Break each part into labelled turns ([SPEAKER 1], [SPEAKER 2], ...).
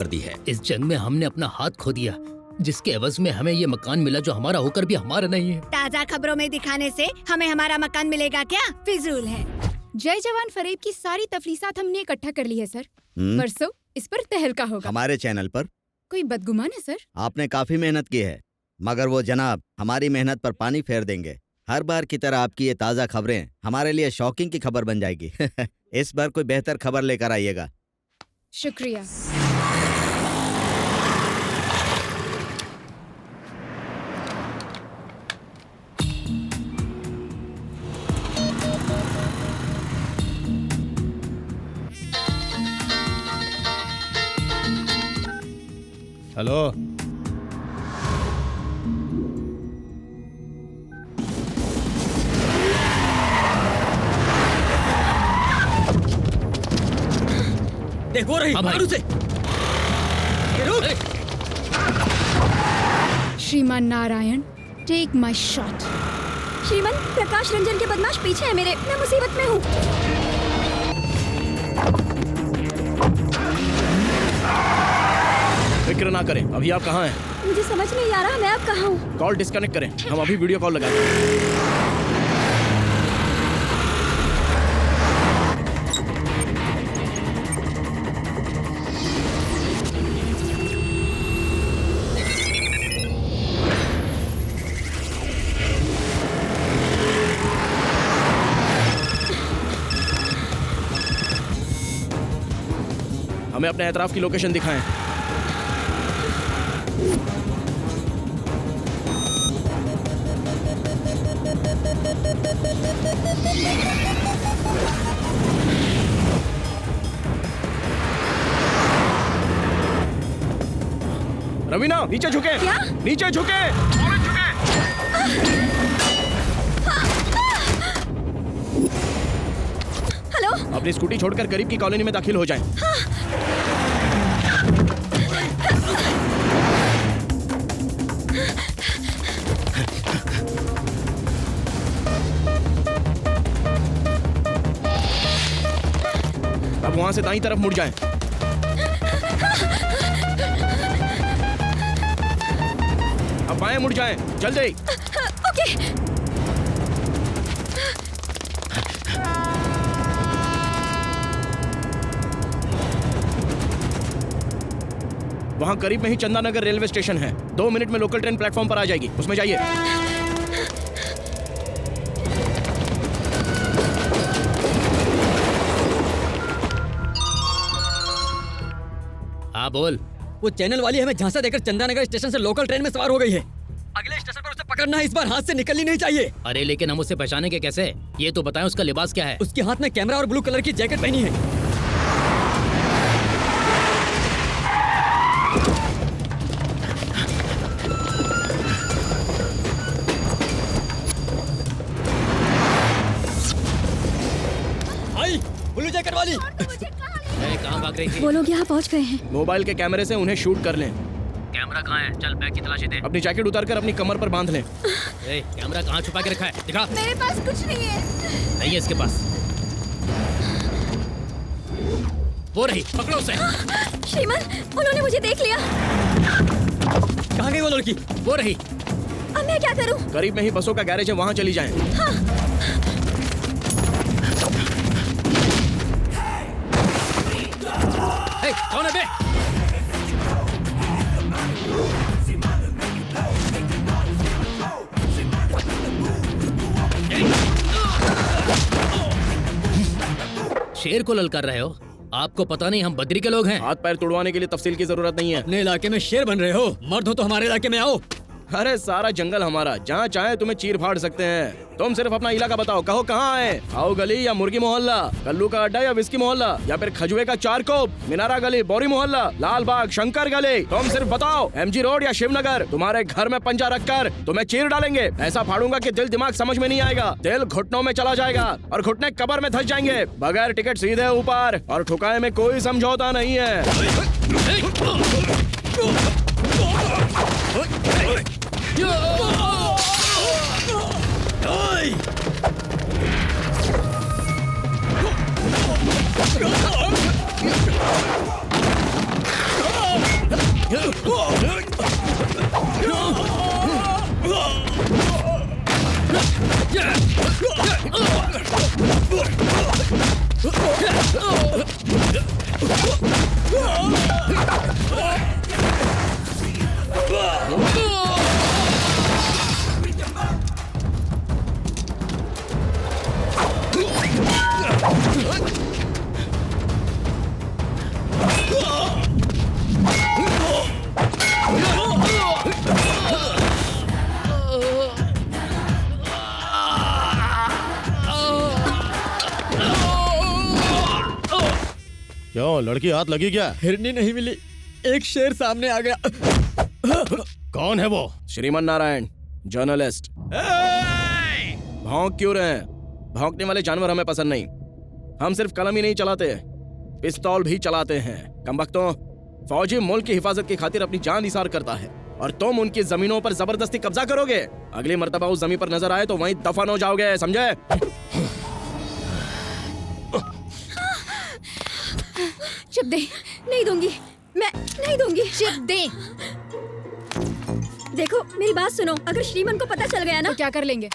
[SPEAKER 1] कर दी है। इस जंग में हमने अपना हाथ खो दिया, जिसके एवज में हमें ये मकान मिला जो हमारा होकर भी हमारा नहीं है।
[SPEAKER 2] ताज़ा खबरों में दिखाने से हमें हमारा मकान मिलेगा क्या? फिजूल है।
[SPEAKER 3] जय जवान फरेब की सारी तफलीसात हमने इकट्ठा कर ली है सर। परसों इस पर तहलका होगा।
[SPEAKER 4] हमारे चैनल पर
[SPEAKER 3] कोई बदगुमान है सर?
[SPEAKER 4] आपने काफी मेहनत की है, मगर वो जनाब हमारी मेहनत पर पानी फेर देंगे। हर बार की तरह आपकी ये ताज़ा खबरें हमारे लिए शॉकिंग की खबर बन जाएगी। इस बार कोई बेहतर खबर लेकर आइएगा।
[SPEAKER 3] शुक्रिया।
[SPEAKER 5] हेलो,
[SPEAKER 1] देखो रही मारू से।
[SPEAKER 3] श्रीमान नारायण, टेक माई शॉट।
[SPEAKER 2] श्रीमान, प्रकाश रंजन के बदमाश पीछे है मेरे, मैं मुसीबत में हूँ।
[SPEAKER 5] फिक्र ना करें। अभी आप कहाँ हैं?
[SPEAKER 2] मुझे समझ नहीं आ रहा मैं अब कहाँ हूँ।
[SPEAKER 5] कॉल डिस्कनेक्ट करें, हम अभी वीडियो कॉल लगाते हैं। हमें अपने एतराफ की लोकेशन दिखाएं। रवीना, नीचे झुके।
[SPEAKER 2] क्या?
[SPEAKER 5] नीचे झुके।
[SPEAKER 2] हेलो,
[SPEAKER 5] अपनी स्कूटी छोड़कर करीब की कॉलोनी में दाखिल हो जाएं। अब वहां से दाईं तरफ मुड़ जाएं। अब बाएं मुड़ जाएं, जल्दी।
[SPEAKER 2] ओके।
[SPEAKER 5] वहां करीब में ही चंदानगर रेलवे स्टेशन है। 2 मिनट में लोकल ट्रेन प्लेटफॉर्म पर आ जाएगी, उसमें जाइए।
[SPEAKER 1] हाँ बोल।
[SPEAKER 6] वो चैनल वाली हमें झांसा देकर चंदानगर स्टेशन से लोकल ट्रेन में सवार हो गई है। अगले स्टेशन पर उसे पकड़ना है, इस बार हाथ से निकलनी नहीं चाहिए।
[SPEAKER 1] अरे लेकिन हम उसे पहचानेंगे कैसे? ये तो बताएं उसका लिबास क्या है?
[SPEAKER 6] उसके हाथ में कैमरा और ब्लू कलर की जैकेट पहनी है। आई, ब्लू जैकेट वाली।
[SPEAKER 1] कहाँ भाग रही थी?
[SPEAKER 2] वो लोग यहाँ पहुँच गए हैं।
[SPEAKER 5] मोबाइल के कैमरे से उन्हें शूट कर लें।
[SPEAKER 1] कैमरा कहाँ है? चल बैग की तलाशी दे।
[SPEAKER 5] अपनी जैकेट उतारकर अपनी कमर पर बांध लें।
[SPEAKER 1] कैमरा कहाँ छुपा के रखा है? दिखा।
[SPEAKER 2] मेरे पास कुछ नहीं है।
[SPEAKER 1] नहीं है इसके पास। वो रही, पकड़ो उसे।
[SPEAKER 2] श्रीमान, उन्होंने मुझे देख लिया।
[SPEAKER 6] कहाँ गई वो लड़की?
[SPEAKER 1] वो रही।
[SPEAKER 2] अब मैं क्या करूं?
[SPEAKER 5] करीब में ही बसों का गैरेज है, वहां चली जाएं।
[SPEAKER 2] हाँ।
[SPEAKER 1] कौन है बे? शेर को ललकार रहे हो? आपको पता नहीं हम बद्री के लोग हैं?
[SPEAKER 5] हाथ पैर तुड़वाने के लिए तफसील की जरूरत नहीं है।
[SPEAKER 6] अपने इलाके में शेर बन रहे हो? मर्द हो तो हमारे इलाके में आओ।
[SPEAKER 5] अरे सारा जंगल हमारा, जहाँ चाहे तुम्हें चीर फाड़ सकते हैं। तुम सिर्फ अपना इलाका बताओ, कहो कहाँ आए? आओ गली या मुर्गी मोहल्ला, कल्लू का अड्डा या विस्की मोहल्ला, या फिर खजुए का चारकोप, मीनारा गली, बोरी मोहल्ला, लाल बाग, शंकर गली। तुम सिर्फ बताओ, MG रोड या शिवनगर। तुम्हारे घर में पंजा रखकर तुम्हें चीर डालेंगे। ऐसा फाड़ूंगा कि दिल दिमाग समझ में नहीं आएगा। दिल घुटनों में चला जाएगा और घुटने कब्र में धंस जाएंगे। बगैर टिकट सीधे ऊपर, और ठुकाए में कोई समझौता नहीं है। क्यों, लड़की हाथ लगी क्या?
[SPEAKER 6] हिरनी नहीं मिली, एक शेर सामने आ गया।
[SPEAKER 5] कौन है वो? श्रीमन नारायण, जर्नलिस्ट। भौंक क्यों रहे हैं? भौंकने वाले जानवर हमें पसंद नहीं। हम सिर्फ कलम ही नहीं चलाते, पिस्तौल भी चलाते हैं। कमबख्तों, फौजी मुल्क की हिफाजत की खातिर अपनी जान निसार करता है और तुम उनकी जमीनों पर जबरदस्ती कब्जा करोगे। अगली मर्तबा उस जमीन पर नजर आए तो वहीं दफन हो जाओगे, समझे?
[SPEAKER 3] चिप दे, नहीं दूंगी, मैं नहीं दूंगी।
[SPEAKER 2] चिप दे।
[SPEAKER 7] देखो मेरी बात सुनो, अगर श्रीमन को पता चल गया ना
[SPEAKER 3] तो क्या कर लेंगे?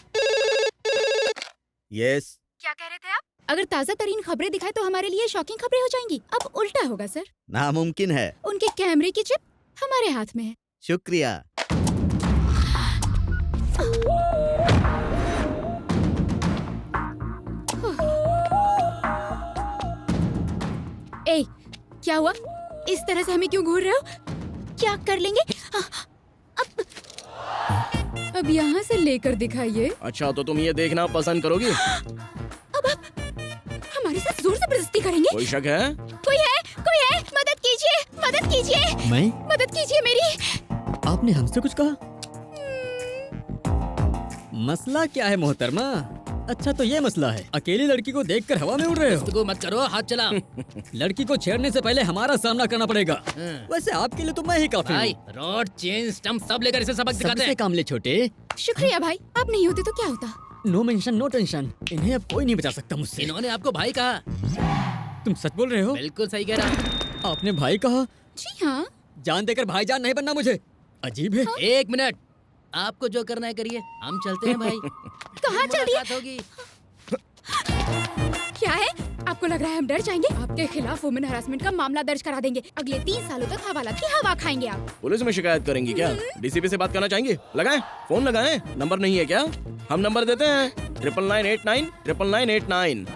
[SPEAKER 4] यस।
[SPEAKER 3] क्या कह रहे थे आप? अगर ताजा तरीन खबरें दिखाए तो हमारे लिए शॉकिंग खबरें हो जाएंगी। अब उल्टा होगा सर।
[SPEAKER 4] नामुमकिन है।
[SPEAKER 3] उनके कैमरे की चिप हमारे हाथ में है।
[SPEAKER 4] शुक्रिया।
[SPEAKER 3] ए, क्या हुआ? इस तरह से हमें क्यों घूर रहे हो? क्या कर लेंगे? अब यहाँ से लेकर दिखाइए।
[SPEAKER 5] अच्छा, तो तुम ये देखना पसंद करोगी?
[SPEAKER 3] अब आप हमारे साथ जोर जबरदस्ती करेंगे?
[SPEAKER 5] कोई शक है?
[SPEAKER 3] कोई है? कोई है? मदद कीजिए, मदद कीजिए,
[SPEAKER 6] मैं?
[SPEAKER 3] मदद कीजिए मेरी।
[SPEAKER 6] आपने हमसे कुछ कहा? मसला क्या है मोहतरमा? अच्छा तो ये मसला है, अकेली लड़की को देखकर हवा में उड़ रहे हो।
[SPEAKER 1] को मत करो, हाथ चला।
[SPEAKER 6] लड़की को छेड़ने से पहले हमारा सामना करना पड़ेगा। वैसे आपके लिए तो मैं ही काफी
[SPEAKER 1] भाई,
[SPEAKER 6] हूँ।
[SPEAKER 1] रॉड, चेन, स्टंप सब लेकर इसे सबक दिखाते
[SPEAKER 6] सबसे
[SPEAKER 1] हैं।
[SPEAKER 6] काम ले छोटे।
[SPEAKER 3] शुक्रिया भाई, आप नहीं होते तो क्या होता?
[SPEAKER 6] नो मेंशन नो टेंशन, इन्हें अब कोई नहीं बचा सकता मुझसे।
[SPEAKER 1] इन्होंने आपको भाई कहा।
[SPEAKER 6] तुम सच बोल रहे हो?
[SPEAKER 1] बिल्कुल सही कह रहा।
[SPEAKER 6] आपने भाई कहा?
[SPEAKER 3] जी हाँ।
[SPEAKER 6] जान देकर भाईजान नहीं बनना मुझे, अजीब है।
[SPEAKER 1] एक मिनट, आपको जो करना है करिए, हम चलते हैं भाई।
[SPEAKER 3] कहाँ चल दिए?
[SPEAKER 1] मुलाकात होगी।
[SPEAKER 3] क्या है? आपको लग रहा है हम डर जाएंगे? आपके खिलाफ वुमेन हरासमेंट का मामला दर्ज करा देंगे। अगले 3 सालों तक हवाला की हवा खाएंगे आप।
[SPEAKER 5] पुलिस में शिकायत करेंगी क्या? डीसीपी से बात करना चाहेंगे? लगाएं, फोन लगाएं। नंबर नहीं है क्या? हम नंबर देते हैं 9989 9989।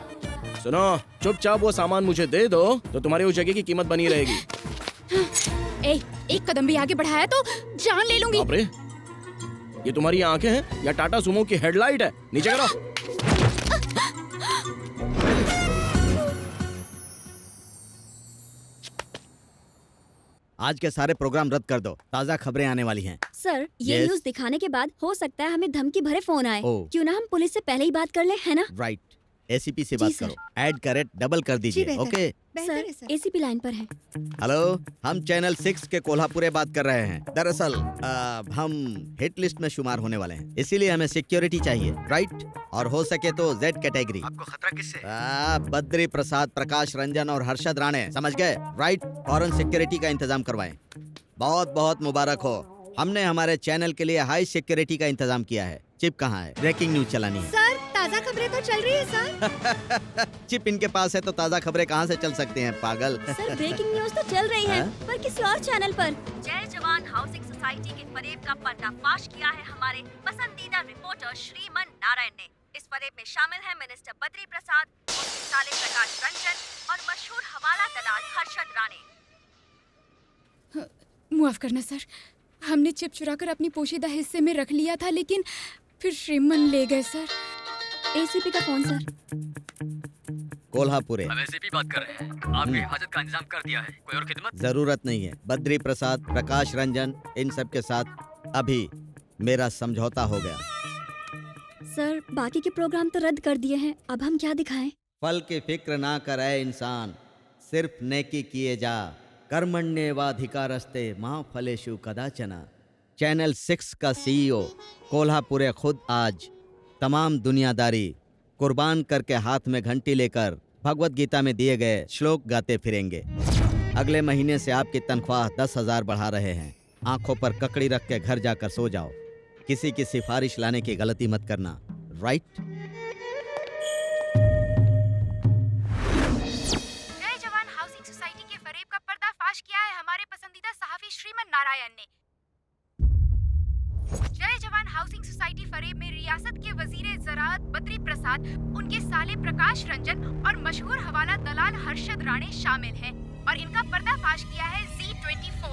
[SPEAKER 5] सुनो, चुपचाप वो सामान मुझे दे दो तो तुम्हारी उस जगह की कीमत बनी रहेगी।
[SPEAKER 3] एक कदम भी आगे बढ़ाया तो जान ले लूंगी।
[SPEAKER 5] बाप रे, ये तुम्हारी आंखें हैं या टाटा सुमो की हेडलाइट है? नीचे करो।
[SPEAKER 4] आज के सारे प्रोग्राम रद्द कर दो, ताज़ा खबरें आने वाली हैं।
[SPEAKER 7] सर, ये
[SPEAKER 4] Yes?
[SPEAKER 7] न्यूज़ दिखाने के बाद हो सकता है हमें धमकी भरे फोन आए।
[SPEAKER 4] ओह।
[SPEAKER 7] क्यों ना हम पुलिस से पहले ही बात कर ले, है ना?
[SPEAKER 4] राइट, एसीपी से
[SPEAKER 7] जी,
[SPEAKER 4] बात
[SPEAKER 7] सर।
[SPEAKER 4] करो। ऐड का रेट डबल कर दीजिए,
[SPEAKER 2] बेहतर
[SPEAKER 4] ओके?
[SPEAKER 7] सर, एसीपी लाइन पर है।
[SPEAKER 4] हेलो, हम चैनल 6 के कोल्हापुरे बात कर रहे हैं। दरअसल हम हिट लिस्ट में शुमार होने वाले हैं, इसीलिए हमें सिक्योरिटी चाहिए, राइट? और हो सके तो जेड कैटेगरी। आपको खतरा किससे? बद्री प्रसाद, प्रकाश रंजन और हर्षद राणे, समझ गए? राइट, फॉरेन सिक्योरिटी का इंतजाम करवाएं। बहुत बहुत मुबारक हो, हमने हमारे चैनल के लिए हाई सिक्योरिटी का इंतजाम किया है। चिप कहाँ है? ब्रेकिंग न्यूज चलानी है।
[SPEAKER 2] सर, ताज़ा खबरें तो चल रही है सर।
[SPEAKER 4] चिप इनके पास है तो ताज़ा खबरें कहाँ से चल सकती हैं, पागल?
[SPEAKER 7] सर, ब्रेकिंग न्यूज़ तो चल रही है,
[SPEAKER 4] हाँ?
[SPEAKER 7] पर किसी और चैनल पर। जय जवान हाउसिंग सोसाइटी के फरेब का पर्दाफाश किया है हमारे पसंदीदा रिपोर्टर श्रीमन नारायण ने। इस फरेब में शामिल है मिनिस्टर बद्री प्रसाद, उनके साले प्रकाश रंजन और मशहूर हवाला दलाल हर्षद राणे।
[SPEAKER 3] माफ करना सर, हमने चिप चुराकर अपनी पोशीदा हिस्से में रख लिया था, लेकिन फिर श्रीमन ले गए सर।
[SPEAKER 7] एसीपी का फोन सर।
[SPEAKER 4] कोल्हापुरे।
[SPEAKER 6] अब एसीपी बात कर रहे हैं। आपकी हिफाजत का इंतजाम कर दिया है, कोई और खिदमत?
[SPEAKER 4] जरूरत नहीं है। बद्री प्रसाद, प्रकाश रंजन, इन सब के साथ अभी मेरा समझौता हो गया।
[SPEAKER 7] सर, बाकी के प्रोग्राम तो रद्द कर दिए हैं, अब हम क्या दिखाएं?
[SPEAKER 4] फल की फिक्र ना करे इंसान, सिर्फ नेकी किए जा। कर्मण्येवाधिकारस्ते मां फलेषु कदाचन। चैनल 6 का सीईओ कोल्हापुरे खुद आज तमाम दुनियादारी कुर्बान करके हाथ में घंटी लेकर भगवत गीता में दिए गए श्लोक गाते फिरेंगे। अगले महीने से आपकी तनख्वाह 10,000 बढ़ा रहे हैं। आंखों पर ककड़ी रख के घर जाकर सो जाओ। किसी की सिफारिश लाने की गलती मत करना, राइट?
[SPEAKER 3] साथ उनके साले प्रकाश रंजन और मशहूर हवाला दलाल हर्षद राणे शामिल हैं और इनका पर्दाफाश किया है Z24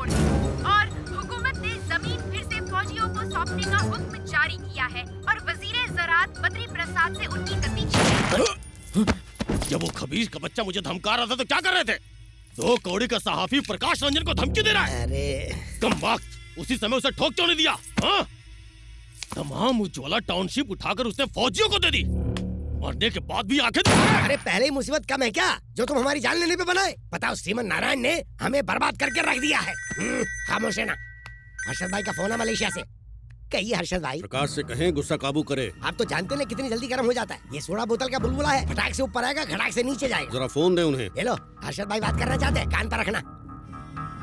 [SPEAKER 3] और हुकूमत ने जमीन फिर से फौजियों को सौंपने का हुक्म जारी किया है और वजीर ज़राअत बद्री प्रसाद से उनकी गति छीनी।
[SPEAKER 5] जब वो खबीज का बच्चा मुझे धमका रहा था तो क्या कर रहे थे? 2 कौड़ी का सहाफी प्रकाश रंजन को धमकी दे रहा है।
[SPEAKER 8] अरे
[SPEAKER 5] कम वक्त उसी समय उसे ठोक क्यों नहीं दिया? हाँ? तमाम उज्ज्वला टाउनशिप उठाकर उसने फौजियों को दे दी। मरने के बाद भी आखिर
[SPEAKER 8] अरे पहले ही मुसीबत कम है क्या जो तुम हमारी जान लेने पे बनाए? बताओ श्रीमन नारायण ने हमें बर्बाद करके रख दिया है। खामोश है ना। हर्षद भाई का फोन है मलेशिया से। कहिए हर्षद भाई।
[SPEAKER 9] प्रकाश से कहें गुस्सा काबू करे।
[SPEAKER 8] आप तो जानते हैं कितनी जल्दी गर्म हो जाता है। ये सोडा बोतल का बुलबुला है, फटाक से ऊपर आएगा, घटाक से नीचे जाएगा।
[SPEAKER 9] जरा फोन दे उन्हें।
[SPEAKER 8] ये लो, हर्षद भाई बात करना चाहते हैं, कान पर रखना।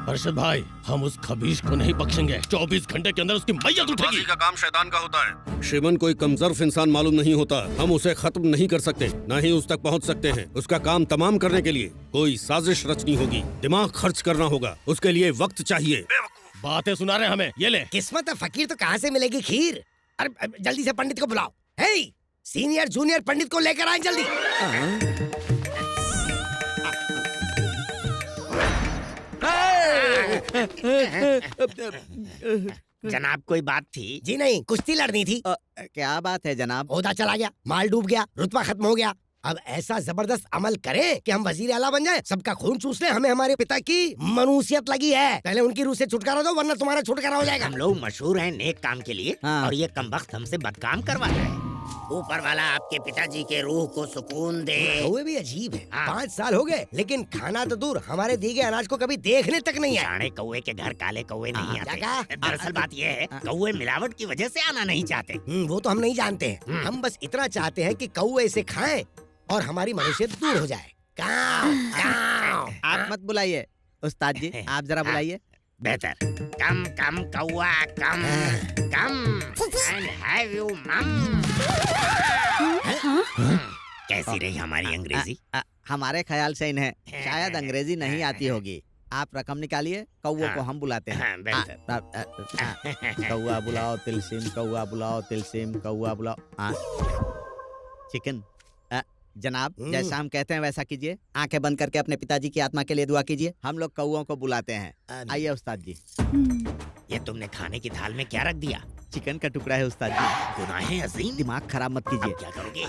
[SPEAKER 5] हर्षद भाई, हम उस खबीज को नहीं बख्शेंगे। 24 घंटे के अंदर उसकी मैयत उठेगी।
[SPEAKER 9] का काम शैतान का होता है। श्रीमन कोई कमजोर इंसान मालूम नहीं होता। हम उसे खत्म नहीं कर सकते, न ही उस तक पहुंच सकते हैं। उसका काम तमाम करने के लिए कोई साजिश रचनी होगी, दिमाग खर्च करना होगा। उसके लिए वक्त चाहिए।
[SPEAKER 5] बातें सुना रहे हमें, ये ले।
[SPEAKER 8] किस्मत है फकीर तो कहाँ से मिलेगी खीर? अरे जल्दी से पंडित को बुलाओ। हे, सीनियर जूनियर पंडित को लेकर आए जल्दी। जनाब कोई बात थी? जी नहीं, कुश्ती लड़नी थी।
[SPEAKER 4] क्या बात है जनाब?
[SPEAKER 8] ओहदा चला गया, माल डूब गया, रुतबा खत्म हो गया। अब ऐसा जबरदस्त अमल करें कि हम वजीर आला बन जाएं, सबका खून चूस लें। हमें हमारे पिता की मनुसियत लगी है। पहले उनकी रूह से छुटकारा दो, वरना तुम्हारा छुटकारा हो जाएगा।
[SPEAKER 10] हम लोग मशहूर हैं नेक काम के लिए,
[SPEAKER 4] हाँ।
[SPEAKER 10] और ये कमबख्त हमसे बदकाम करवा रहे हैं। ऊपर वाला आपके पिताजी के रूह को सुकून दे।
[SPEAKER 8] कौवे भी अजीब है।
[SPEAKER 10] हाँ।
[SPEAKER 8] 5 साल हो गए, लेकिन खाना तो दूर, हमारे दिए गए अनाज को कभी देखने तक नहीं आया।
[SPEAKER 10] साढ़े कौवे के घर काले कौवे नहीं
[SPEAKER 8] क्या
[SPEAKER 10] आते।
[SPEAKER 8] कहा?
[SPEAKER 10] दरअसल बात ये है, कौवे मिलावट की वजह से आना नहीं चाहते।
[SPEAKER 8] वो तो हम नहीं जानते हैं। हम बस इतना चाहते हैं कि कौवे इसे खाएं और हमारी मनुष्यत दूर हो जाए। काव, काव।
[SPEAKER 4] आप मत बुलाइए उस्ताद जी, आप जरा बुलाइए।
[SPEAKER 10] बेहतर। कम कम कौवा कम कम एंड हैव यू मम। कैसी रही हमारी अंग्रेजी?
[SPEAKER 4] हमारे ख्याल से इन्हें शायद अंग्रेजी नहीं आती होगी। आप रकम निकालिए, कौवों को हम बुलाते हैं।
[SPEAKER 10] हाँ, बेहतर।
[SPEAKER 4] कौवा बुलाओ तिलसिम, कौवा बुलाओ तिलसिम, कौवा बुलाओ। चिकन जनाब, जैसा हम कहते हैं वैसा कीजिए। आंखें बंद करके अपने पिताजी की आत्मा के लिए दुआ कीजिए। हम लोग कौवों को बुलाते हैं। आइए उस्ताद जी।
[SPEAKER 10] ये तुमने खाने की थाल में क्या रख दिया?
[SPEAKER 4] चिकन का टुकड़ा है उस्ताद जी।
[SPEAKER 10] गुनाहे अजीम।
[SPEAKER 4] दिमाग खराब मत कीजिए।
[SPEAKER 10] क्या करोगे?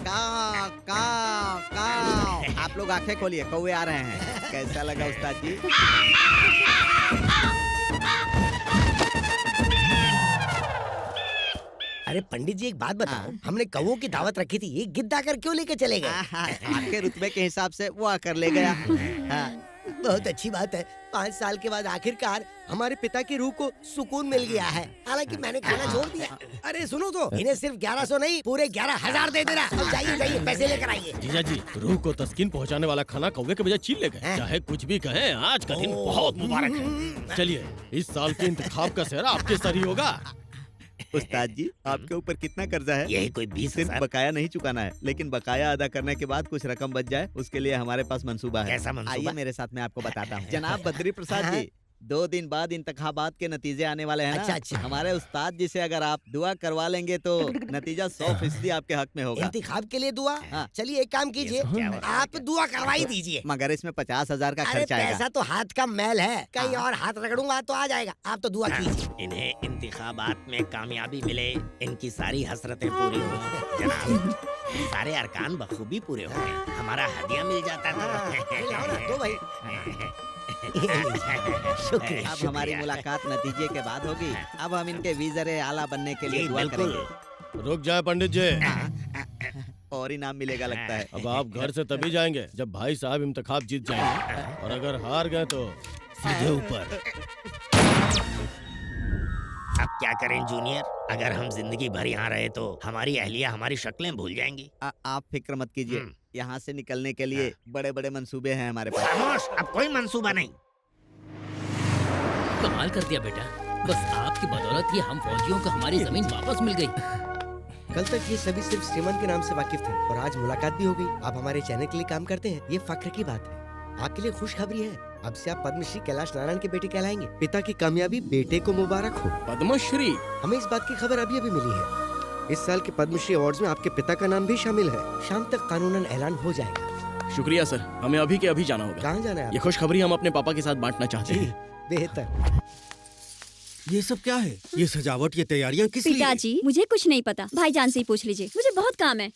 [SPEAKER 4] काव, काव, काव। आप लोग आंखें खोलिए, कौवे आ रहे हैं। कैसा लगा उस्ताद जी?
[SPEAKER 8] अरे पंडित जी एक बात बताओ, हमने कौवों की दावत रखी थी, ये गिद्ध आकर क्यों लेके चले गए?
[SPEAKER 4] आपके रुतबे के हिसाब से वो आकर ले गया।
[SPEAKER 8] बहुत अच्छी बात है। 5 साल के बाद आखिरकार हमारे पिता की रूह को सुकून मिल गया है। हालांकि मैंने खाना छोड़ दिया। अरे सुनो तो, इन्हें सिर्फ 1100 नहीं पूरे 11,000 दे देना। अब जाइए जाइए, पैसे लेकर आइए।
[SPEAKER 5] जीजा जी, रूह को तस्कीन पहुंचाने वाला खाना कौवे के बजाय छीन ले गए। चाहे कुछ भी कहें, आज का दिन बहुत मुबारक है। चलिए, इस साल के इंतखाब का सेहरा आपके सर ही होगा।
[SPEAKER 4] उस्ताद जी, आपके ऊपर कितना कर्जा है?
[SPEAKER 10] यही कोई 20,000।
[SPEAKER 4] सिर्फ बकाया नहीं चुकाना है, लेकिन बकाया अदा करने के बाद कुछ रकम बच जाए, उसके लिए हमारे पास मंसूबा है।
[SPEAKER 10] कैसा मंसूबा?
[SPEAKER 4] आइए मेरे साथ, मैं आपको बताता हूँ। जनाब बद्री प्रसाद जी, 2 दिन बाद इंतखाबात के नतीजे आने वाले हैं ना?
[SPEAKER 8] अच्छा।
[SPEAKER 4] हमारे उस्ताद जी से अगर आप दुआ करवा लेंगे तो नतीजा 100% आपके हक में होगा।
[SPEAKER 8] इंतखाब के लिए दुआ?
[SPEAKER 4] हाँ।
[SPEAKER 8] चलिए एक काम कीजिए, आप दुआ करवा ही दीजिए।
[SPEAKER 4] मगर इसमें 50,000 का
[SPEAKER 8] अरे
[SPEAKER 4] खर्च आएगा।
[SPEAKER 8] पैसा तो हाथ का मैल है, कहीं और हाथ रगड़ूंगा तो आ जाएगा। आप तो दुआ कीजिए।
[SPEAKER 10] इन्हें इंतखाबात में कामयाबी मिले, इनकी सारी हसरतें पूरी हो जनाब। सारे अरकान बखूबी पूरे हो गए, हमारा हदिया मिल जाता था।
[SPEAKER 8] दो भाई।
[SPEAKER 10] शुक्रिया।
[SPEAKER 4] अब हमारी मुलाकात नतीजे के बाद होगी। अब हम इनके वीज़रे आला बनने के लिए
[SPEAKER 10] जी,
[SPEAKER 4] दुआ
[SPEAKER 10] बिल्कुल।
[SPEAKER 4] करेंगे।
[SPEAKER 5] रुक जाए पंडित जी,
[SPEAKER 4] और इनाम मिलेगा लगता है।
[SPEAKER 5] अब आप घर से तभी जाएंगे जब भाई साहब इंतखाब जीत जाएंगे, और अगर हार गए तो सीधे ऊपर।
[SPEAKER 10] अब क्या करें जूनियर? अगर हम जिंदगी भर यहाँ रहे तो हमारी अहलिया हमारी शक्लें भूल जाएंगी।
[SPEAKER 4] आप फिक्र मत कीजिए, यहाँ से निकलने के लिए बड़े बड़े मंसूबे हैं हमारे पास।
[SPEAKER 10] खामोश, अब कोई मंसूबा नहीं।
[SPEAKER 1] कमाल कर दिया बेटा, बस आपकी बदौलत ही हम फौजियों को हमारी जमीन वापस मिल गई।
[SPEAKER 8] कल तक ये सभी सिर्फ श्रीमन के नाम से वाकिफ थे, और आज मुलाकात भी हो गई। आप हमारे चैनल के लिए काम करते हैं, ये फख्र की बात है। आपके लिए खुशखबरी है, अब से आप पद्मश्री कैलाश नारायण के बेटे कहलाएंगे। पिता की कामयाबी बेटे को मुबारक हो।
[SPEAKER 5] पद्मश्री?
[SPEAKER 8] हमें इस बात की खबर अभी अभी मिली है। इस साल के पद्मश्री अवार्ड्स में आपके पिता का नाम भी शामिल है। शाम तक कानूनन ऐलान हो जाएगा।
[SPEAKER 5] शुक्रिया सर, हमें अभी के अभी जाना होगा।
[SPEAKER 8] कहाँ जाना है
[SPEAKER 5] ये खुशखबरी हम अपने पापा के साथ बांटना चाहते
[SPEAKER 8] जी,
[SPEAKER 5] हैं।
[SPEAKER 8] बेहतर।
[SPEAKER 9] ये सब क्या है? ये सजावट, ये तैयारियां किस लिए?
[SPEAKER 11] पिताजी, मुझे कुछ नहीं पता, भाईजान से ही पूछ लीजिए, मुझे बहुत काम है।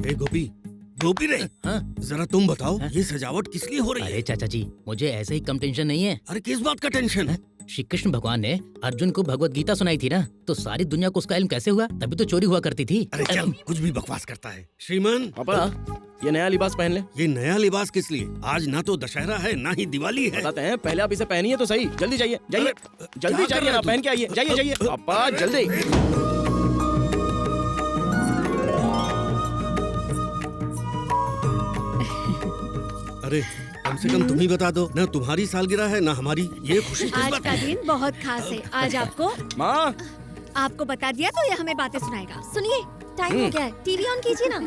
[SPEAKER 9] ए गोपी, गोपी रे,
[SPEAKER 1] हाँ?
[SPEAKER 9] जरा तुम बताओ,
[SPEAKER 1] हाँ?
[SPEAKER 9] ये सजावट किस लिए हो रही है?
[SPEAKER 1] अरे चाचा जी, मुझे ऐसे ही कम टेंशन नहीं है।
[SPEAKER 9] अरे किस बात का टेंशन है?
[SPEAKER 1] श्री कृष्ण भगवान ने अर्जुन को भगवत गीता सुनाई थी ना, तो सारी दुनिया को उसका इल्म कैसे हुआ? तभी तो चोरी हुआ करती थी।
[SPEAKER 9] अरे चल, कुछ भी बकवास करता है। श्रीमान
[SPEAKER 5] पापा, ये नया लिबास पहन ले।
[SPEAKER 9] ये नया लिबास किस लिए? आज ना तो दशहरा है ना ही दिवाली है।
[SPEAKER 5] बताते हैं, पहले आप इसे पहनिए तो सही। जल्दी जाइए, जाइए, जल्दी
[SPEAKER 9] क्या कर
[SPEAKER 5] जाइए
[SPEAKER 9] रहे
[SPEAKER 5] ना,
[SPEAKER 9] हो
[SPEAKER 5] पहन के आइए। जाइए जाइए पापा, जल्दी।
[SPEAKER 9] अरे कम से कम तुम ही बता दो ना, तुम्हारी सालगिरह है ना हमारी। ये खुशी किस
[SPEAKER 2] आज
[SPEAKER 9] बात
[SPEAKER 2] का
[SPEAKER 9] है?
[SPEAKER 2] दिन बहुत खास है। आज
[SPEAKER 5] माँ,
[SPEAKER 2] आपको बता दिया तो ये हमें बातें सुनाएगा।
[SPEAKER 7] सुनिए, टाइम हो गया है, टीवी ऑन कीजिए ना।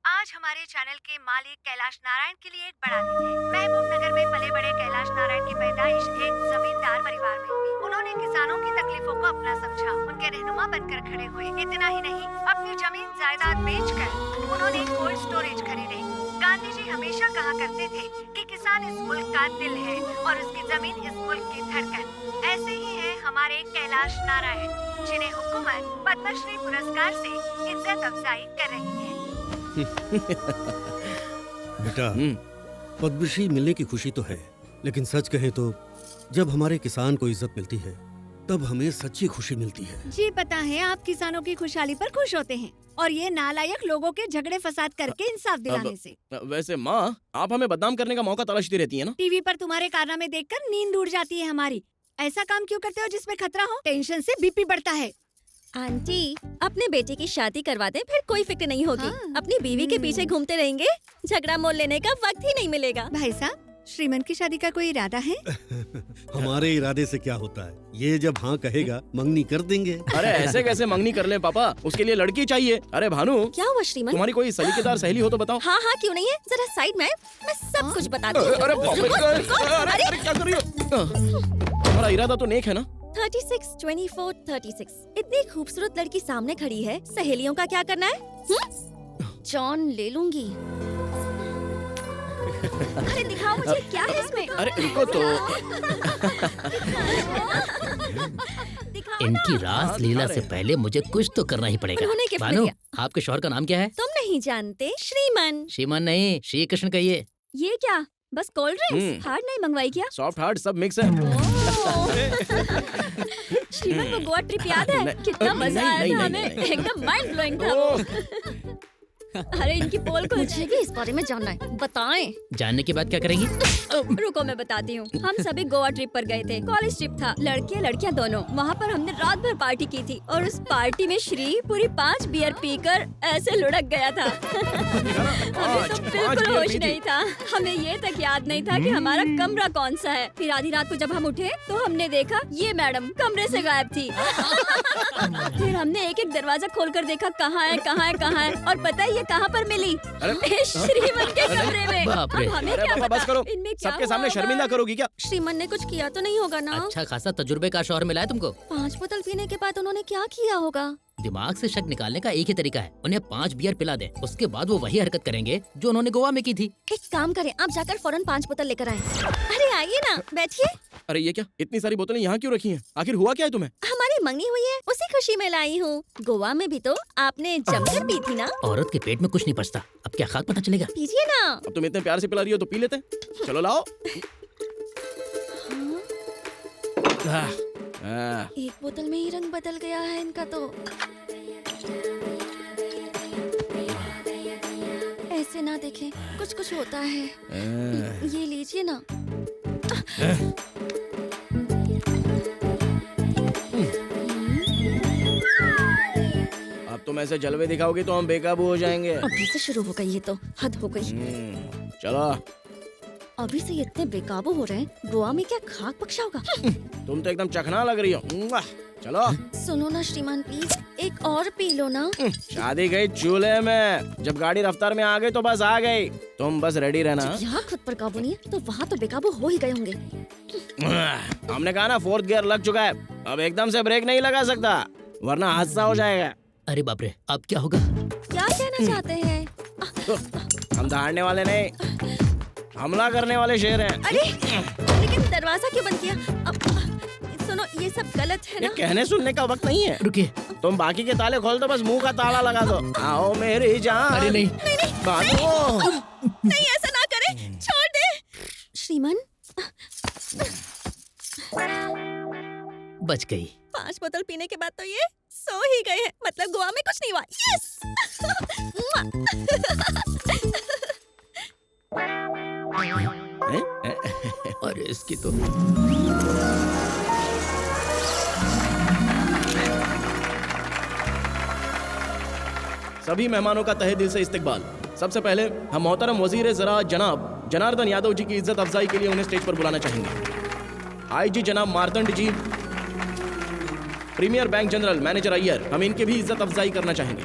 [SPEAKER 3] आज हमारे चैनल के मालिक कैलाश नारायण के लिए एक बड़ा दिन है। महबूब नगर में पले बड़े कैलाश नारायण की पैदाइश एक जमींदार परिवार में हुई। उन्होंने किसानों की तकलीफों को अपना समझा, उनके रहनुमा बनकर खड़े हुए। इतना ही नहीं, अपनी जमीन जायदाद बेचकर उन्होंने कोल्ड स्टोरेज खरीदे। गांधी जी हमेशा कहा करते थे कि किसान इस मुल्क का दिल है और उसकी जमीन इस मुल्क की धड़कन। ऐसे ही है हमारे कैलाश नारायण, जिन्हें हुकूमत पद्मश्री पुरस्कार से इज्जत अफजाई कर रही है।
[SPEAKER 9] बेटा, पद्मश्री मिलने की खुशी तो है, लेकिन सच कहें तो जब हमारे किसान को इज्जत मिलती है तब हमें सच्ची खुशी मिलती है।
[SPEAKER 2] जी पता है, आप किसानों की खुशहाली पर खुश होते हैं और ये नालायक लोगों के झगड़े फसाद करके इंसाफ दिलाने से।
[SPEAKER 5] वैसे माँ, आप हमें बदनाम करने का मौका तलाशती रहती है ना।
[SPEAKER 2] टीवी पर तुम्हारे कारनामे देखकर नींद उड़ जाती है हमारी। ऐसा काम क्यों करते हो जिसमें खतरा हो? टेंशन से बीपी बढ़ता है।
[SPEAKER 7] आंटी, अपने बेटे की शादी करवा दे, फिर कोई फिक्र नहीं होगी।
[SPEAKER 2] हाँ।
[SPEAKER 7] अपनी बीवी के पीछे घूमते रहेंगे, झगड़ा मोल लेने का वक्त ही नहीं मिलेगा।
[SPEAKER 2] भाई साहब, श्रीमन की शादी का कोई इरादा है?
[SPEAKER 9] हमारे इरादे से क्या होता है, ये जब हाँ कहेगा मंगनी कर देंगे।
[SPEAKER 5] अरे ऐसे कैसे मंगनी कर ले पापा, उसके लिए लड़की चाहिए। अरे भानु,
[SPEAKER 7] क्या हुआ श्रीमन?
[SPEAKER 5] तुम्हारी कोई सलीकेदार सहेली हो तो बताओ।
[SPEAKER 7] हाँ हाँ, क्यों नहीं है, जरा साइड में आए, मैं सब कुछ बताती हूँ।
[SPEAKER 5] अरे बाप रे, अरे क्या कर रही हो? तुम्हारा इरादा तो नेक है ना?
[SPEAKER 7] 36, 24, 36। इतनी खूबसूरत लड़की सामने खड़ी है, सहेलियों का क्या करना है? जॉन ले लूंगी। अरे दिखाओ मुझे, क्या है इसमें?
[SPEAKER 5] अरे रुको तो।
[SPEAKER 7] दिखाओ
[SPEAKER 1] इनकी
[SPEAKER 7] ना।
[SPEAKER 1] रास लीला से पहले मुझे कुछ तो करना ही पड़ेगा।
[SPEAKER 7] उन्होंने गिफ्ट में
[SPEAKER 1] बानू,
[SPEAKER 7] दिया।
[SPEAKER 1] आपके शौहर का नाम क्या है?
[SPEAKER 7] तुम नहीं जानते? श्रीमन।
[SPEAKER 1] श्रीमान नहीं, श्री कृष्ण कहिए।
[SPEAKER 11] ये क्या, बस कोल्ड ड्रिंक्स? हार्ड नहीं मंगवाई क्या?
[SPEAKER 5] सॉफ्ट हार्ड सब मिक्स है।
[SPEAKER 11] श्रीमन को गोवा ट्रिप याद है?
[SPEAKER 5] नहीं,
[SPEAKER 11] कितना मजा
[SPEAKER 5] नहीं,
[SPEAKER 11] आया
[SPEAKER 5] नहीं,
[SPEAKER 11] था
[SPEAKER 5] नहीं,
[SPEAKER 11] हमें,
[SPEAKER 5] नहीं।
[SPEAKER 11] एकदम माइंड ब्लोइंग था वो। अरे इनकी पोल को
[SPEAKER 7] मुझे भी इस बारे में जानना है, बताएं।
[SPEAKER 1] जानने के बाद क्या करेंगी?
[SPEAKER 11] रुको मैं बताती हूँ। हम सभी गोवा ट्रिप पर गए थे, कॉलेज ट्रिप था, लड़कियाँ लड़कियाँ दोनों। वहाँ पर हमने रात भर पार्टी की थी और उस पार्टी में श्री पूरी 5 बियर पीकर ऐसे लुढ़क गया था। हमें तो बिल्कुल होश नहीं था। हमें ये तक याद नहीं था कि हमारा कमरा कौन सा है। फिर आधी रात को जब हम उठे तो हमने देखा ये मैडम कमरे से गायब थी। फिर हमने एक एक दरवाजा खोलकर देखा, कहाँ है कहाँ है कहाँ है, और पता है ये कहाँ पर मिली? श्रीमन के कमरे में।
[SPEAKER 1] बाप रे।
[SPEAKER 11] अब हमें
[SPEAKER 5] अरे
[SPEAKER 11] क्या
[SPEAKER 5] पापा
[SPEAKER 11] पता
[SPEAKER 5] बस करो,
[SPEAKER 11] इनमें क्या
[SPEAKER 5] सबके
[SPEAKER 11] हुआ
[SPEAKER 5] सामने
[SPEAKER 11] होगा?
[SPEAKER 5] शर्मिंदा करोगी क्या?
[SPEAKER 7] श्रीमन ने कुछ किया तो नहीं होगा ना?
[SPEAKER 1] अच्छा खासा तजुर्बे का शौहर मिला है तुमको।
[SPEAKER 7] 5 बोतल पीने के बाद उन्होंने क्या किया होगा?
[SPEAKER 1] दिमाग से शक निकालने का एक ही तरीका है, उन्हें 5 बियर पिला दे, उसके बाद वो वही हरकत करेंगे जो उन्होंने गोवा में की थी।
[SPEAKER 7] एक काम करें, आप जाकर फौरन 5 बोतल लेकर आए। अरे आइए ना, बैठिए।
[SPEAKER 5] अरे ये क्या, इतनी सारी बोतलें यहाँ क्यों रखी हैं? आखिर हुआ क्या है तुम्हें?
[SPEAKER 7] हमारी मंगनी हुई है, उसी खुशी में लाई हूँ। गोवा में भी तो आपने जमकर पी थी ना?
[SPEAKER 1] औरत के पेट में कुछ नहीं पचता, अब क्या खाक पता चलेगा?
[SPEAKER 7] पीजिए ना।
[SPEAKER 5] अब तुम इतने प्यार से पिला रही हो तो पी लेते हैं। चलो लाओ।
[SPEAKER 7] एक बोतल में ही रंग बदल गया है इनका तो। ऐसे ना देखें, कुछ कुछ होता है। ये लीजिए ना।
[SPEAKER 5] अब तुम ऐसे जलवे दिखाओगे तो हम बेकाबू हो जाएंगे।
[SPEAKER 7] अभी से शुरू हो गई, ये तो हद हो गई।
[SPEAKER 5] चलो।
[SPEAKER 7] अभी से ये इतने बेकाबू हो रहे हैं, गोवा में क्या खाक बख्शा होगा?
[SPEAKER 5] तुम तो एकदम चखना लग रही हो। चलो।
[SPEAKER 7] सुनो ना श्रीमान, प्लीज एक और पी लो ना।
[SPEAKER 5] शादी गई चूल्हे में, जब गाड़ी रफ्तार में आ गई तो बस आ गई। तुम बस रेडी रहना।
[SPEAKER 7] यहाँ खुद पर काबू नहीं है तो वहाँ तो बेकाबू हो ही गए होंगे।
[SPEAKER 5] हमने कहा ना 4th गियर लग चुका है। अब एकदम से ब्रेक नहीं लगा सकता वरना हादसा हो जाएगा।
[SPEAKER 1] अरे बाप रे, अब क्या होगा?
[SPEAKER 11] क्या कहना चाहते हैं?
[SPEAKER 5] हम दहाड़ने वाले नहीं, हमला करने वाले शेर हैं।
[SPEAKER 11] अरे लेकिन दरवाजा क्यों बंद किया? सुनो, ये सब गलत है
[SPEAKER 5] ये
[SPEAKER 11] ना?
[SPEAKER 5] कहने सुनने का वक्त नहीं है।
[SPEAKER 1] रुकिए।
[SPEAKER 5] तुम बाकी के ताले खोल दो, बस मुंह का ताला लगा दो। आओ मेरी जान।
[SPEAKER 1] अरे नहीं,
[SPEAKER 5] भागो।
[SPEAKER 11] नहीं, ऐसा ना करें, छोड़ दे। श्रीमान,
[SPEAKER 1] बच गई।
[SPEAKER 11] 5 बोतल पीने के बाद तो ये सो ही गए हैं। मतलब गोवा में कुछ नहीं हुआ। यस।
[SPEAKER 1] अरे इसकी तो
[SPEAKER 5] सभी मेहमानों का तहे दिल से इस्तकबाल। सबसे पहले हम मोहतरम वजीर ज़राअत जनाब जनार्दन यादव जी की इज्जत अफजाई के लिए उन्हें स्टेज पर बुलाना चाहेंगे। आईजी जनाब Martand ji, premier bank general manager Iyer, हम इनके भी इज्जत अफजाई करना चाहेंगे।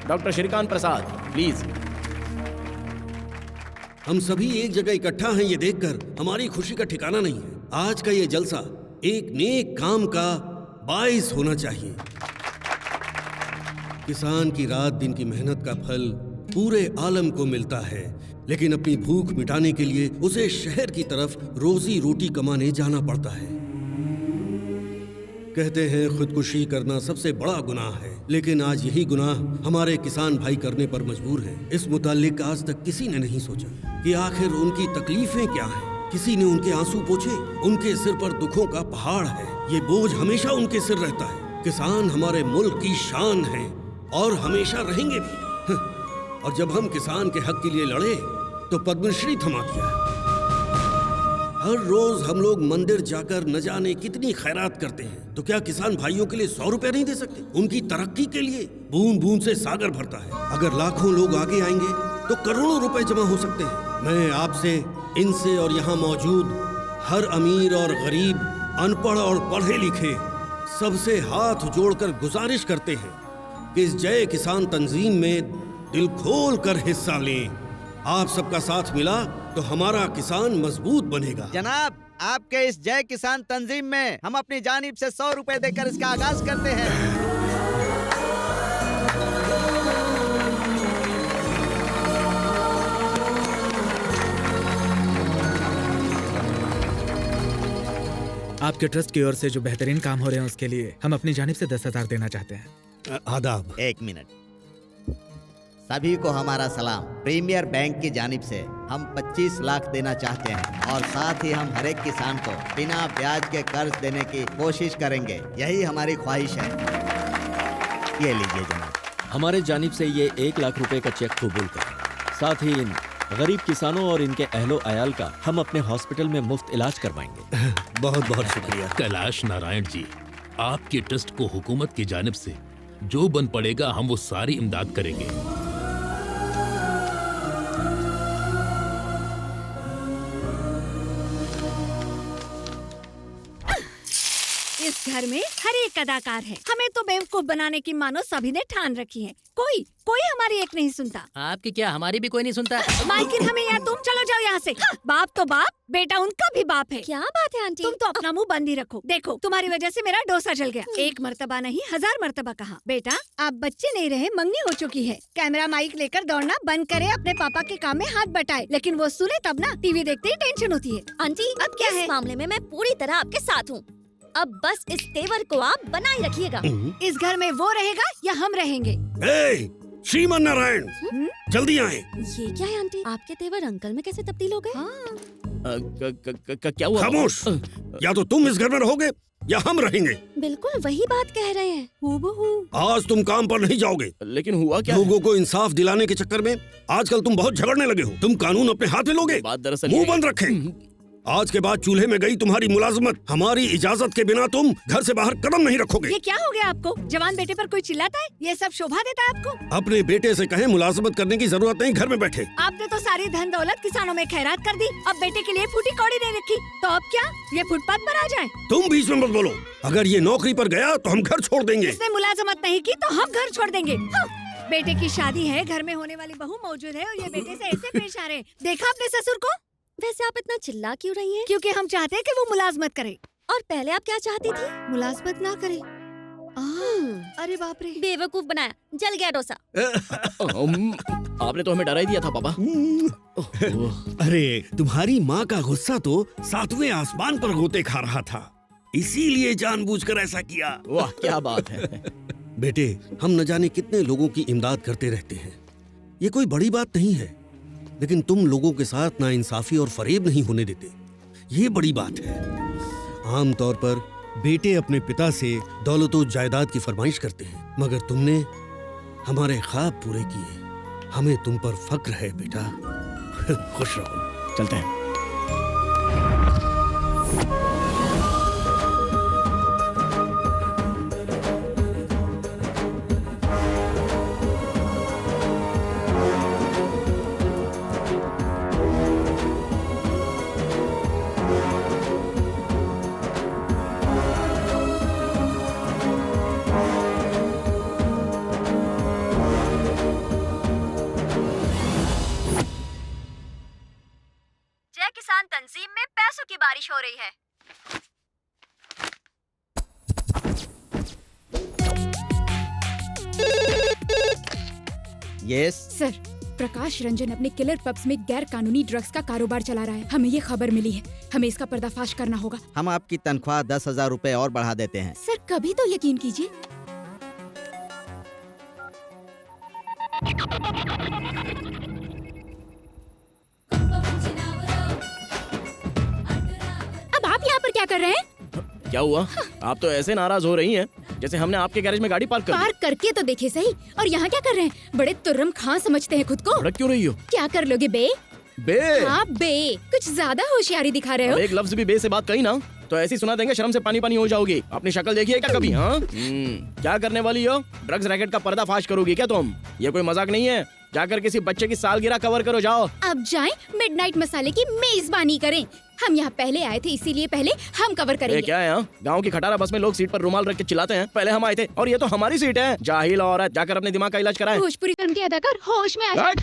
[SPEAKER 5] Doctor Shrikant Prasad, please.
[SPEAKER 9] हम सभी एक जगह इकट्ठा हैं, ये देखकर हमारी खुशी का ठिकाना नहीं है। आज का ये जलसा एक नेक काम का बाइस होना चाहिए। किसान की रात दिन की मेहनत का फल पूरे आलम को मिलता है, लेकिन अपनी भूख मिटाने के लिए उसे शहर की तरफ रोजी रोटी कमाने जाना पड़ता है। कहते हैं खुदकुशी करना सबसे बड़ा गुनाह है, लेकिन आज यही गुनाह हमारे किसान भाई करने पर मजबूर हैं। इस मुतालिक आज तक किसी ने नहीं सोचा कि आखिर उनकी तकलीफें क्या हैं। किसी ने उनके आंसू पोंछे? उनके सिर पर दुखों का पहाड़ है, ये बोझ हमेशा उनके सिर रहता है। किसान हमारे मुल्क की शान है और हमेशा रहेंगे भी। और जब हम किसान के हक के लिए लड़े तो पद्मश्री थमा दिया। हर रोज हम लोग मंदिर जाकर न जाने कितनी खैरात करते हैं, तो क्या किसान भाइयों के लिए 100 रुपए नहीं दे सकते? उनकी तरक्की के लिए बूंद बूंद से सागर भरता है। अगर लाखों लोग आगे आएंगे तो करोड़ों रुपए जमा हो सकते हैं। मैं आपसे, इनसे और यहाँ मौजूद हर अमीर और गरीब, अनपढ़ और पढ़े लिखे सबसे हाथ जोड़कर गुजारिश करते हैं कि इस जय किसान तंजीम में दिल खोल कर हिस्सा लें। आप सबका साथ मिला तो हमारा किसान मजबूत बनेगा।
[SPEAKER 4] जनाब, आपके इस जय किसान तंजीम में हम अपनी जानिब से 100 रुपए देकर इसका आगाज करते हैं।
[SPEAKER 12] आपके ट्रस्ट की ओर से जो बेहतरीन काम हो रहे हैं उसके लिए हम अपनी जानिब से 10,000 देना चाहते हैं।
[SPEAKER 9] आदाब।
[SPEAKER 4] एक मिनट, सभी को हमारा सलाम। प्रीमियर बैंक की जानिब से हम 25 लाख देना चाहते हैं और साथ ही हम हर एक किसान को बिना ब्याज के कर्ज देने की कोशिश करेंगे। यही हमारी ख्वाहिश है। ये लीजिए जनाब।
[SPEAKER 13] हमारे जानिब से ये 1 लाख रुपए का चेक कबूल करें। साथ ही इन गरीब किसानों और इनके अहलो अयाल का हम अपने हॉस्पिटल में मुफ्त इलाज करवाएंगे।
[SPEAKER 9] बहुत बहुत शुक्रिया।
[SPEAKER 14] कैलाश नारायण जी, आपके ट्रस्ट को हुकूमत की जानिब से जो बन पड़ेगा हम वो सारी इमदाद करेंगे।
[SPEAKER 2] इस घर में हर एक अदाकार है। हमें तो बेवकूफ बनाने की मानो सभी ने ठान रखी है। कोई हमारी एक नहीं सुनता।
[SPEAKER 1] आपकी क्या, हमारी भी कोई नहीं सुनता।
[SPEAKER 2] मालकिन हमें यहाँ, तुम चलो जाओ यहाँ से। बाप तो बाप, बेटा उनका भी बाप है।
[SPEAKER 11] क्या बात है आंटी?
[SPEAKER 2] तुम तो अपना मुंह बंद ही रखो। देखो, तुम्हारी वजह से मेरा डोसा जल गया। एक मर्तबा नहीं 1000 मर्तबा कहा। बेटा, आप बच्चे नहीं रहे, मंगनी हो चुकी है। कैमरा माइक लेकर दौड़ना बंद करे, अपने पापा के काम में हाथ बटाए। लेकिन वो सुने तब ना, टीवी देखते ही टेंशन होती है।
[SPEAKER 11] आंटी,
[SPEAKER 2] अब क्या है?
[SPEAKER 11] इस मामले में मैं पूरी तरह आपके साथ हूँ। अब बस इस तेवर को आप बनाए रखिएगा।
[SPEAKER 2] इस घर में वो रहेगा या हम रहेंगे?
[SPEAKER 9] श्रीमान नारायण, जल्दी आए।
[SPEAKER 11] ये क्या है आंटी? आपके तेवर अंकल में कैसे तब्दील हो गए?
[SPEAKER 5] क्या हुआ?
[SPEAKER 9] खामोश। या तो तुम इस घर में रहोगे या हम रहेंगे।
[SPEAKER 11] बिल्कुल वही बात कह रहे हैं। हूबहू।
[SPEAKER 9] आज तुम काम पर नहीं जाओगे।
[SPEAKER 5] लेकिन हुआ क्या?
[SPEAKER 9] लोगों को इंसाफ दिलाने के चक्कर में आजकल तुम बहुत झगड़ने लगे हो। तुम कानून अपने हाथ में लोगे।
[SPEAKER 5] बात दरअसल
[SPEAKER 9] मुंह बंद रखे। आज के बाद चूल्हे में गई तुम्हारी मुलाजमत हमारी इजाजत के बिना तुम घर से बाहर कदम नहीं रखोगे।
[SPEAKER 2] ये क्या हो गया आपको? जवान बेटे पर कोई चिल्लाता है? ये सब शोभा देता है आपको?
[SPEAKER 9] अपने बेटे से कहें मुलाजमत करने की जरूरत नहीं, घर में बैठे।
[SPEAKER 2] आपने तो सारी धन दौलत किसानों में खैरात कर दी। अब बेटे के लिए फूटी कौड़ी नहीं रखी, तो अब क्या ये फुटपाथ पर आ जाए?
[SPEAKER 9] तुम बीच में मत बोलो। अगर ये नौकरी पर गया तो हम घर छोड़ देंगे।
[SPEAKER 2] इसने मुलाजमत नहीं की तो हम घर छोड़ देंगे। बेटे की शादी है, घर में होने वाली बहू मौजूद है और ये बेटे से ऐसे पेश आ रहे। देखा अपने ससुर को?
[SPEAKER 11] वैसे आप इतना चिल्ला क्यों रही हैं?
[SPEAKER 2] क्योंकि हम चाहते हैं कि वो मुलाजमत करे।
[SPEAKER 11] और पहले आप क्या चाहती थी?
[SPEAKER 2] मुलाजमत ना करे। अरे बाप रे,
[SPEAKER 11] बेवकूफ बनाया, जल गया डोसा।
[SPEAKER 5] आपने तो हमें डरा ही दिया था पापा।
[SPEAKER 9] अरे तुम्हारी माँ का गुस्सा तो 7वें आसमान पर गोते खा रहा था, इसीलिए जानबूझकर ऐसा किया।
[SPEAKER 5] वाह क्या बात है।
[SPEAKER 9] बेटे, हम न जाने कितने लोगों की इमदाद करते रहते हैं, ये कोई बड़ी बात नहीं है, लेकिन तुम लोगों के साथ नाइंसाफी और फरेब नहीं होने देते, ये बड़ी बात है। आमतौर पर बेटे अपने पिता से दौलत और जायदाद की फरमाइश करते हैं, मगर तुमने हमारे ख्वाब पूरे किए, हमें तुम पर फक्र है बेटा। खुश रहो।
[SPEAKER 5] चलते हैं।
[SPEAKER 7] जय किसान तंजीम में पैसों की बारिश हो रही है।
[SPEAKER 4] यस
[SPEAKER 3] सर, प्रकाश रंजन अपने किलर पब्स में गैर कानूनी ड्रग्स का कारोबार चला रहा है। हमें ये खबर मिली है, हमें इसका पर्दाफाश करना होगा।
[SPEAKER 4] हम आपकी तनख्वाह 10,000 रुपए और बढ़ा देते हैं।
[SPEAKER 3] सर कभी तो यकीन कीजिए। अब आप यहाँ पर क्या कर रहे हैं?
[SPEAKER 5] क्या हुआ? आप तो ऐसे नाराज हो रही हैं जैसे हमने आपके गैरेज में गाड़ी पार्क कर दी।
[SPEAKER 3] पार्क करके तो देखे सही। और यहाँ क्या कर रहे हैं? बड़े तुर्रम खां समझते हैं खुद को।
[SPEAKER 5] भड़क क्यों रही हो?
[SPEAKER 3] क्या कर लोगे बे?
[SPEAKER 5] बे?
[SPEAKER 3] हाँ बे, कुछ ज्यादा होशियारी दिखा रहे हो।
[SPEAKER 5] अब एक लफ्ज भी बे से बात कही ना तो ऐसी सुना देंगे, शर्म से पानी पानी हो जाओगी। अपनी शक्ल देखिए क्या कभी? हाँ क्या करने वाली हो? ड्रग्स रैकेट का पर्दाफाश करोगी क्या तुम? ये कोई मजाक नहीं है। जाकर किसी बच्चे की सालगिरह कवर करो, जाओ।
[SPEAKER 3] अब जाएं, मिडनाइट मसाले की मेजबानी करें। हम यहाँ पहले आए थे, इसीलिए पहले हम कवर करेंगे।
[SPEAKER 5] क्या है? गांव की खटारा बस में लोग सीट पर रुमाल रख के चिल्लाते हैं, पहले हम आए थे और ये तो हमारी सीट है। जाहिल औरत, जाकर अपने दिमाग का इलाज कराएं।
[SPEAKER 3] भोजपुरी फिल्म के अदाकार होश में आ जाए।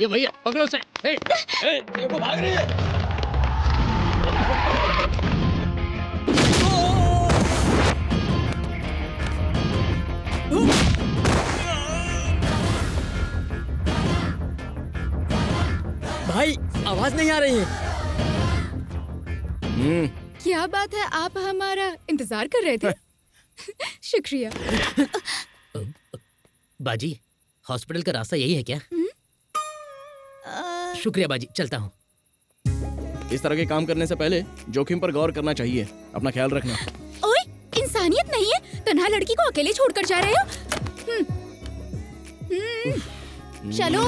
[SPEAKER 14] ये भैया पकड़ो उसे। देखो भाग रही है।
[SPEAKER 6] भाई आवाज नहीं आ रही है।
[SPEAKER 3] क्या बात है, आप हमारा इंतजार कर रहे थे। शुक्रिया।
[SPEAKER 1] बाजी, हॉस्पिटल का रास्ता यही है क्या? शुक्रिया बाजी, चलता हूँ।
[SPEAKER 5] इस तरह के काम करने से पहले जोखिम पर गौर करना चाहिए। अपना ख्याल रखना।
[SPEAKER 3] ओए, इंसानियत नहीं है? तन्हा लड़की को अकेले छोड़कर जा रहे हो? चलो।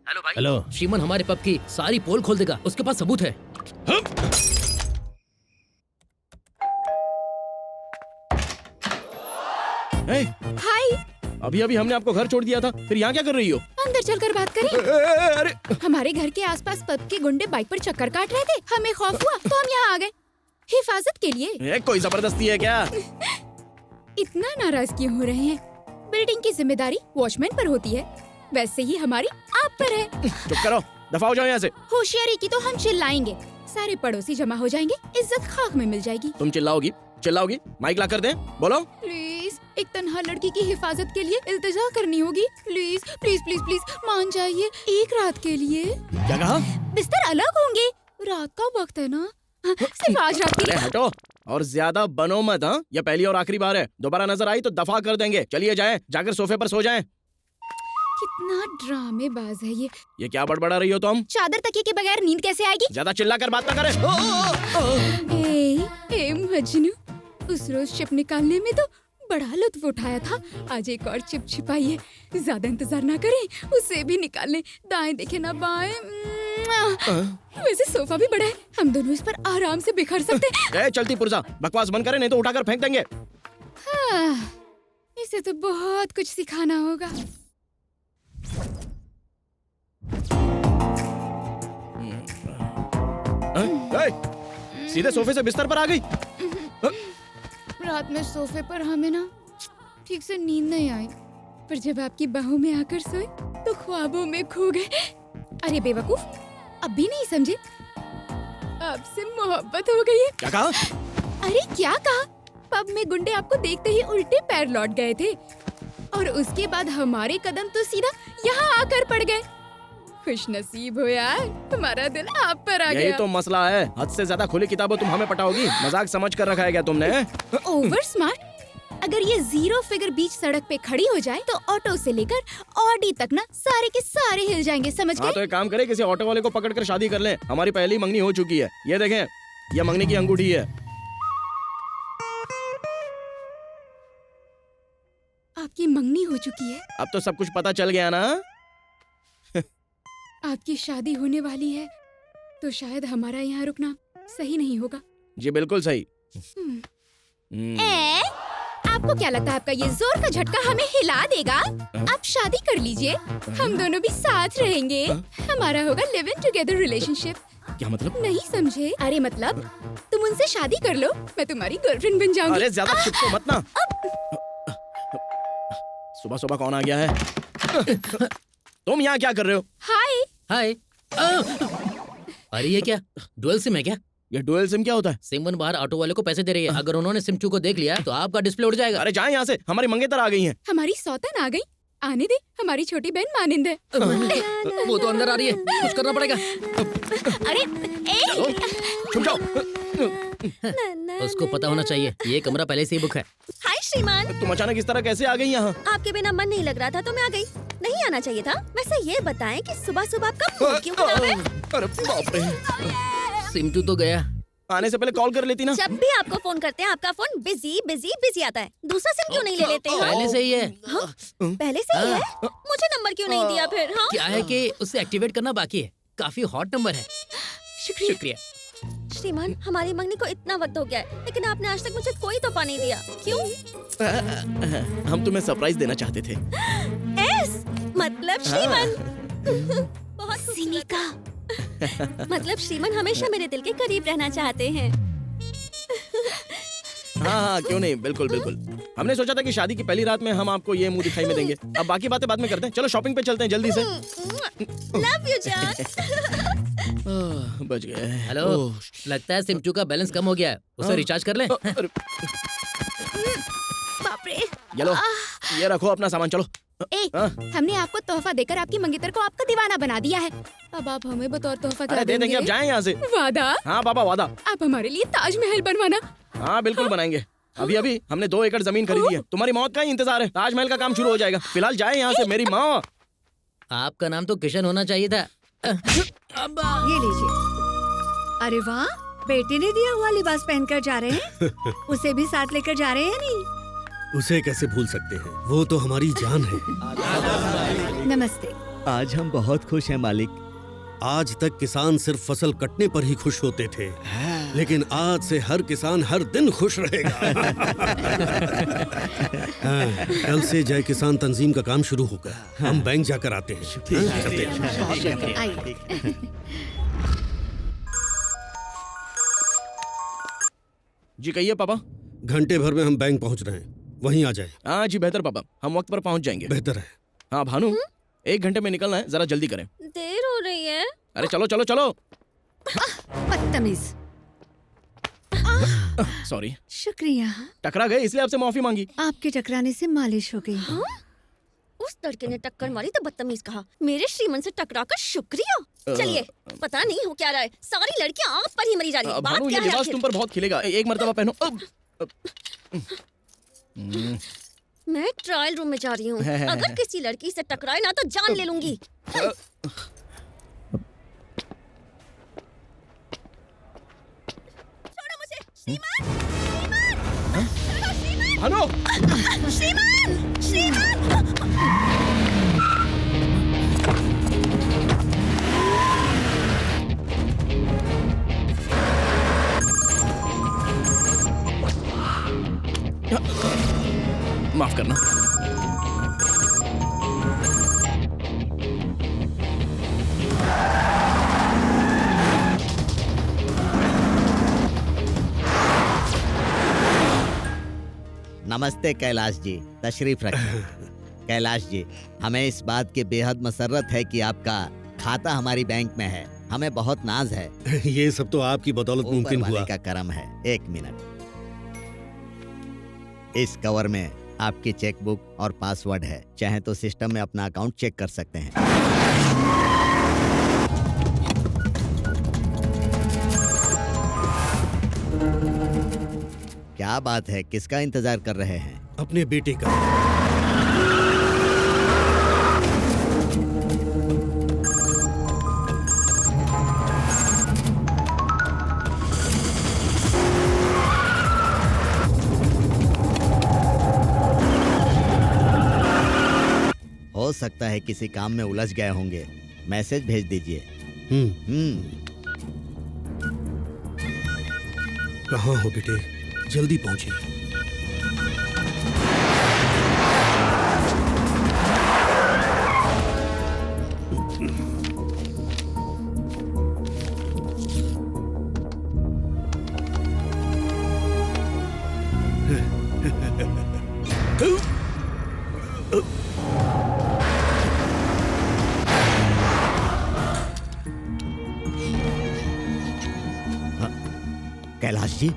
[SPEAKER 1] हेलो भाई। हेलो। श्रीमन हमारे पब की सारी पोल खोल देगा, उसके पास सबूत है।
[SPEAKER 3] हाय।
[SPEAKER 5] अभी अभी हमने आपको घर छोड़ दिया था, फिर यहाँ क्या कर रही हो?
[SPEAKER 3] अंदर चलकर बात करें।
[SPEAKER 5] अरे
[SPEAKER 3] हमारे घर के आसपास पब के गुंडे बाइक पर चक्कर काट रहे थे, हमें खौफ हुआ तो हम यहाँ आ गए हिफाजत के लिए।
[SPEAKER 5] कोई जबरदस्ती है क्या?
[SPEAKER 3] इतना नाराज क्यों हो रहे हैं? बिल्डिंग की जिम्मेदारी वॉचमैन पर होती है, वैसे ही हमारी आप पर है।
[SPEAKER 5] चुप करो, दफा हो जाओ यहाँ से।
[SPEAKER 3] होशियारी की तो हम चिल्लाएंगे, सारे पड़ोसी जमा हो जाएंगे, इज्जत खाक में मिल जाएगी।
[SPEAKER 5] तुम चिल्लाओगी? माइक ला कर दे, बोलो।
[SPEAKER 3] प्लीज, एक तन्हा लड़की की हिफाजत के लिए इल्तिजा करनी होगी। प्लीज प्लीज प्लीज प्लीज मान जाइए, एक रात के लिए।
[SPEAKER 5] क्या कहा?
[SPEAKER 3] बिस्तर अलग होंगे, रात का वक्त है ना, सिर्फ आज रात के लिए।
[SPEAKER 5] हटो और ज्यादा बनो मत। हाँ, यह पहली और आखिरी बार है, दोबारा नजर आई तो दफा कर देंगे। चलिए जाएं, जाकर सोफे पर सो जाएं।
[SPEAKER 3] कितना ड्रामेबाज है ये
[SPEAKER 5] क्या बड़बड़ा रही हो तुम?
[SPEAKER 3] चादर तकिए के बगैर नींद कैसे आएगी?
[SPEAKER 5] ज्यादा चिल्ला कर बात ना करे।
[SPEAKER 3] ए मजनू, उस रोज चिप निकालने में तो बड़ा लुत्फ उठाया था, आज एक और चिप छिपाइए। ज्यादा इंतजार ना करें, उसे भी निकाल लें। दाएं देखे ना बाएं। वैसे सोफा भी बड़ा है, हम दोनों इस पर आराम से बिखर सकते हैं।
[SPEAKER 5] चलती पुरजा, बकवास बंद करे नहीं तो उठाकर फेंक देंगे।
[SPEAKER 3] इसे तो बहुत कुछ सिखाना होगा।
[SPEAKER 5] सीधे सोफे से बिस्तर पर आ गई।
[SPEAKER 3] रात में सोफे पर हमें ना ठीक से नींद नहीं आई, पर जब आपकी बाहों में आकर सोए तो ख्वाबों में खो गए। अरे बेवकूफ, अब भी नहीं समझे? आपसे मोहब्बत हो गई है।
[SPEAKER 5] क्या कहा?
[SPEAKER 3] अरे क्या कहा? पब में गुंडे आपको देखते ही उल्टे पैर लौट गए थे और उसके बाद हमारे कदम तो सीधा यहाँ आकर पड़ गए। खुश नसीब हो यार, तुम्हारा दिल आप पर आ गया।
[SPEAKER 5] यही तो मसला है, हद से ज्यादा खुली किताबें तुम हमें पटाओगी। मजाक समझ कर रखा है क्या तुमने?
[SPEAKER 3] Over smart. अगर ये 0 फिगर बीच सड़क पे खड़ी हो जाए तो ऑटो से लेकर ऑडी तक ना सारे के सारे हिल जाएंगे, समझ गए?
[SPEAKER 5] तो एक काम करे, किसी ऑटो वाले को पकड़ कर शादी कर लें। हमारी पहली मंगनी हो चुकी है। ये देखें, ये मंगनी की अंगूठी है।
[SPEAKER 3] आपकी मंगनी हो चुकी है?
[SPEAKER 5] अब तो सब कुछ पता चल गया ना?
[SPEAKER 3] आपकी शादी होने वाली है तो शायद हमारा यहाँ रुकना सही नहीं होगा।
[SPEAKER 5] जी बिल्कुल सही।
[SPEAKER 3] आपको क्या लगता है आपका ये जोर का झटका हमें हिला देगा? आप शादी कर लीजिए, हम दोनों भी साथ रहेंगे। हमारा होगा लिव इन टुगेदर रिलेशनशिप।
[SPEAKER 5] क्या मतलब?
[SPEAKER 3] नहीं समझे? अरे मतलब तुम उनसे शादी कर लो, मैं तुम्हारी गर्लफ्रेंड बन जाऊंगी।
[SPEAKER 5] अरे ज्यादा चिपको मत ना। सुबह सुबह कौन आ गया है? तुम यहाँ क्या कर रहे हो?
[SPEAKER 3] हाय
[SPEAKER 1] हाय। अरे ये क्या डुअल सिम है क्या?
[SPEAKER 5] ये डुअल सिम क्या होता है?
[SPEAKER 1] सिम वन बाहर ऑटो वाले को पैसे दे रही है, अगर उन्होंने सिम 2 को देख लिया तो आपका डिस्प्ले उड़ जाएगा।
[SPEAKER 5] अरे जाए यहाँ से, हमारी मंगेतर आ गई हैं।
[SPEAKER 3] हमारी सौतन आ गई, आने दे, हमारी छोटी बहन मानिंद है।
[SPEAKER 1] वो तो अंदर आ रही है, कुछ करना पड़ेगा।
[SPEAKER 3] अरे
[SPEAKER 5] छुप जाओ।
[SPEAKER 1] उसको पता होना चाहिए ये कमरा पहले से ही बुक है।
[SPEAKER 11] हाय श्रीमान,
[SPEAKER 5] तुम अचानक इस तरह कैसे आ गई यहाँ?
[SPEAKER 11] आपके बिना मन नहीं लग रहा था तो मैं आ गई। नहीं आना चाहिए था। वैसे ये बताएं कि सुबह सुबह आपका मूड क्यों खराब है?
[SPEAKER 5] अरे बाप रे,
[SPEAKER 1] सिम 2 तो गया।
[SPEAKER 5] आने से पहले कॉल कर लेती ना।
[SPEAKER 11] जब भी आपको फोन करते हैं आपका फोन बिजी बिजी बिजी आता है। दूसरा सिम क्यों नहीं ले लेते हैं?
[SPEAKER 1] पहले से ही है।
[SPEAKER 11] हाँ? पहले से ही है? मुझे नंबर क्यों नहीं दिया फिर? हाँ?
[SPEAKER 1] क्या है कि उसे एक्टिवेट करना बाकी है, काफी हॉट नंबर है। शुक्रिया।
[SPEAKER 11] श्रीमान, हमारी मंगनी को इतना वक्त हो गया है लेकिन आपने आज तक मुझे कोई तोहफा नहीं दिया, क्यों?
[SPEAKER 5] हम तुम्हें सरप्राइज देना चाहते थे।
[SPEAKER 11] मतलब श्रीमान बहुत सिनिका। मतलब श्रीमान हमेशा मेरे दिल के करीब रहना चाहते हैं।
[SPEAKER 5] हाँ, क्यों नहीं, बिल्कुल बिल्कुल। हमने सोचा था कि शादी की पहली रात में हम आपको ये मुंह दिखाई में देंगे। अब बाकी बातें बाद में करते हैं। चलो शॉपिंग पे चलते हैं जल्दी से।
[SPEAKER 11] लव यू जान।
[SPEAKER 5] बच गए।
[SPEAKER 1] हेलो, लगता है सिम 2 का बैलेंस कम हो गया है, उसे रिचार्ज कर ले।
[SPEAKER 11] बाप रे।
[SPEAKER 5] ये लो, ये रखो अपना सामान, चलो।
[SPEAKER 3] हमने आपको तोहफा देकर आपकी मंगेतर को आपका दीवाना बना दिया है, अब आप हमें बतौर तोहफा क्या
[SPEAKER 5] दे देंगे? अब जाएं यहाँ से।
[SPEAKER 3] वादा?
[SPEAKER 5] हाँ पापा, वादा।
[SPEAKER 3] आप हमारे लिए ताजमहल बनवाना।
[SPEAKER 5] हाँ बिल्कुल बनाएंगे। अभी अभी हमने 2 एकड़ जमीन खरीदी है। तुम्हारी मौत का ही इंतजार है, ताजमहल का काम शुरू हो जाएगा। फिलहाल जाए यहाँ से मेरी माँ।
[SPEAKER 1] आपका नाम तो किशन होना चाहिए था।
[SPEAKER 2] ये लीजिए। अरे वाह, बेटे ने दिया हुआ लिबास पहनकर जा रहे हैं। उसे भी साथ लेकर जा रहे हैं? नहीं,
[SPEAKER 9] उसे कैसे भूल सकते हैं, वो तो हमारी जान है।
[SPEAKER 2] नमस्ते।
[SPEAKER 4] आज हम बहुत खुश हैं मालिक।
[SPEAKER 9] आज तक किसान सिर्फ फसल कटने पर ही खुश होते थे, लेकिन आज से हर किसान हर दिन खुश रहेगा। कल से जय किसान तंजीम का काम शुरू होगा। हम बैंक जाकर आते हैं। चलते हैं।
[SPEAKER 5] जी कहिए पापा।
[SPEAKER 9] घंटे भर में हम बैंक पहुंच रहे हैं, वहीं आ जाए।
[SPEAKER 5] हाँ जी बेहतर पापा, हम वक्त पर पहुंच जाएंगे।
[SPEAKER 9] बेहतर है।
[SPEAKER 5] हाँ भानु, 1 घंटे में निकलना है, जरा जल्दी करें।
[SPEAKER 11] देर हो रही है।
[SPEAKER 5] अरे चलो चलो चलो।
[SPEAKER 2] बदतमीज।
[SPEAKER 5] सॉरी।
[SPEAKER 2] शुक्रिया।
[SPEAKER 5] टकरा गए इसलिए आपसे माफी मांगी।
[SPEAKER 2] आपके टकराने से मालिश हो गई।
[SPEAKER 11] हाँ? उस लड़के ने टक्कर मारी तो बदतमीज कहा। मेरे श्रीमन से टकरा कर शुक्रिया। चलिए, पता नहीं हो क्या रहा है, सारी लड़कियां आप पर ही मरी जा रही है। बात
[SPEAKER 5] भानु,
[SPEAKER 11] क्या
[SPEAKER 5] ये
[SPEAKER 11] है
[SPEAKER 5] लिबास
[SPEAKER 11] आखिर?
[SPEAKER 5] तुम पर बहुत खिलेगा। एक मर्तबा पहनो।
[SPEAKER 11] मैं ट्रायल रूम में जा रही हूँ। अगर किसी लड़की से टकराए ना तो जान ले लूंगी। छोड़ो मुझे, श्रीमान! छोड़ो, श्रीमान!
[SPEAKER 5] भानु!
[SPEAKER 11] श्रीमान! श्रीमान!
[SPEAKER 5] माफ करना।
[SPEAKER 4] नमस्ते कैलाश जी, तशरीफ रखें। कैलाश जी, हमें इस बात की बेहद मसर्रत है कि आपका खाता हमारी बैंक में है। हमें बहुत नाज है।
[SPEAKER 9] ये सब तो आपकी बदौलत मुमकिन
[SPEAKER 4] ऊपर वाले
[SPEAKER 9] हुआ।
[SPEAKER 4] का करम है। एक मिनट, इस कवर में आपकी चेकबुक और पासवर्ड है। चाहे तो सिस्टम में अपना अकाउंट चेक कर सकते हैं। क्या बात है, किसका इंतजार कर रहे हैं?
[SPEAKER 9] अपने बेटे का।
[SPEAKER 4] हो सकता है किसी काम में उलझ गए होंगे। मैसेज भेज दीजिए।
[SPEAKER 9] कहाँ हो बेटे? जल्दी पहुंचिए।
[SPEAKER 4] कैलाश जी,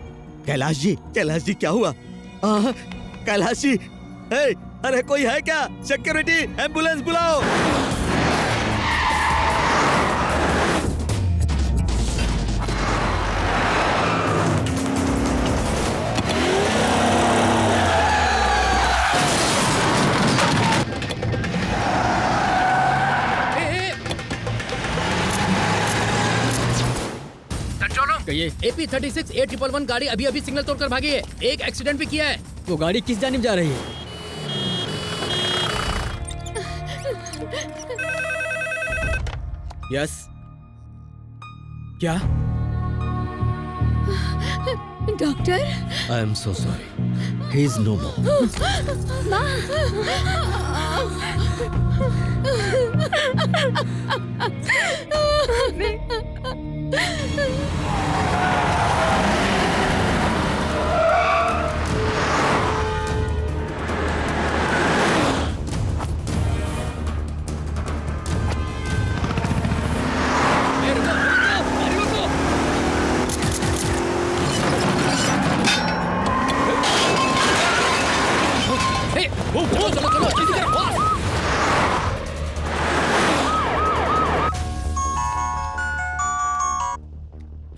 [SPEAKER 4] कैलाश जी, कैलाश जी, क्या हुआ? कैलाश जी, अरे कोई है क्या? सिक्योरिटी, एम्बुलेंस बुलाओ।
[SPEAKER 1] ये AP36 A111 गाड़ी अभी अभी सिग्नल तोड़कर भागी है। एक एक्सीडेंट भी किया है।
[SPEAKER 6] वो गाड़ी किस जानिब जा रही है? यस। क्या?
[SPEAKER 11] Doctor?
[SPEAKER 13] I am so sorry, he is no more.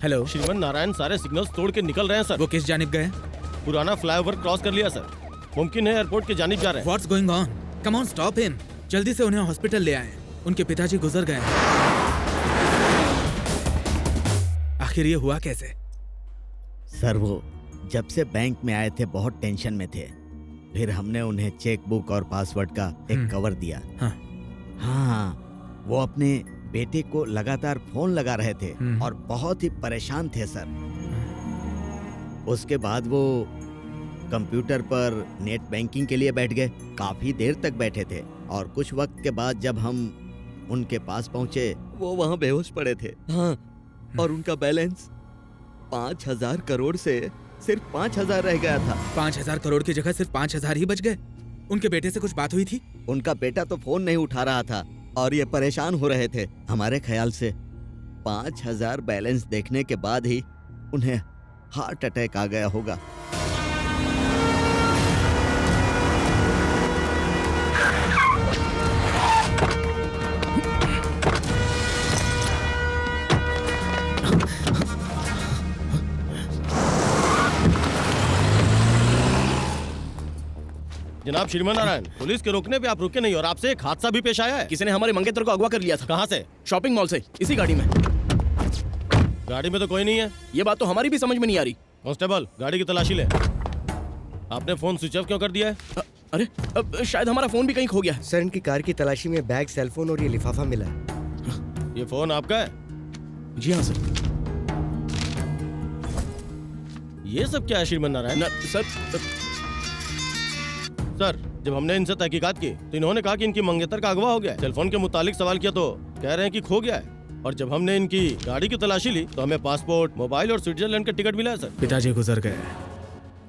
[SPEAKER 12] Hello
[SPEAKER 5] श्रीमान नारायण सारे सिग्नल्स तोड़ के निकल रहे हैं सर।
[SPEAKER 12] वो किस जानिब गए?
[SPEAKER 5] पुराना फ्लाईओवर क्रॉस कर लिया सर। मुमकिन है एयरपोर्ट की जानिब जा रहे हैं।
[SPEAKER 12] What's going on? Come on, stop him. जल्दी से उन्हें हॉस्पिटल ले आएं। उनके पिताजी गुजर गए हैं। आखिर ये हुआ कैसे?
[SPEAKER 4] सर, वो जब से बैंक में आए थे बहुत टेंशन में थे। फिर हमने उन्हें चेक बुक और पासवर्ड का एक कवर दिया। हाँ, वो अपने बेटे को लगातार फोन लगा रहे थे और बहुत ही परेशान थे सर। उसके बाद वो कंप्यूटर पर नेट बैंकिंग के लिए बैठ गए। काफी देर तक बैठे थे और कुछ वक्त के बाद जब हम उनके पास पहुंचे, वो वहां बेहोश पड़े थे। हाँ, और उनका बैलेंस 5,000 करोड़ से सिर्फ 5,000 रह गया था।
[SPEAKER 12] 5,000 करोड़ की जगह सिर्फ 5,000 ही बच गए। उनके बेटे से कुछ बात हुई थी?
[SPEAKER 4] उनका बेटा तो फोन नहीं उठा रहा था और ये परेशान हो रहे थे। हमारे ख्याल से 5,000 बैलेंस देखने के बाद ही उन्हें हार्ट अटैक आ गया होगा।
[SPEAKER 5] जनाब श्रीमान नारायण, पुलिस के रोकने पे आप रुके नहीं और आपसे एक हादसा भी पेश आया है। किसी ने हमारे मंगेतर को अगवा कर लिया था। कहाँ से? शॉपिंग मॉल से, इसी गाड़ी में। गाड़ी में तो कोई नहीं है। ये बात तो हमारी भी समझ में नहीं आ रही। कांस्टेबल, गाड़ी की तलाशी ले। आपने फोन स्विच ऑफ क्यों कर दिया है? अरे अब शायद हमारा फोन भी कहीं खो गया है।
[SPEAKER 8] सर, इनकी कार की तलाशी में बैग, सेलफोन और ये लिफाफा मिला है।
[SPEAKER 5] ये फोन आपका है? जी हाँ सर। ये सब क्या है श्रीमान नारायण? सर जब हमने इनसे तहकीकात की तो इन्होंने कहा कि इनकी मंगेतर का अगवा हो गया है। सेलफोन के मुतालिक सवाल किया तो कह रहे हैं कि खो गया है। और जब हमने इनकी गाड़ी की तलाशी ली तो हमें पासपोर्ट, मोबाइल और स्विट्जरलैंड का टिकट मिला है सर।
[SPEAKER 12] पिताजी गुजर गए,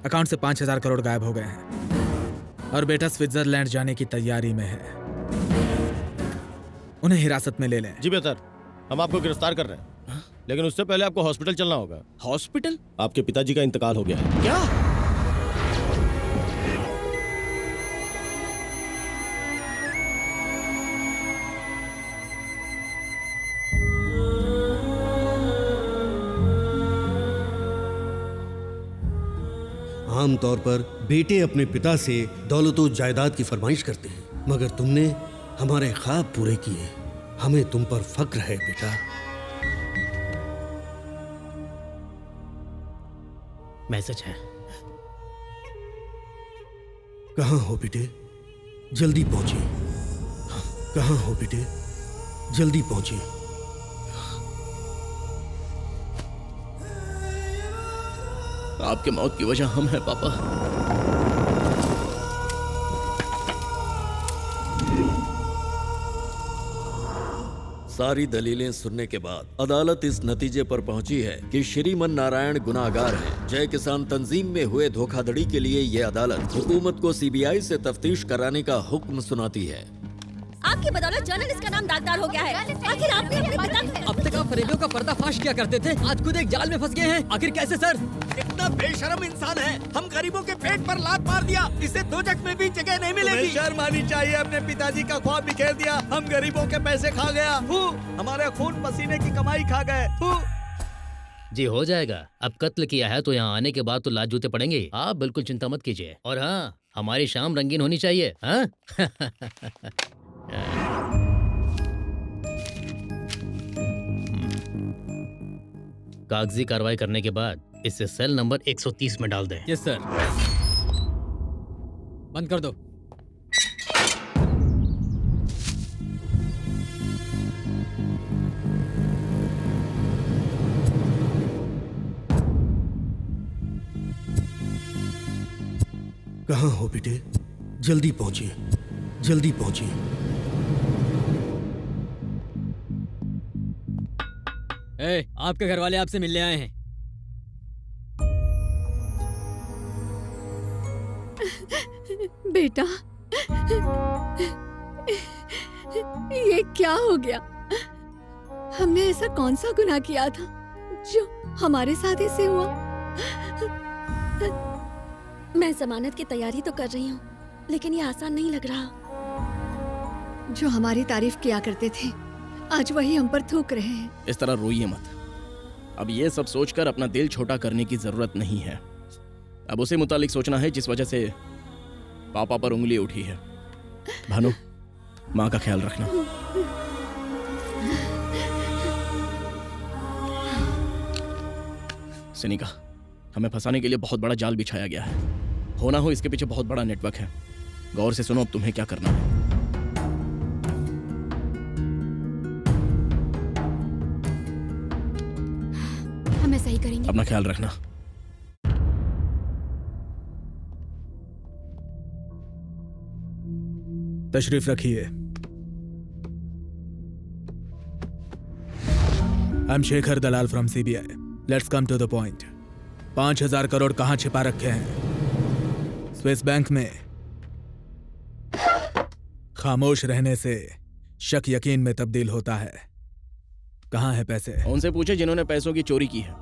[SPEAKER 12] अकाउंट से 5,000 करोड़ गायब हो गए हैं और बेटा स्विट्जरलैंड जाने की तैयारी में है। उन्हें हिरासत में ले लें।
[SPEAKER 5] जी बेहतर, हम आपको गिरफ्तार कर रहे हैं, लेकिन उससे पहले आपको हॉस्पिटल चलना होगा। हॉस्पिटल? आपके पिताजी का इंतकाल हो गया है। क्या?
[SPEAKER 9] आमतौर पर बेटे अपने पिता से दौलत और जायदाद की फरमाइश करते हैं, मगर तुमने हमारे ख्वाब पूरे किए। हमें तुम पर फक्र है बेटा।
[SPEAKER 1] मैसेज है।
[SPEAKER 9] कहाँ हो बेटे? जल्दी पहुंचे। कहाँ हो बेटे? जल्दी पहुंचे।
[SPEAKER 5] आपके मौत की वजह हम हैं पापा।
[SPEAKER 13] सारी दलीलें सुनने के बाद अदालत इस नतीजे पर पहुंची है कि श्रीमन नारायण गुनाहगार हैं। जय किसान तंजीम में हुए धोखाधड़ी के लिए ये अदालत हुकूमत को सीबीआई से तफ्तीश कराने का हुक्म सुनाती है।
[SPEAKER 11] आपकी बदौलत जर्नलिस्ट का नाम दागदार हो गया है। आखिर आपने अपने पिता
[SPEAKER 6] अब तक आप फरेबियों का पर्दाफाश किया करते थे, आज खुद एक जाल में फंस गए हैं। आखिर कैसे सर?
[SPEAKER 10] इतना बेशर्म इंसान है, हम गरीबों के पेट पर लात मार दिया, इसे दोजख में भी जगह नहीं मिलेगी।
[SPEAKER 8] शर्म आनी चाहिए, अपने पिताजी का ख्वाब बिखेर दिया। हम गरीबों के पैसे खा गया, हमारे खून पसीने की कमाई खा गए।
[SPEAKER 1] जी हो जाएगा। अब कत्ल किया है तो यहाँ आने के बाद तो लात जूते पड़ेंगे। आप बिल्कुल चिंता मत कीजिए। और हाँ, हमारी शाम रंगीन होनी चाहिए। हाँ? कागजी कार्रवाई करने के बाद इसे सेल नंबर 130 में डाल दें।
[SPEAKER 6] Yes sir. बंद कर दो।
[SPEAKER 9] कहाँ हो बेटे? जल्दी पहुंचिए, जल्दी पहुंचिए।
[SPEAKER 6] आपके घर वाले आपसे मिलने आए हैं।
[SPEAKER 2] बेटा, ये क्या हो गया? हमने ऐसा कौन सा गुनाह किया था जो हमारे साथ ऐसे हुआ?
[SPEAKER 11] मैं जमानत की तैयारी तो कर रही हूँ, लेकिन ये आसान नहीं लग रहा।
[SPEAKER 2] जो हमारी तारीफ किया करते थे, आज वही हम पर थूक रहे हैं।
[SPEAKER 5] इस तरह रोइए मत। अब ये सब सोचकर अपना दिल छोटा करने की जरूरत नहीं है। अब उसे मुतालिक सोचना है जिस वजह से पापा पर उंगली उठी है। भानु, माँ का ख्याल रखना। सिनिका, हमें फंसाने के लिए बहुत बड़ा जाल बिछाया गया है। होना हो इसके पीछे बहुत बड़ा नेटवर्क है। गौर से सुनो अब तुम्हें क्या करना है।
[SPEAKER 3] हमें सही करेंगे।
[SPEAKER 5] अपना ख्याल रखना।
[SPEAKER 12] तशरीफ रखिए। I am Shekhar Dalal from CBI. Let's come to the point. 5,000 crore कहाँ छिपा रखे हैं? स्विस बैंक में। खामोश रहने से शक यकीन में तब्दील होता है। कहाँ है पैसे?
[SPEAKER 5] उनसे पूछे जिन्होंने पैसों की चोरी की है।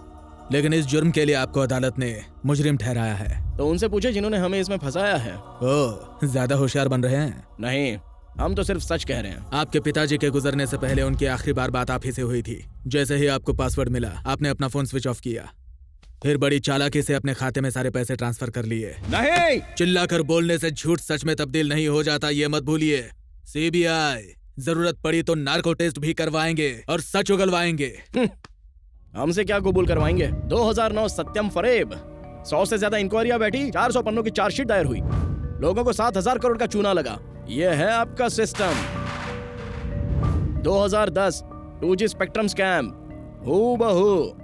[SPEAKER 12] लेकिन इस जुर्म के लिए आपको अदालत ने मुजरिम ठहराया है।
[SPEAKER 5] तो उनसे पूछे जिन्होंने हमें इसमें फंसाया है।
[SPEAKER 12] ओह, ज्यादा होशियार बन रहे हैं।
[SPEAKER 5] नहीं, हम तो सिर्फ सच कह रहे हैं।
[SPEAKER 12] आपके पिताजी के गुजरने से पहले उनकी आखिरी बार बात आप ही से हुई थी। जैसे ही आपको पासवर्ड मिला, आपने अपना फोन स्विच ऑफ किया। फिर बड़ी चालाकी से अपने खाते में सारे पैसे ट्रांसफर कर लिए।
[SPEAKER 5] नहीं,
[SPEAKER 12] चिल्लाकर बोलने से झूठ सच में तब्दील नहीं हो जाता, ये मत भूलिए। सीबीआई जरूरत पड़ी तो नार्को टेस्ट भी करवाएंगे और सच उगलवाएंगे।
[SPEAKER 5] हमसे क्या कबूल करवाएंगे? 2009 सत्यम फरेब, 100 से ज्यादा इंक्वायरियां बैठी, 400 पन्नों की चार्जशीट दायर हुई, लोगों को 7,000 करोड़ का चूना लगा। ये है आपका सिस्टम। 2010 2G स्पेक्ट्रम स्कैम, हूबहू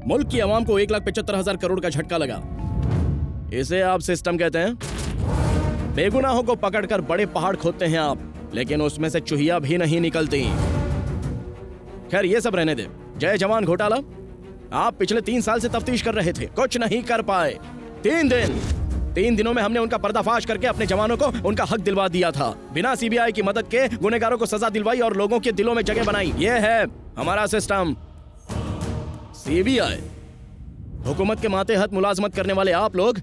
[SPEAKER 5] मुल्क की आवाम को 1,75,000 करोड़ का झटका लगा। इसे आप सिस्टम कहते हैं? बेगुनाहों को पकड़कर बड़े पहाड़ खोदते हैं आप, लेकिन उसमें से चूहिया भी नहीं निकलती। खैर ये सब रहने दे। जय जवान घोटाला, आप पिछले 3 साल से तफ्तीश कर रहे थे, कुछ नहीं कर पाए। 3 दिनों में हमने उनका पर्दाफाश करके अपने जवानों को उनका हक दिलवा दिया था। बिना सीबीआई की मदद के गुनहगारों को सजा दिलवाई और लोगों के दिलों में जगह बनाई। ये है हमारा सिस्टम। सीबीआई, हुकूमत के मातेहत मुलाजमत करने वाले आप लोग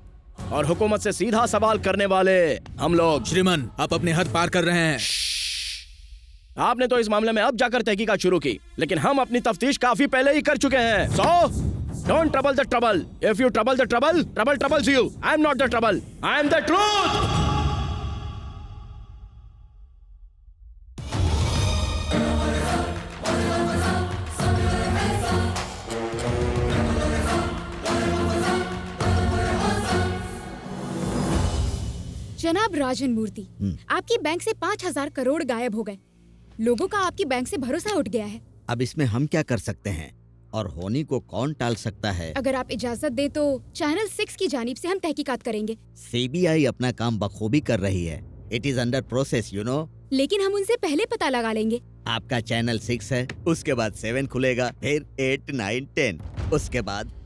[SPEAKER 5] और हुकूमत से सीधा सवाल करने वाले हम लोग।
[SPEAKER 12] श्रीमान, आप अपने हद पार कर रहे हैं।
[SPEAKER 5] आपने तो इस मामले में अब जाकर तहकीकात शुरू की, लेकिन हम अपनी तफ्तीश काफी पहले ही कर चुके हैं। So don't trouble the trouble. If you trouble the trouble, trouble troubles you. I am not the trouble. I am the truth.
[SPEAKER 3] जनाब राजन मूर्ति, आपकी बैंक से 5,000 करोड़ गायब हो गए। लोगों का आपकी बैंक से भरोसा उठ गया है।
[SPEAKER 4] अब इसमें हम क्या कर सकते हैं और होनी को कौन टाल सकता है?
[SPEAKER 3] अगर आप इजाजत दे तो चैनल 6 की जानिब से हम तहकीकात करेंगे।
[SPEAKER 4] सीबीआई अपना काम बखूबी कर रही है। It is under process, you know.
[SPEAKER 3] लेकिन हम उनसे पहले पता लगा लेंगे।
[SPEAKER 4] आपका चैनल 6 है, उसके बाद 7 खुलेगा, फिर 8, 9, 10। उसके बाद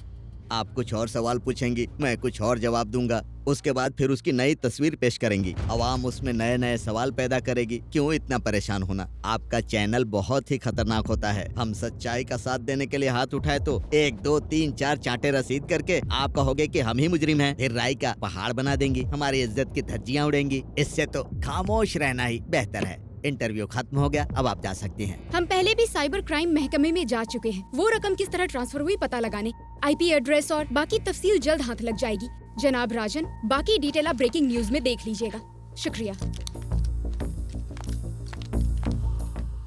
[SPEAKER 4] आप कुछ और सवाल पूछेंगी, मैं कुछ और जवाब दूंगा। उसके बाद फिर उसकी नई तस्वीर पेश करेंगी, अवाम उसमें नए नए सवाल पैदा करेगी। क्यों इतना परेशान होना? आपका चैनल बहुत ही खतरनाक होता है। हम सच्चाई का साथ देने के लिए हाथ उठाए तो 1, 2, 3, 4 चांटे रसीद करके आप कहोगे कि हम ही मुजरिम हैं। फिर राय का पहाड़ बना देंगी, हमारी इज्जत की धज्जियां उड़ेंगी। इससे तो खामोश रहना ही बेहतर है। इंटरव्यू खत्म हो गया, अब आप जा सकती हैं।
[SPEAKER 3] हम पहले भी साइबर क्राइम महकमे में जा चुके हैं। वो रकम किस तरह ट्रांसफर हुई पता लगाने, IP एड्रेस और बाकी तफसील जल्द हाथ लग जाएगी। जनाब राजन, बाकी डिटेल आप ब्रेकिंग न्यूज में देख लीजिएगा। शुक्रिया।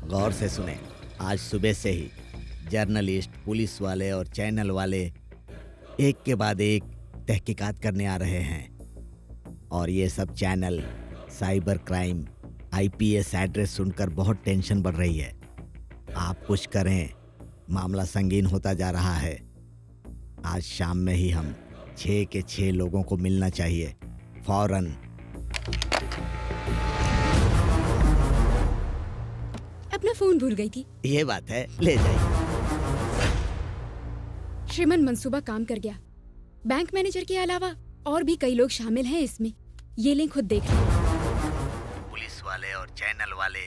[SPEAKER 4] गौर से सुने, आज सुबह से ही जर्नलिस्ट, पुलिस वाले और चैनल वाले एक के बाद एक तहकीकात करने आ रहे हैं। और ये सब channel cyber crime IPS address सुनकर बहुत टेंशन बढ़ रही है। आप कुछ करें, मामला संगीन होता जा रहा है। आज शाम में ही हम 6 के 6 लोगों को मिलना चाहिए, फौरन।
[SPEAKER 3] अपना फोन भूल गई थी।
[SPEAKER 4] ये बात है, ले जाइए।
[SPEAKER 3] श्रीमन, मंसूबा काम कर गया। बैंक मैनेजर के अलावा और भी कई लोग शामिल हैं इसमें। ये लिंक खुद देख लो।
[SPEAKER 4] पुलिस वाले और चैनल वाले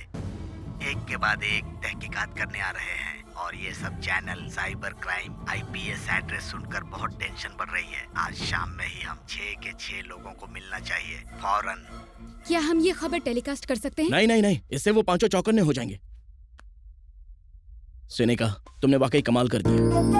[SPEAKER 4] एक के बाद एक तहकीकात करने आ रहे हैं। और ये सब channel cyber crime IPS address सुनकर बहुत टेंशन बढ़ रही है। आज शाम में ही हम 6 के 6 लोगों को मिलना चाहिए, फौरन।
[SPEAKER 3] क्या हम ये खबर टेलीकास्ट कर सकते हैं?
[SPEAKER 5] नहीं नहीं नहीं, इससे वो पांचों चौकन्ने हो जाएंगे। सिनेका, तुमने वाकई कमाल कर दिया।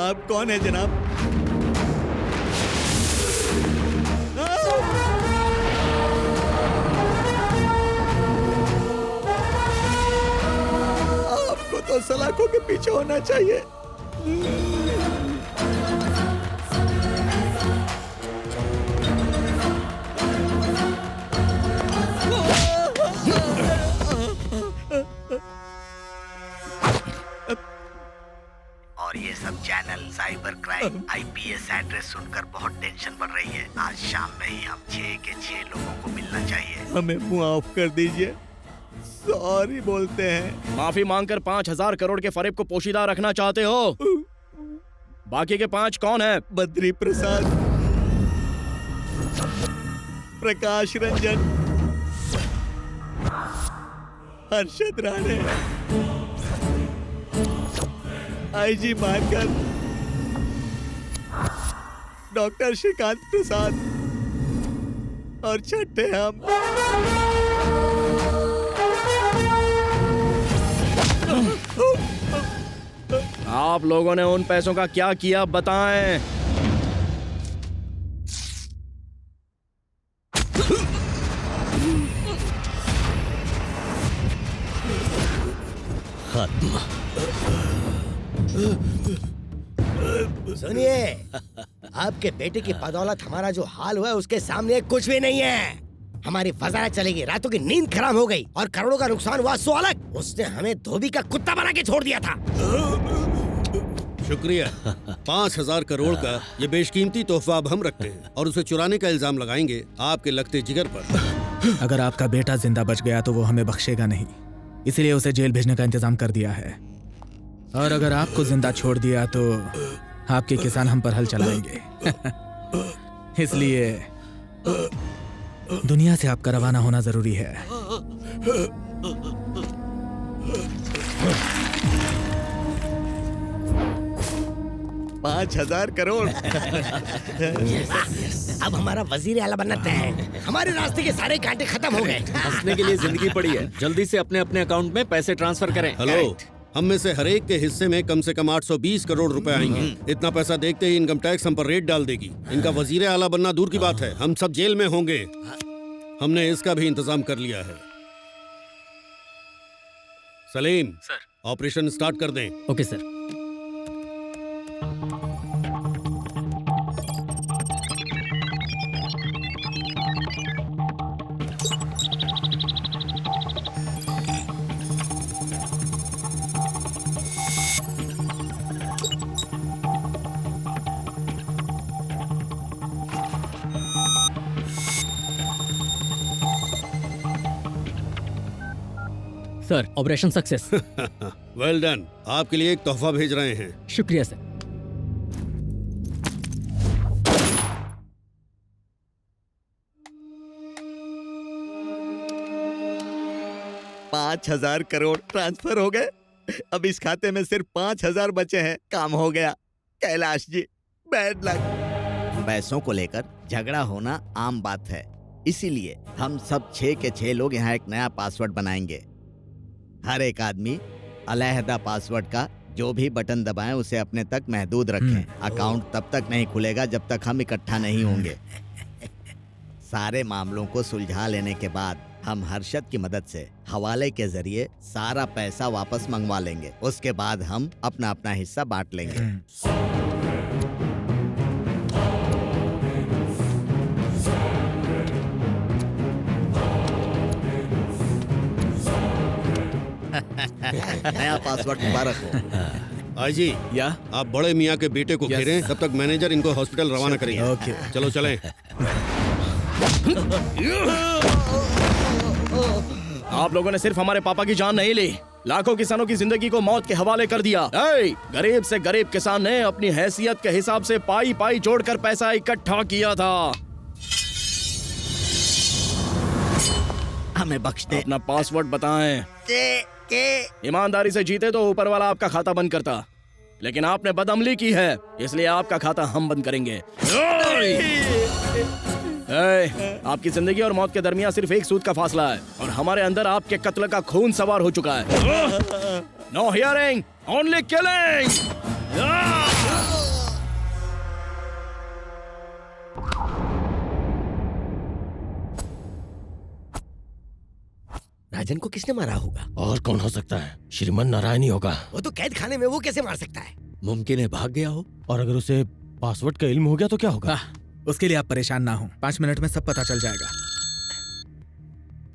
[SPEAKER 4] आप कौन है जनाब? आपको तो सलाखों के पीछे होना चाहिए। साइबर क्राइम आईपीएस एड्रेस सुनकर बहुत टेंशन बढ़ रही है। आज शाम में ही हम 6 के 6 लोगों को मिलना चाहिए।
[SPEAKER 15] हमें माफ कर दीजिए, सॉरी बोलते हैं।
[SPEAKER 5] माफी मांगकर 5,000 करोड़ के फरेब को पोशीदा रखना चाहते हो? बाकी के 5 कौन है?
[SPEAKER 15] बद्री प्रसाद, प्रकाश रंजन, हर्षद राणे, आईजी मानकर, डॉक्टर श्रीकांत प्रसाद और छठे हम।
[SPEAKER 5] आप लोगों ने उन पैसों का क्या किया बताएं?
[SPEAKER 8] खत्म। सुनिए, आपके बेटे की बदौलत हमारा जो हाल हुआ है उसके सामने कुछ भी नहीं है। हमारी वजारत चलेगी, रातों की नींद खराब हो गई और करोड़ों का नुकसान हुआ सो अलग। उसने हमें धोबी का कुत्ता बना के छोड़ दिया था।
[SPEAKER 9] शुक्रिया। 5,000 करोड़ का ये बेशकीमती तोहफा अब हम रखते हैं और उसे चुराने का इल्जाम लगाएंगे आपके लगते जिगर पर।
[SPEAKER 12] अगर आपका बेटा जिंदा बच गया तो वो हमें बख्शेगा नहीं, इसलिए उसे जेल भेजने का इंतजाम कर दिया है। और अगर आपको जिंदा छोड़ दिया तो आपके किसान हम पर हल चलाएंगे। इसलिए दुनिया से आपका रवाना होना जरूरी है।
[SPEAKER 15] 5,000 करोड़।
[SPEAKER 8] अब हमारा वजीर आला बनना तय है। हमारे रास्ते के सारे कांटे खत्म हो गए।
[SPEAKER 13] हंसने के लिए जिंदगी पड़ी है, जल्दी से अपने अपने अकाउंट में पैसे ट्रांसफर करें।
[SPEAKER 9] हेलो, हम में से हर एक के हिस्से में कम से कम 820 करोड़ रुपए आएंगे। इतना पैसा देखते ही इनकम टैक्स हम पर रेड डाल देगी। इनका वजीर आला बनना दूर की बात है, हम सब जेल में होंगे। हमने इसका भी इंतजाम कर लिया है। सलीम सर, ऑपरेशन स्टार्ट कर दें।
[SPEAKER 6] Okay sir. Sir, operation success.
[SPEAKER 9] Well done. आपके लिए एक तोहफा भेज रहे हैं।
[SPEAKER 6] शुक्रिया सर।
[SPEAKER 15] पाँच 5,000 करोड़ ट्रांसफर हो गए। अब इस खाते में सिर्फ 5,000 बचे हैं। काम हो गया। Kailash ji, bad luck.
[SPEAKER 4] पैसों को लेकर झगड़ा होना आम बात है, इसीलिए हम सब 6 के 6 लोग यहाँ एक नया पासवर्ड बनाएंगे। हर एक आदमी अलहदा पासवर्ड का जो भी बटन दबाएं उसे अपने तक महदूद रखें। अकाउंट तब तक नहीं खुलेगा जब तक हम इकट्ठा नहीं होंगे। सारे मामलों को सुलझा लेने के बाद हम हर्षद की मदद से हवाले के जरिए सारा पैसा वापस मंगवा लेंगे। उसके बाद हम अपना अपना हिस्सा बांट लेंगे। नया पासवर्ड मुबारक हो।
[SPEAKER 9] आई जी,
[SPEAKER 12] या
[SPEAKER 9] आप बड़े मियाँ के बेटे को घेरें, तब तक मैनेजर इनको हॉस्पिटल रवाना करेंगे।
[SPEAKER 12] ओके।
[SPEAKER 9] चलो चलें।
[SPEAKER 5] आप लोगों ने सिर्फ हमारे पापा की जान नहीं ली, लाखों किसानों की जिंदगी को मौत के हवाले कर दिया। गरीब से गरीब किसान ने अपनी हैसियत के हिसाब से पाई पाई जोड़कर पैसा इकट्ठा किया था।
[SPEAKER 4] हमें बख्श दे।
[SPEAKER 5] अपना पासवर्ड बताएं। ईमानदारी से जीते तो ऊपर वाला आपका खाता बंद करता, लेकिन आपने बदअमली की है, इसलिए आपका खाता हम बंद करेंगे। आपकी जिंदगी और मौत के दरमियान सिर्फ एक सूद का फासला है और हमारे अंदर आपके कत्ल का खून सवार हो चुका है। No hearing, only killing.
[SPEAKER 8] Rajan को किसने मारा होगा?
[SPEAKER 16] और कौन हो सकता है? श्रीमन नारायण ही होगा।
[SPEAKER 8] वो तो कैद खाने में, वो कैसे मार सकता है?
[SPEAKER 13] मुमकिन है भाग गया हो।
[SPEAKER 16] और अगर उसे पासवर्ड का इल्म हो गया तो क्या होगा?
[SPEAKER 12] उसके लिए आप परेशान ना हो, 5 मिनट में सब पता चल जाएगा।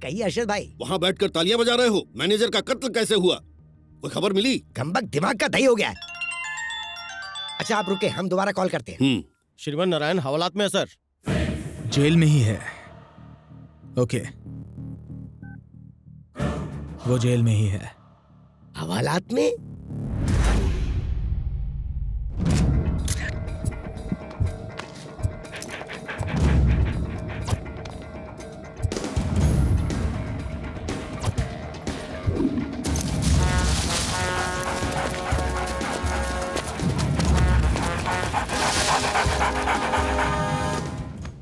[SPEAKER 8] कहिए अरशद भाई।
[SPEAKER 9] वहाँ बैठकर तालियां बजा रहे हो। मैनेजर का कत्ल कैसे हुआ? कोई खबर मिली?
[SPEAKER 8] कमबख्त दिमाग का दही हो गया है। अच्छा आप रुके, हम दोबारा कॉल करते हैं।
[SPEAKER 16] श्रीमान नारायण हवालात में है सर।
[SPEAKER 12] जेल में ही है। ओके, वो जेल में ही है।
[SPEAKER 8] हवालात में?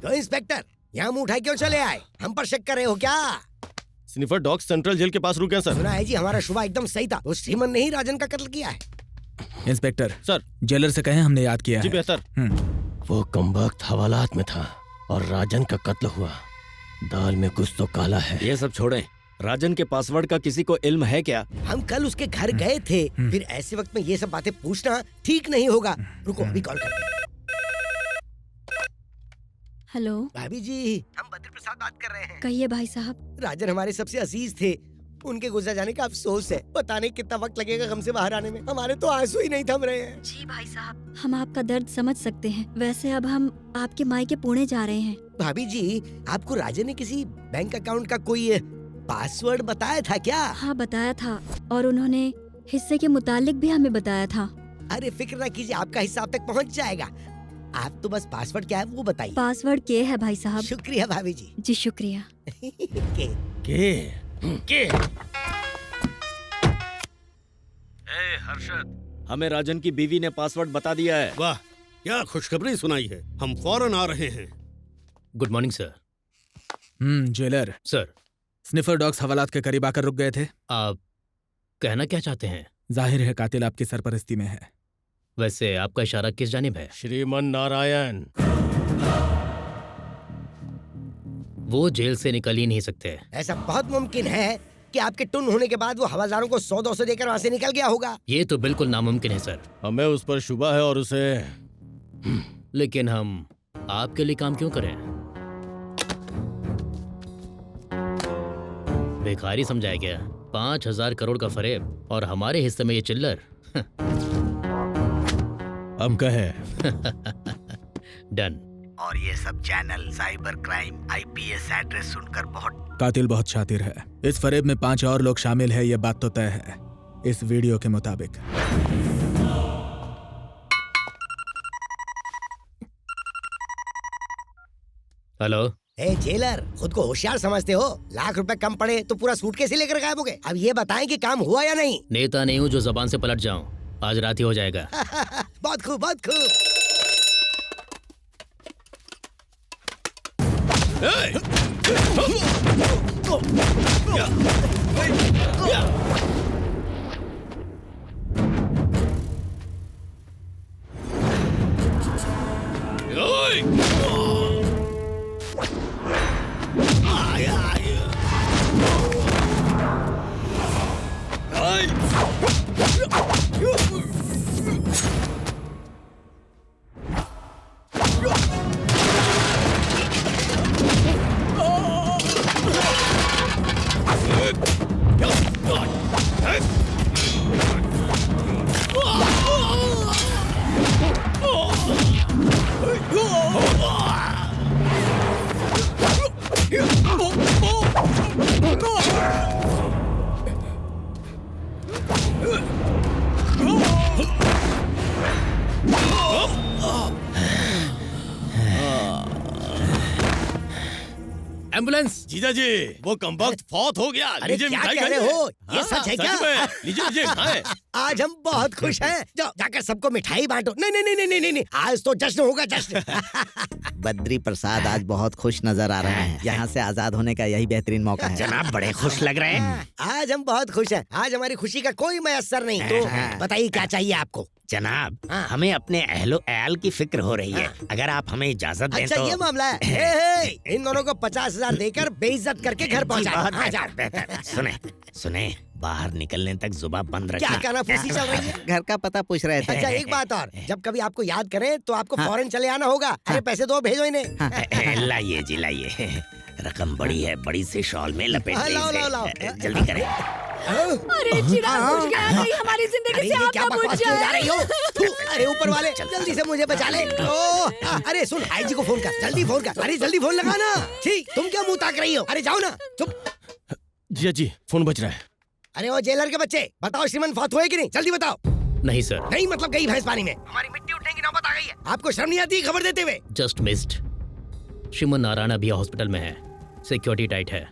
[SPEAKER 8] तो इंस्पेक्टर, यहाँ मुंह उठाए क्यों चले आए? हम पर शक कर रहे हो क्या?
[SPEAKER 16] स्निफर डॉग सेंट्रल जेल के पास रुके हैं सर।
[SPEAKER 8] सुना है जी, हमारा शुभा एकदम सही था। तो श्रीमन ने ही राजन का कत्ल किया है।
[SPEAKER 12] इंस्पेक्टर
[SPEAKER 16] सर,
[SPEAKER 12] जेलर से कहें हमने याद किया
[SPEAKER 16] जी
[SPEAKER 12] है।
[SPEAKER 16] बेहतर। वो कमबख्त हवालात में था और राजन का कत्ल हुआ। दाल में कुछ तो काला है।
[SPEAKER 13] ये सब छोड़ें, राजन के पासवर्ड का किसी को इल्म है क्या?
[SPEAKER 8] हम कल उसके घर गए थे, फिर ऐसे वक्त में ये सब बातें पूछना ठीक नहीं होगा। रुको, अभी कॉल करते हैं।
[SPEAKER 11] हेलो
[SPEAKER 8] भाभी जी, हम बद्री प्रसाद बात कर रहे हैं।
[SPEAKER 11] कहिए भाई साहब।
[SPEAKER 8] राजन हमारे सबसे अजीज थे, उनके गुजर जाने का अफसोस है। पता नहीं कितना वक्त लगेगा गम से बाहर आने में। हमारे तो आंसू ही नहीं थम रहे हैं।
[SPEAKER 11] जी भाई साहब, हम आपका दर्द समझ सकते हैं। वैसे अब हम आपके मायके पुणे जा रहे हैं।
[SPEAKER 8] भाभी जी, आपको राजन ने किसी बैंक अकाउंट का कोई पासवर्ड बताया था क्या?
[SPEAKER 11] हाँ बताया था, और उन्होंने हिस्से के मुतालिक भी हमें बताया था।
[SPEAKER 8] अरे फिक्र न कीजिए, आपका हिस्सा आप तक पहुंच जाएगा। आप तो बस पासवर्ड क्या है वो बताइए।
[SPEAKER 11] पासवर्ड के है भाई साहब।
[SPEAKER 8] शुक्रिया भाभी जी।
[SPEAKER 11] जी शुक्रिया।
[SPEAKER 16] के
[SPEAKER 13] हर्षद, हमें राजन की बीवी ने पासवर्ड बता दिया है।
[SPEAKER 9] वाह, क्या खुशखबरी सुनाई है। हम फौरन आ रहे हैं।
[SPEAKER 1] Good morning sir.
[SPEAKER 12] Jailer
[SPEAKER 1] sir,
[SPEAKER 12] sniffer dogs हवालात के करीब आकर रुक गए थे।
[SPEAKER 1] आप कहना क्या चाहते हैं?
[SPEAKER 12] जाहिर है कातिल आपकी सरपरस्ती में है।
[SPEAKER 1] वैसे आपका इशारा किस जानिब है?
[SPEAKER 16] श्रीमान नारायण।
[SPEAKER 1] वो जेल से निकल ही नहीं सकते।
[SPEAKER 8] ऐसा बहुत मुमकिन है कि आपके टुन होने के बाद वो हवालदारों को 100-200 देकर वहाँ से निकल गया होगा।
[SPEAKER 1] ये तो बिल्कुल नामुमकिन है सर।
[SPEAKER 16] हमें उस पर शुबा है और उसे।
[SPEAKER 1] लेकिन हम आपके लिए काम क्यों करें? भिखारी समझाया गया। 5,000 करोड़ का फरेब और हमारे हिस्से में ये चिल्लर।
[SPEAKER 16] हम कहें
[SPEAKER 1] डन।
[SPEAKER 10] और ये सब channel cyber crime IPS address सुनकर बहुत।
[SPEAKER 12] कातिल बहुत शातिर है। इस फरेब में 5 और लोग शामिल है, ये बात तो तय है इस वीडियो के मुताबिक।
[SPEAKER 1] हेलो।
[SPEAKER 8] ए जेलर, खुद को होशियार समझते हो? लाख रुपए कम पड़े तो पूरा सूटकेस ही लेकर गायब हो गए। अब ये बताएं कि काम हुआ या नहीं।
[SPEAKER 1] नेता नहीं हूँ जो जबान से पलट जाऊं। आज रात ही हो जाएगा।
[SPEAKER 8] बहुत खूब, बहुत खूब।
[SPEAKER 1] एम्बुलेंस।
[SPEAKER 16] जीजा जी, वो कमबख्त फौत हो गया।
[SPEAKER 8] अरे
[SPEAKER 16] लीजिए
[SPEAKER 8] क्या
[SPEAKER 16] मिठाई
[SPEAKER 8] कह रहे
[SPEAKER 16] खाइए।
[SPEAKER 8] हो? ये
[SPEAKER 16] हाँ,
[SPEAKER 8] सच है क्या?
[SPEAKER 16] में। लीजिए लीजिए खाएं।
[SPEAKER 8] आज हम बहुत खुश हैं। जाओ जाकर सबको मिठाई बांटो। नहीं नहीं नहीं नहीं नहीं, आज तो जश्न होगा, जश्न।
[SPEAKER 4] बद्री प्रसाद आज बहुत खुश नजर आ रहे हैं। यहाँ से आजाद होने का यही बेहतरीन मौका है।
[SPEAKER 10] जनाब बड़े खुश लग रहे हैं।
[SPEAKER 8] आज हम बहुत खुश हैं। आज हमारी खुशी का कोई मयसर नहीं। तो बताइए क्या चाहिए आपको?
[SPEAKER 10] जनाब, हमें अपने अहलो अयाल की फिक्र हो रही है। अगर आप हमें इजाजत दें
[SPEAKER 8] अच्छा
[SPEAKER 10] तो।
[SPEAKER 8] ये मामला है। हे, इन दोनों को 50,000 देकर बेइज्जत करके घर पहुंचा।
[SPEAKER 10] बहुत बेहतर, बेहतर। सुने सुने, बाहर निकलने तक जुबान बंद रखना।
[SPEAKER 8] क्या कहना फूसी चल रही है?
[SPEAKER 4] घर का पता पूछ रहे थे।
[SPEAKER 8] अच्छा एक बात और, जब कभी आपको याद करें तो आपको फौरन चले आना होगा। अरे पैसे दो, भेजो इन्हें।
[SPEAKER 10] लाइए जी लाइए, रकम बड़ी है, बड़ी से शॉल में लपेट
[SPEAKER 8] हाँ,
[SPEAKER 10] दें
[SPEAKER 8] लाओ,
[SPEAKER 10] इसे।
[SPEAKER 8] लाओ, लाओ।
[SPEAKER 10] जल्दी करें।
[SPEAKER 2] अरे चिराग बुझ गया, कहीं हमारी जिंदगी
[SPEAKER 8] अरे
[SPEAKER 2] से
[SPEAKER 8] ये
[SPEAKER 2] आग
[SPEAKER 8] क्या
[SPEAKER 2] ना बुझ
[SPEAKER 8] बकवास क्यों जा रही हो?
[SPEAKER 2] जाए।
[SPEAKER 8] अरे ऊपर वाले जल्दी से मुझे बचा ले। अरे सुन, आईजी को फोन कर, जल्दी फोन कर। अरे जल्दी फोन लगा ना। ठीक, तुम क्या मुंह ताक रही हो? अरे जाओ ना, चुप।
[SPEAKER 5] जी फोन बज रहा है।
[SPEAKER 8] अरे वो जेलर के बच्चे, बताओ श्रीमन फौत हुए कि नहीं? जल्दी बताओ।
[SPEAKER 1] नहीं सर।
[SPEAKER 8] नहीं मतलब गई भैंस पानी में। हमारी मिट्टी उठने की नौबत आ गई है। आपको शर्म नहीं आती खबर देते हुए?
[SPEAKER 1] Just missed. श्रीमन नारायण अभी हॉस्पिटल में है, सिक्योरिटी टाइट है।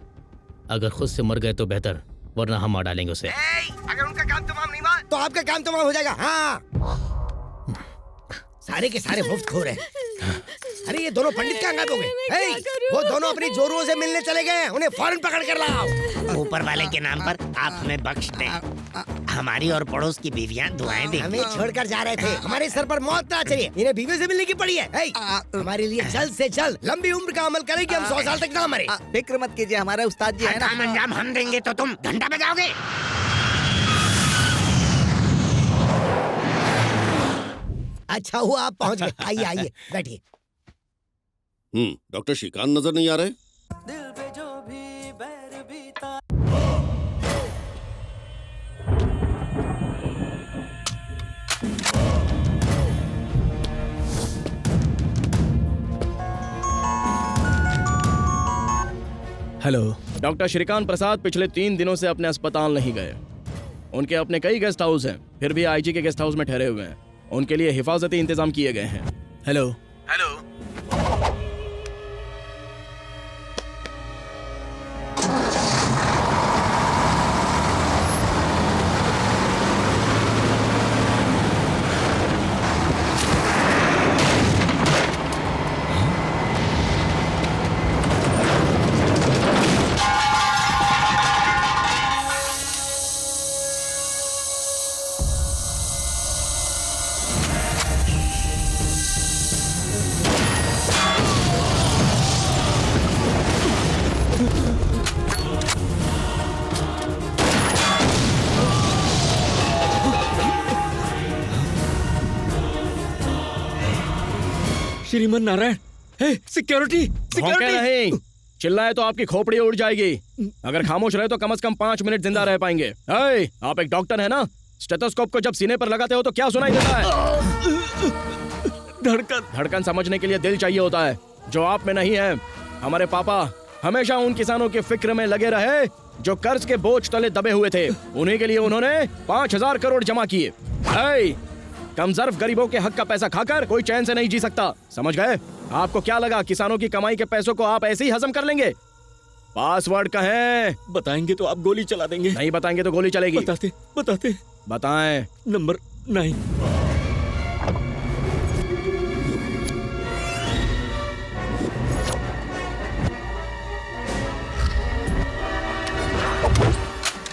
[SPEAKER 1] अगर खुद से मर गए तो बेहतर, वरना हम मार डालेंगे उसे।
[SPEAKER 8] अगर उनका काम तमाम नहीं हुआ तो आपका काम तमाम हो जाएगा। हाँ, सारे के सारे मुफ्त खो रहे हैं। अरे ये दोनों पंडित क्या अंगात हो गए? वो दोनों अपनी जोरों से मिलने चले गए हैं, उन्हें फौरन पकड़ कर लाओ।
[SPEAKER 10] ऊपर वाले के नाम पर आप हमें बख्श दें। हमारी और पड़ोस की बीवियां दुआएं देंगी।
[SPEAKER 8] हमें छोड़कर जा रहे थे, हमारे सर पर मौत ना चढ़ी। इन्हें बीवी से मिलने की पड़ी है। हमारे लिए जल्द से जल्द लंबी उम्र का अमल करें कि हम 100 साल तक ना मरे।
[SPEAKER 4] फिक्र मत कीजिए, हमारे उस्ताद जी है ना।
[SPEAKER 10] अंजाम हम देंगे तो तुम घंटा बजाओगे।
[SPEAKER 8] अच्छा हुआ आप पहुंच गए। आइए आइए बैठिए।
[SPEAKER 9] डॉक्टर श्रीकांत नजर नहीं आ रहे?
[SPEAKER 12] हेलो।
[SPEAKER 5] डॉक्टर श्रीकांत प्रसाद पिछले 3 दिनों से अपने अस्पताल नहीं गए। उनके अपने कई गेस्ट हाउस हैं, फिर भी आईजी के गेस्ट हाउस में ठहरे हुए हैं। उनके लिए हिफाजती इंतजाम किए गए हैं।
[SPEAKER 12] Hello.
[SPEAKER 9] Hello.
[SPEAKER 6] Shriman Narayan, security
[SPEAKER 5] भौंके नहीं, चिल्लाए तो आपकी खोपड़ी उड़ जाएगी। अगर खामोश रहे तो कम से कम 5 मिनट जिंदा रह पाएंगे। आप एक डॉक्टर है ना? स्टेथोस्कोप को जब सीने पर लगाते हो तो क्या सुनाई देता है? धड़कन समझने के लिए दिल चाहिए होता है, जो आप में नहीं है। हमारे पापा हमेशा उन किसानों की फिक्र में लगे रहे जो कर्ज के बोझ तले दबे हुए थे। उन्हीं के लिए उन्होंने 5000 करोड़ जमा किए। कमजोर गरीबों के हक का पैसा खाकर कोई चैन से नहीं जी सकता, समझ गए? आपको क्या लगा किसानों की कमाई के पैसों को आप ऐसे ही हजम कर लेंगे? पासवर्ड कहें?
[SPEAKER 6] बताएंगे तो आप गोली चला देंगे।
[SPEAKER 5] नहीं बताएंगे तो गोली चलेगी।
[SPEAKER 6] बताते
[SPEAKER 5] बताएं।
[SPEAKER 6] नंबर 9।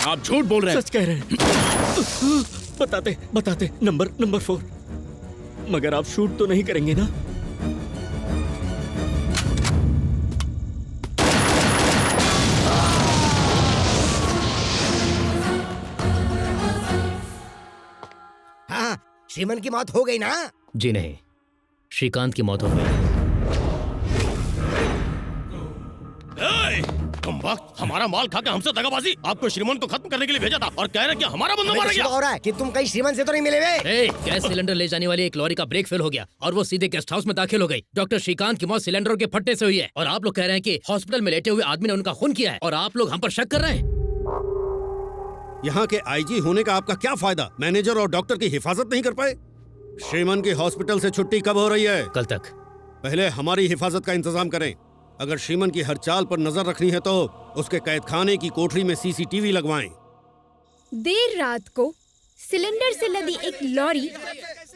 [SPEAKER 5] आप झूठ बोल रहे हैं।
[SPEAKER 6] सच कह रहे हैं। बताते नंबर 4। मगर आप शूट तो नहीं करेंगे ना?
[SPEAKER 8] हाँ, श्रीमन की मौत हो गई ना?
[SPEAKER 1] जी नहीं, श्रीकांत की मौत हो गई।
[SPEAKER 16] हमारा माल खा के हमसे दगाबाजी। आपको श्रीमन को खत्म करने के लिए भेजा था और कह रहे कि हमारा बंदा मारा गया।
[SPEAKER 8] हो रहा है कि तुम कहीं श्रीमन से तो नहीं मिले हुए?
[SPEAKER 1] गैस सिलेंडर ले जाने वाली एक लॉरी का ब्रेक फेल हो गया और वो सीधे गेस्ट हाउस में दाखिल हो गई। डॉक्टर श्रीकांत की मौत सिलेंडरों के फटने से हुई है और आप लोग कह रहे हैं कि हॉस्पिटल में लेटे हुए आदमी ने उनका खून किया है और आप लोग हम पर शक कर रहे हैं।
[SPEAKER 9] यहाँ के आईजी होने का आपका क्या फायदा? मैनेजर और डॉक्टर की हिफाजत नहीं कर पाए? श्रीमन की हॉस्पिटल से छुट्टी कब हो रही है?
[SPEAKER 1] कल तक।
[SPEAKER 9] पहले हमारी हिफाजत का इंतजाम करें। अगर श्रीमन की हर चाल पर नजर रखनी है तो उसके कैदखाने की कोठरी में सीसीटीवी लगवाएं।
[SPEAKER 3] देर रात को सिलेंडर से लदी एक लॉरी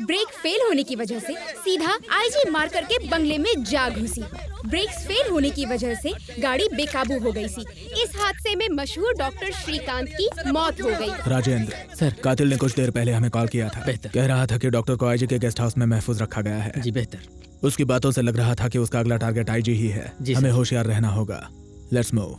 [SPEAKER 3] ब्रेक फेल होने की वजह से सीधा आईजी मार्कर के बंगले में जा घुसी। ब्रेक्स फेल होने की वजह से गाड़ी बेकाबू हो गई थी। इस हादसे में मशहूर डॉक्टर श्रीकांत की मौत हो गई।
[SPEAKER 12] राजेंद्र सर, कातिल ने कुछ देर पहले हमें कॉल किया था। कह रहा था कि डॉक्टर को आईजी के गेस्ट हाउस में महफूज रखा गया है।
[SPEAKER 6] जी बेहतर।
[SPEAKER 12] उसकी बातों से लग रहा था कि उसका अगला टारगेट आईजी ही है। हमें होशियार रहना होगा। Let's move.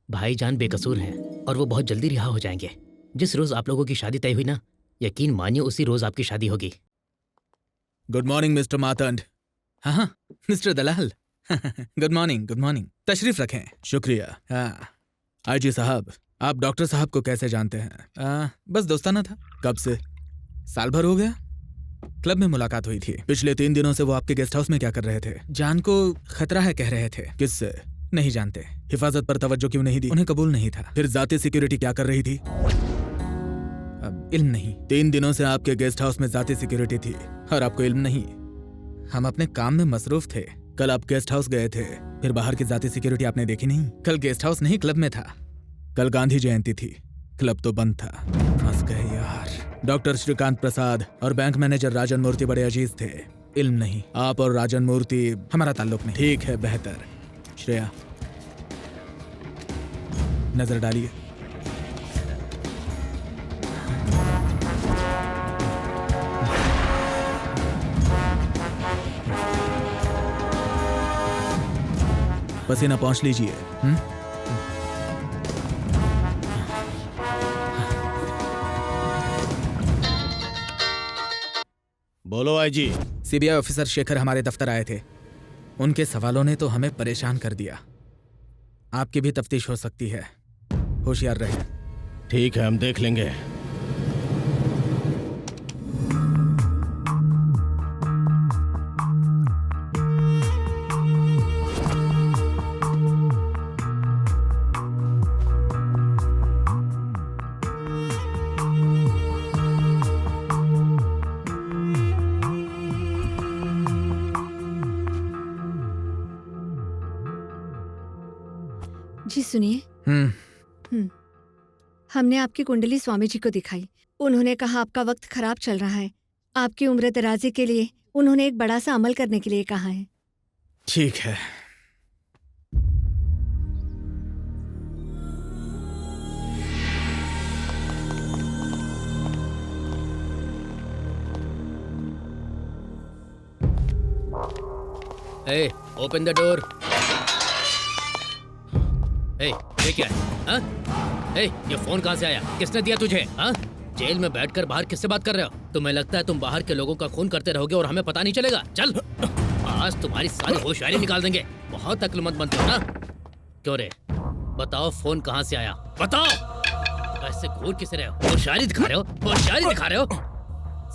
[SPEAKER 1] भाई भाईजान बेकसूर हैं और वो बहुत जल्दी रिहा हो जाएंगे। जिस रोज आप लोगों की शादी तय हुई ना, यकीन मानिए उसी रोज आपकी शादी होगी।
[SPEAKER 12] Good morning mister Matand. हाँ mister Dalal. Good morning, good morning. तशरीफ रखें। शुक्रिया। हाँ आईजी साहब, आप डॉक्टर साहब को कैसे जानते हैं? बस दोस्ताना था। कब से? साल भर हो गया। क्लब में मुलाकात हुई थी। पिछले 3 दिनों से वो आपके गेस्ट हाउस में क्या कर रहे थे? जान को खतरा है कह रहे थे। किससे? नहीं जानते। हिफाजत पर तवज्जो क्यों नहीं दी? उन्हें कबूल नहीं था। फिर जाती सिक्योरिटी क्या कर रही थी? अब इल्म नहीं। 3 दिनों से आपके गेस्ट हाउस में जाती सिक्योरिटी थी और आपको इल्म नहीं। हम अपने काम में मसरूफ थे। कल आप गेस्ट हाउस गए थे, फिर बाहर की जाती सिक्योरिटी आपने देखी नहीं। कल गेस्ट हाउस नहीं क्लब में था। कल गांधी जयंती थी, क्लब तो बंद था। फंस गए यार। डॉक्टर श्रीकांत प्रसाद और बैंक मैनेजर राजन मूर्ति बड़े अजीज थे। इल्म नहीं। आप और राजन मूर्ति हमारा ताल्लुक नहीं। ठीक है, बेहतर। श्रेया नजर डालिए। पसीना पहुंच लीजिए।
[SPEAKER 16] बोलो आईजी।
[SPEAKER 12] सीबीआई ऑफिसर शेखर हमारे दफ्तर आए थे। उनके सवालों ने तो हमें परेशान कर दिया। आपकी भी तफ्तीश हो सकती है, होशियार रहे।
[SPEAKER 16] ठीक है, हम देख लेंगे।
[SPEAKER 2] जी सुनिए। हमने आपकी कुंडली स्वामी जी को दिखाई। उन्होंने कहा आपका वक्त खराब चल रहा है। आपकी उम्र दराजे के लिए उन्होंने एक बड़ा सा अमल करने के लिए कहा है।
[SPEAKER 12] ठीक है।
[SPEAKER 1] Hey, open the door. Hey, ये क्या है? हाँ? Hey, ये फोन कहाँ से आया? किसने दिया तुझे? हाँ? जेल में बैठकर बाहर किससे बात कर रहे हो? तुम्हें लगता है तुम बाहर के लोगों का खून करते रहोगे और हमें पता नहीं चलेगा? चल, आज तुम्हारी सारी होशियारी निकाल देंगे। बहुत अक्लमंद बनते हो ना? क्यों रे? बताओ फोन कहाँ से आया? बताओ। ऐसे घूर किसे रहे हो? होशियारी दिखा रहे हो? होशियारी दिखा रहे हो?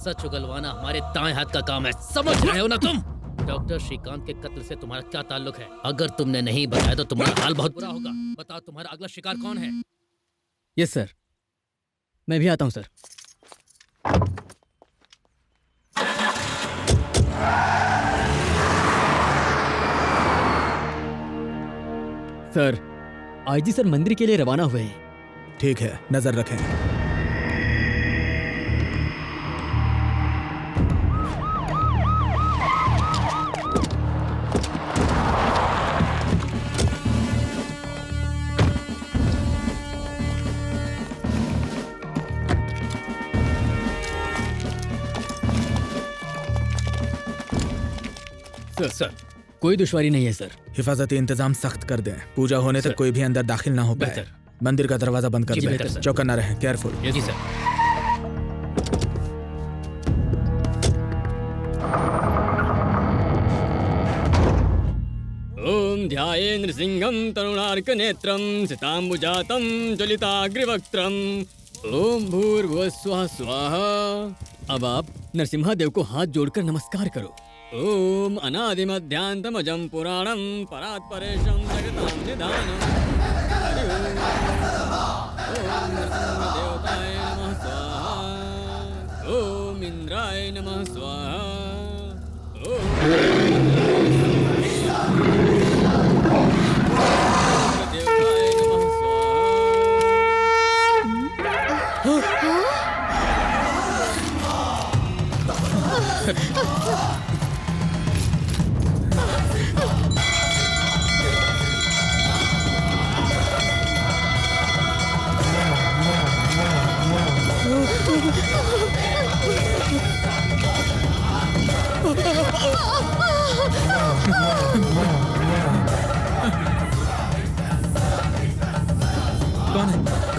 [SPEAKER 1] सच उगलवाना हमारे दाएं हाथ का काम है, समझ रहे हो ना तुम? डॉक्टर श्रीकांत के कत्ल से तुम्हारा क्या ताल्लुक है? अगर तुमने नहीं बताया तो तुम्हारा हाल बहुत बुरा होगा। बताओ तुम्हारा अगला शिकार कौन है?
[SPEAKER 6] यस सर, मैं भी आता हूँ सर। सर, आईजी सर मंदिर के लिए रवाना हुए हैं।
[SPEAKER 12] ठीक है, नजर रखें।
[SPEAKER 6] सर, कोई दुश्वारी नहीं है सर।
[SPEAKER 12] हिफाजती इंतजाम सख्त कर दें। पूजा होने तक कोई भी अंदर दाखिल ना हो पाए। मंदिर का दरवाजा बंद कर दें। चौकन्ना रहें, केयरफुल।
[SPEAKER 1] जी सर।
[SPEAKER 6] ओम ध्याये नृसिंहं तरुणार्क नेत्रं सिताम्बुजातं ज्वलिताग्रवक्त्रं ओम भूर्भुवस्वः स्वाहा। अब आप नरसिम्हा देव को हाथ जोड़कर नमस्कार करो। ओम अनादिमध्यांतमजं पुराणं परात्परेशं जगतां निधानम्। हरि ओम। ओम नरसिंहदेवताय नमः स्वाहा। ओम इंद्राय नमः स्वाहा।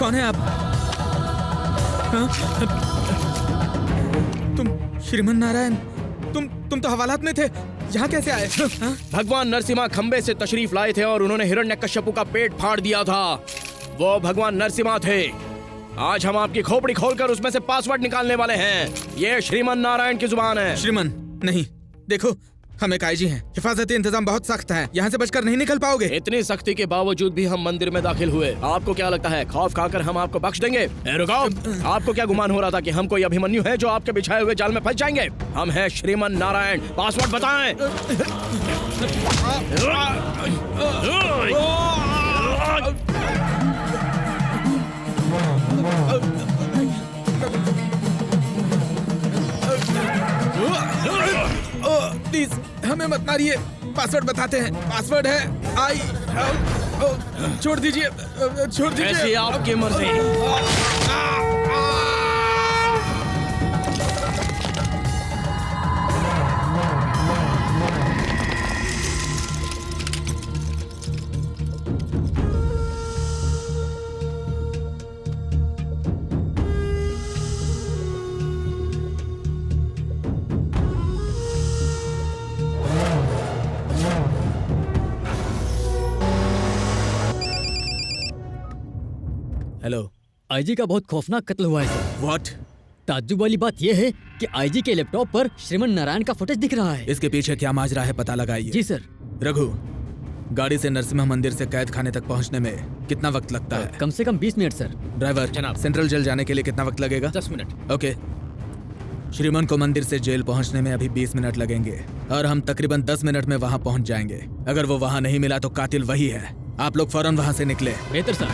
[SPEAKER 12] कौन है आप? हाँ? तुम श्रीमन नारायण, तुम तो हवालात में थे, यहाँ कैसे आए? हाँ?
[SPEAKER 5] भगवान नरसिम्हा खंबे से तशरीफ लाए थे और उन्होंने हिरण्यकश्यपु का पेट फाड़ दिया था। वो भगवान नरसिम्हा थे। आज हम आपकी खोपड़ी खोलकर उसमें से पासवर्ड निकालने वाले हैं। ये श्रीमन नारायण की जुबान है।
[SPEAKER 12] श्रीमन नहीं, देखो हम एक आईजी हैं, हिफाजती इंतजाम बहुत सख्त है, यहाँ से बचकर नहीं निकल पाओगे।
[SPEAKER 5] इतनी सख्ती के बावजूद भी हम मंदिर में दाखिल हुए। आपको क्या लगता है खौफ खाकर हम आपको बख्श देंगे? रुको, आपको क्या गुमान हो रहा था कि हम कोई अभिमन्यु है जो आपके बिछाए हुए जाल में फंस जाएंगे? हम हैं श्रीमन नारायण। पासवर्ड बताएं।
[SPEAKER 12] प्लीज हमें मत मारिए, पासवर्ड बताते हैं। पासवर्ड है छोड़ दीजिए, छोड़ दीजिए।
[SPEAKER 5] ऐसी आपकी मर्जी।
[SPEAKER 6] हेलो, आईजी का बहुत खौफनाक कत्ल हुआ है सर।
[SPEAKER 12] व्हाट?
[SPEAKER 6] ताज्जुब वाली बात यह है कि आईजी के लैपटॉप पर श्रीमन नारायण का फुटेज दिख रहा है।
[SPEAKER 12] इसके पीछे क्या माजरा है पता लगाइए।
[SPEAKER 6] जी सर।
[SPEAKER 12] रघु, गाड़ी से नरसिम्हा मंदिर से कैद खाने तक पहुंचने में कितना वक्त लगता है?
[SPEAKER 6] कम से कम 20 मिनट सर।
[SPEAKER 12] ड्राइवर
[SPEAKER 1] जनाब।
[SPEAKER 12] सेंट्रल जेल जाने के लिए कितना वक्त लगेगा?
[SPEAKER 1] 10 मिनट।
[SPEAKER 12] ओके। श्रीमन को मंदिर से जेल पहुंचने में अभी 20 मिनट लगेंगे और हम तकरीबन 10 मिनट में वहां पहुंच जाएंगे। अगर वो वहां नहीं मिला तो कातिल वही है। आप लोग फौरन वहां से निकले।
[SPEAKER 6] बेहतर सर।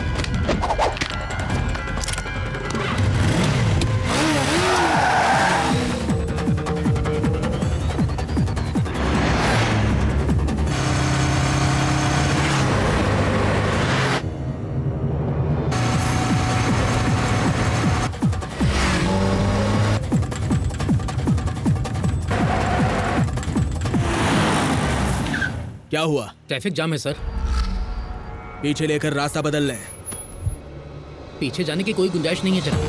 [SPEAKER 12] क्या हुआ?
[SPEAKER 1] ट्रैफिक जाम है सर।
[SPEAKER 12] पीछे लेकर रास्ता बदल लें।
[SPEAKER 1] पीछे जाने की कोई गुंजाइश नहीं है जनाब।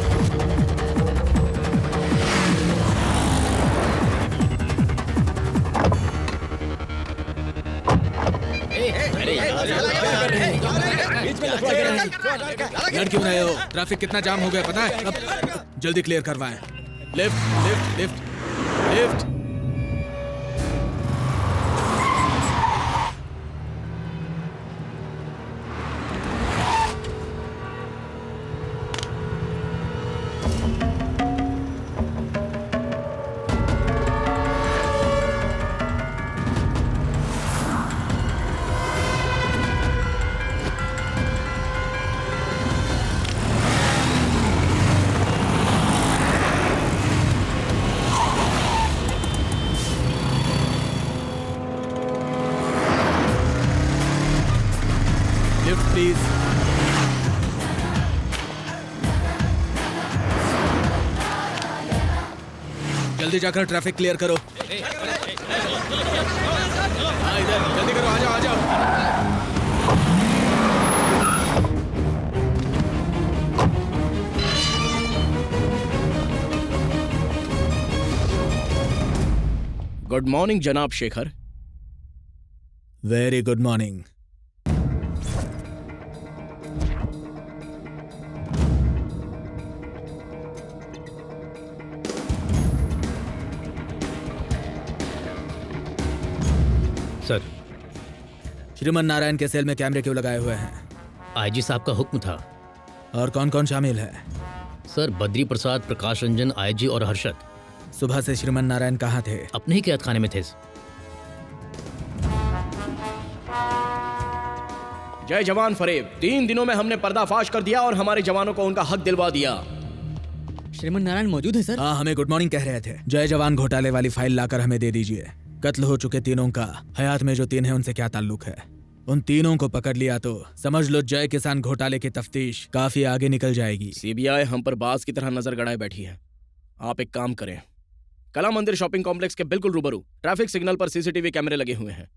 [SPEAKER 12] लड़ क्यों रहे हो? ट्रैफिक कितना जाम हो गया पता है? अब जल्दी क्लियर करवाएं। Lift lift lift lift. Please. जल्दी जाकर ट्रैफिक क्लियर करो। हाँ इधर जल्दी करो, आ जाओ आ जाओ।
[SPEAKER 5] गुड मॉर्निंग जनाब Shekhar.
[SPEAKER 12] Very good morning.
[SPEAKER 1] Sir,
[SPEAKER 12] Shriman Narayan के सेल में कैमरे क्यों लगाए हुए हैं?
[SPEAKER 1] आईजी साहब का हुक्म था।
[SPEAKER 12] और कौन कौन शामिल है?
[SPEAKER 1] सर, बद्री प्रसाद, प्रकाश रंजन, आईजी और हर्षद।
[SPEAKER 12] सुबह से श्रीमन नारायण कहाँ थे?
[SPEAKER 1] अपने ही कैद खाने में थे।
[SPEAKER 5] जय जवान फरेब। 3 दिनों में हमने पर्दाफाश कर दिया और हमारे जवानों को उनका हक दिलवा दिया।
[SPEAKER 6] श्रीमन नारायण मौजूद है सर?
[SPEAKER 12] हाँ, हमें गुड मॉर्निंग कह रहे थे। जय जवान घोटाले वाली फाइल लाकर हमें दे दीजिए। कत्ल हो चुके तीनों का हयात में जो 3 है उनसे क्या ताल्लुक है? उन तीनों को पकड़ लिया तो समझ लो जय किसान घोटाले की तफ्तीश काफी आगे निकल जाएगी।
[SPEAKER 5] सीबीआई हम पर बाज की तरह नजर गड़ाए बैठी है। आप एक काम करें, कला मंदिर शॉपिंग कॉम्प्लेक्स के बिल्कुल रूबरू ट्रैफिक सिग्नल पर सीसीटीवी कैमरे लगे हुए हैं।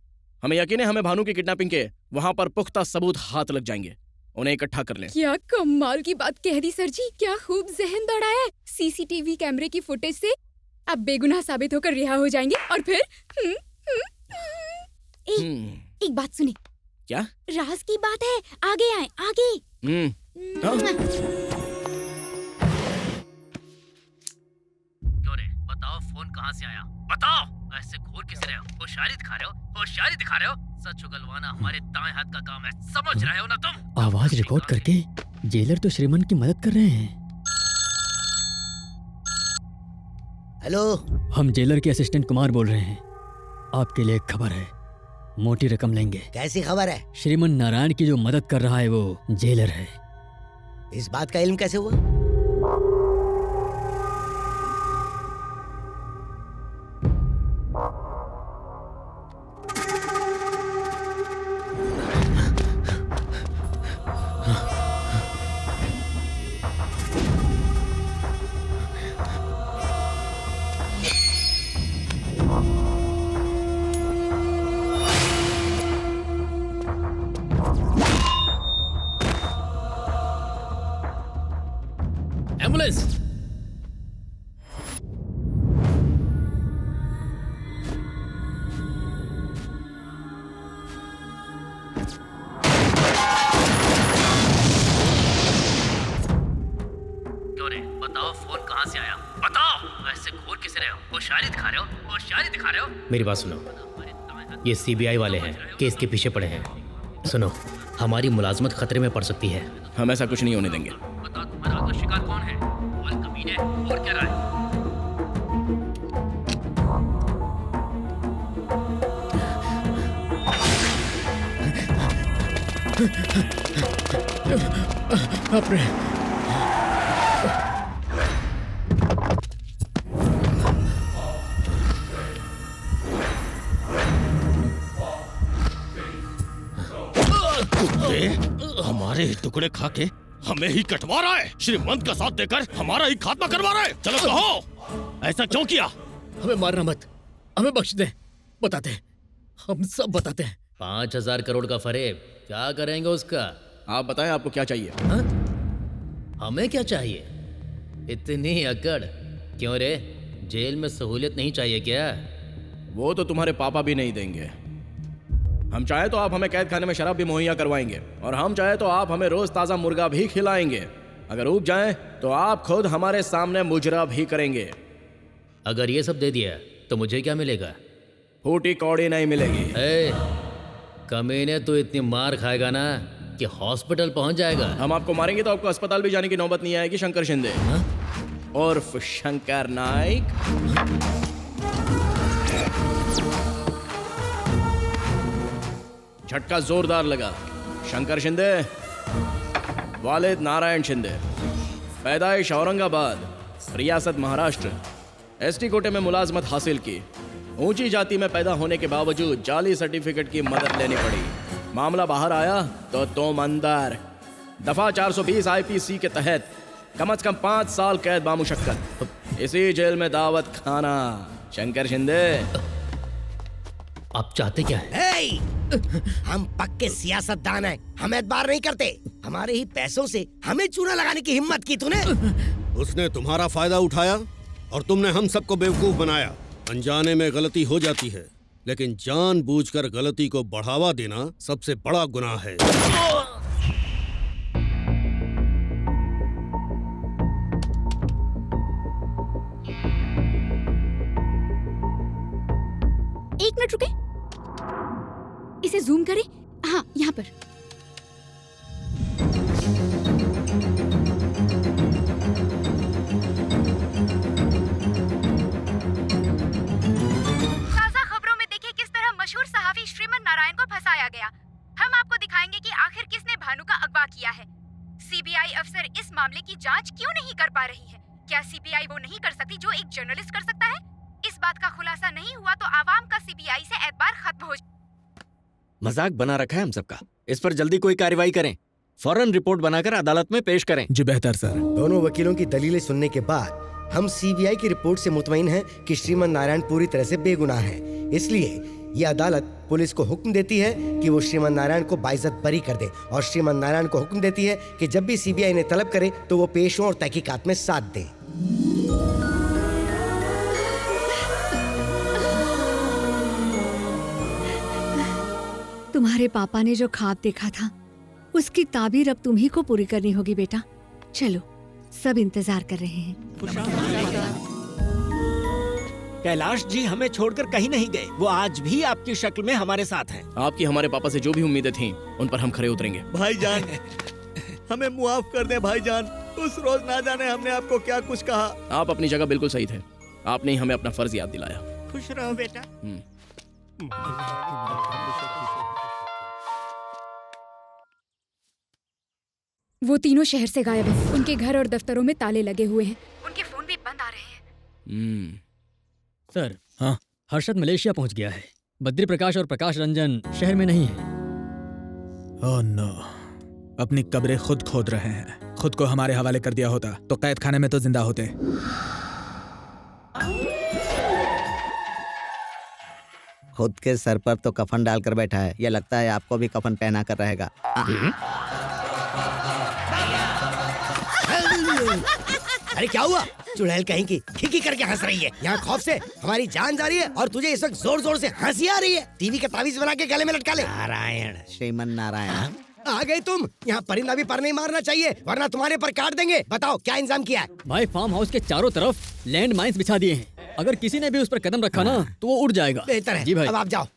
[SPEAKER 5] हमें यकीन है हमें भानु की किडनैपिंग के वहां पर पुख्ता सबूत हाथ लग जाएंगे उन्हें इकट्ठा कर लें।
[SPEAKER 17] क्या कमाल की बात कह दी सर जी, क्या खूब जहन दौड़ाया है। सीसीटीवी कैमरे की फुटेज से आप बेगुनाह साबित होकर रिहा हो जाएंगे और फिर एक बात सुने।
[SPEAKER 5] क्या?
[SPEAKER 17] राज की बात है, आगे आए आगे।
[SPEAKER 1] क्यों रे, बताओ फोन कहाँ से आया? बताओ, ऐसे घूर किस रहे हो? होशियारी दिखा रहे हो? होशियारी दिखा रहे हो? सच उगलवाना हमारे दाएं हाथ का काम है, समझ रहे हो ना तुम?
[SPEAKER 6] आवाज रिकॉर्ड करके जेलर तो श्रीमन की मदद कर रहे हैं।
[SPEAKER 8] हेलो,
[SPEAKER 6] हम जेलर के असिस्टेंट कुमार बोल रहे हैं। आपके लिए एक खबर है, मोटी रकम लेंगे।
[SPEAKER 8] कैसी खबर है?
[SPEAKER 6] श्रीमन नारायण की जो मदद कर रहा है वो जेलर है।
[SPEAKER 8] इस बात का इल्म कैसे हुआ?
[SPEAKER 1] एम्बुलेंस! क्यों रे, बताओ फोन कहाँ से आया? बताओ, ऐसे घूर किस रहे हो? होशियारी दिखा रहे हो? होशियारी दिखा रहे हो? मेरी बात सुनो, ये सीबीआई वाले हैं, केस के पीछे पड़े हैं। सुनो, हमारी मुलाजमत खतरे में पड़ सकती है।
[SPEAKER 5] हम ऐसा कुछ नहीं होने देंगे।
[SPEAKER 1] बताओ तुम्हारा अगला शिकार कौन है? बोल कमीने, और क्या राय?
[SPEAKER 6] अपने
[SPEAKER 16] हमारे ही टुकड़े खा के हमें ही कटवा रहा है। श्रीमंत का साथ देकर हमारा ही खात्मा करवा रहा है। चलो कहो, ऐसा क्यों किया?
[SPEAKER 1] हमें मारना मत, हमें बख्श दे। बताते हैं, हम सब बताते हैं। 5,000 करोड़ का फरेब, क्या करेंगे उसका?
[SPEAKER 5] आप बताएं, आपको क्या चाहिए?
[SPEAKER 1] हा? हमें क्या चाहिए? इतनी अकड़ क्यों रे? जेल में सहूलियत नहीं चाहिए क्या?
[SPEAKER 5] वो तो तुम्हारे पापा भी नहीं देंगे। हम चाहे तो आप हमें कैद खाने में शराब भी मुहैया करवाएंगे, और हम चाहे तो आप हमें रोज ताज़ा मुर्गा भी खिलाएंगे। अगर ऊब जाएं तो आप खुद हमारे सामने मुजरा भी करेंगे।
[SPEAKER 1] अगर ये सब दे दिया तो मुझे क्या मिलेगा?
[SPEAKER 5] फूटी कौड़ी नहीं मिलेगी।
[SPEAKER 1] कमीने तू इतनी मार खाएगा ना कि हॉस्पिटल पहुंच जाएगा।
[SPEAKER 5] हम आपको मारेंगे तो आपको अस्पताल भी जाने की नौबत नहीं आएगी। शंकर शिंदे उर्फ शंकर नाइक। झटका जोरदार लगा। शंकर शिंदे, वालिद नारायण शिंदे, पैदाइश औरंगाबाद, रियासत महाराष्ट्र, एसटी कोटे में मुलाजमत हासिल की। ऊंची जाति में पैदा होने के बावजूद जाली सर्टिफिकेट की मदद लेनी पड़ी। मामला बाहर आया तो तुम अंदर। दफा 420 आईपीसी के तहत कम से कम 5 साल कैद बामुशक्कत। इसी जेल में दावत खाना। शंकर शिंदे,
[SPEAKER 1] आप चाहते क्या है?
[SPEAKER 8] हम पक्के सियासतदान हैं, हम एतबार नहीं करते। हमारे ही पैसों से हमें चूना लगाने की हिम्मत की तूने।
[SPEAKER 9] उसने तुम्हारा फायदा उठाया और तुमने हम सबको बेवकूफ बनाया। अनजाने में गलती हो जाती है, लेकिन जानबूझकर गलती को बढ़ावा देना सबसे बड़ा गुनाह है।
[SPEAKER 17] एक मिनट रुके, इसे जूम करें। हाँ, यहाँ पर।
[SPEAKER 3] ताज़ा खबरों में देखिए किस तरह मशहूर सहाफी श्रीमन नारायण को फंसाया गया। हम आपको दिखाएंगे कि आखिर किसने भानु का अगवा किया है। सीबीआई अफसर इस मामले की जांच क्यों नहीं कर पा रही है? क्या सीबीआई वो नहीं कर सकती जो एक जर्नलिस्ट कर सकता है? इस बात का खुलासा नहीं हुआ तो आवाम का सीबीआई से एतबार खत्म हो।
[SPEAKER 18] मजाक बना रखा है हम सबका। इस पर जल्दी कोई कार्रवाई करें, फौरन रिपोर्ट बनाकर अदालत में पेश करें।
[SPEAKER 12] जी बेहतर सर।
[SPEAKER 8] दोनों वकीलों की दलीलें सुनने के बाद हम सीबीआई की रिपोर्ट से मुतमईन हैं कि श्रीमन नारायण पूरी तरह से बेगुनाह है। इसलिए ये अदालत पुलिस को हुक्म देती है कि वो श्रीमान नारायण को बाइज्जत बरी कर दे और श्रीमान नारायण को हुक्म देती है कि जब भी सीबीआई ने तलब करे तो वो पेश हो और तहकीकात में साथ दे।
[SPEAKER 2] तुम्हारे पापा ने जो ख्वाब देखा था उसकी ताबीर अब तुम्ही को पूरी करनी होगी बेटा। चलो, सब इंतजार कर रहे हैं।
[SPEAKER 18] कैलाश जी हमें छोड़कर कहीं नहीं गए, वो आज भी आपकी शक्ल में हमारे साथ हैं।
[SPEAKER 5] आपकी हमारे पापा से जो भी उम्मीदें थीं उन पर हम खरे उतरेंगे।
[SPEAKER 15] भाईजान, हमें मुआफ कर दे भाईजान। उस रोज ना जाने हमने आपको क्या कुछ कहा।
[SPEAKER 5] आप अपनी जगह बिल्कुल सही थे, आपने ही हमें अपना फर्ज याद दिलाया।
[SPEAKER 8] खुश रहो बेटा।
[SPEAKER 17] वो तीनों शहर से गायब हैं। उनके घर और दफ्तरों में ताले लगे हुए हैं।
[SPEAKER 3] उनके फोन भी बंद आ रहे हैं।
[SPEAKER 6] सर, हाँ, हर्षद मलेशिया पहुंच गया है। बद्री प्रकाश और प्रकाश रंजन शहर में नहीं है।
[SPEAKER 12] ओह नो, अपनी कब्रें खुद खोद रहे हैं। खुद को हमारे हवाले कर दिया होता तो कैद खाने में तो जिंदा होते।
[SPEAKER 4] खुद के सर पर तो कफन डालकर बैठा है, ये लगता है आपको भी कफन पहना कर रहेगा।
[SPEAKER 8] अरे क्या हुआ? चुड़ैल कहीं की खिकी करके हंस रही है। यहाँ खौफ से हमारी जान जा रही है और तुझे इस वक्त जोर जोर से हंसी आ रही है। टीवी का तावीज बना के गले में लटका ले।
[SPEAKER 4] नारायण, श्रीमन नारायण।
[SPEAKER 8] आ गई तुम। यहाँ परिंदा भी पर नहीं मारना चाहिए वरना तुम्हारे पर काट देंगे। बताओ क्या इंतजाम किया है?
[SPEAKER 6] भाई, फार्म हाउस के चारों तरफ लैंड माइंस बिछा दिए हैं। अगर किसी ने भी उस पर कदम रखा ना तो वो उड़ जाएगा।
[SPEAKER 8] बेहतर है।
[SPEAKER 6] जी भाई।
[SPEAKER 8] अब आप जाओ।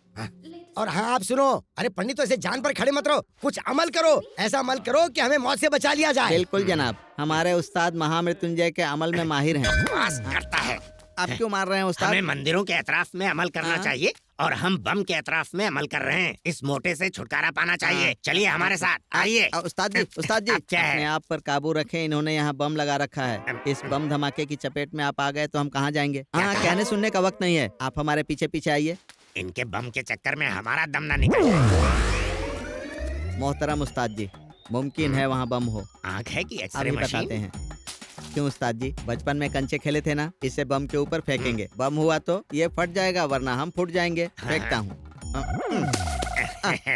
[SPEAKER 8] और हाँ, आप सुनो, अरे पंडित तो ऐसे जान पर खड़े मत रहो, कुछ अमल करो। ऐसा अमल करो कि हमें मौत से बचा लिया जाए।
[SPEAKER 4] बिल्कुल जनाब, हमारे उस्ताद महामृत्युंजय के अमल में माहिर हैं।
[SPEAKER 10] बकवास करता है।
[SPEAKER 4] आप क्यों मार रहे हैं उस्ताद?
[SPEAKER 10] हमें मंदिरों के एतराफ में अमल करना चाहिए और हम बम के एतराफ में अमल कर रहे हैं। इस मोटे से छुटकारा पाना चाहिए। चलिए हमारे साथ आइए।
[SPEAKER 4] उस्ताद जी, उस्ताद जी,
[SPEAKER 10] क्या है?
[SPEAKER 4] अपने आप पर काबू रखें। इन्होंने यहाँ बम लगा रखा है। इस बम धमाके की चपेट में आप आ गए तो हम कहाँ जाएंगे? हाँ, कहने सुनने का वक्त नहीं है। आप हमारे पीछे पीछे आइए।
[SPEAKER 10] इनके बम के चक्कर में हमारा दम ना निकल जाए।
[SPEAKER 4] मोहतरम उस्ताद जी, मुमकिन है वहाँ बम हो।
[SPEAKER 10] आँख है कि एक्सरे
[SPEAKER 4] अभी
[SPEAKER 10] मशीन?
[SPEAKER 4] बताते हैं। क्यों उस्ताद जी, बचपन में कंचे खेले थे ना, इसे बम के ऊपर फेंकेंगे। बम हुआ तो ये फट जाएगा वरना हम फूट जाएंगे। फेंकता हूँ।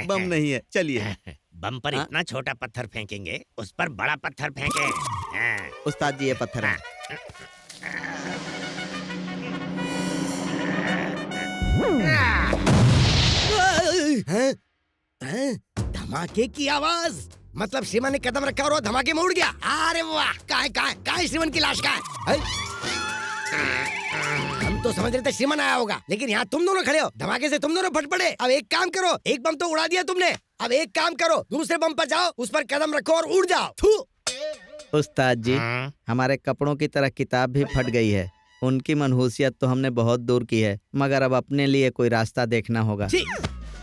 [SPEAKER 4] बम नहीं है, चलिए।
[SPEAKER 10] बम पर इतना छोटा पत्थर फेंकेंगे, उस पर बड़ा पत्थर फेंके।
[SPEAKER 4] उस्ताद जी, ये पत्थर है।
[SPEAKER 8] धमाके की आवाज, मतलब श्रीमान ने कदम रखा और वो धमाके में उड़ गया। अरे वाह, कहाँ श्रीमान की लाश? कहाँ है? हम तो समझ रहे थे श्रीमान आया होगा, लेकिन यहाँ तुम दोनों खड़े हो। धमाके से तुम दोनों फट पड़े। अब एक काम करो, एक बम तो उड़ा दिया तुमने, अब एक काम करो, दूसरे बम पर जाओ, उस पर कदम रखो और उड़ जाओ। थू।
[SPEAKER 4] उस्ताद जी, हमारे कपड़ों की तरह किताब भी फट गई है। उनकी मनहूसियत तो हमने बहुत दूर की है, मगर अब अपने लिए कोई रास्ता देखना होगा।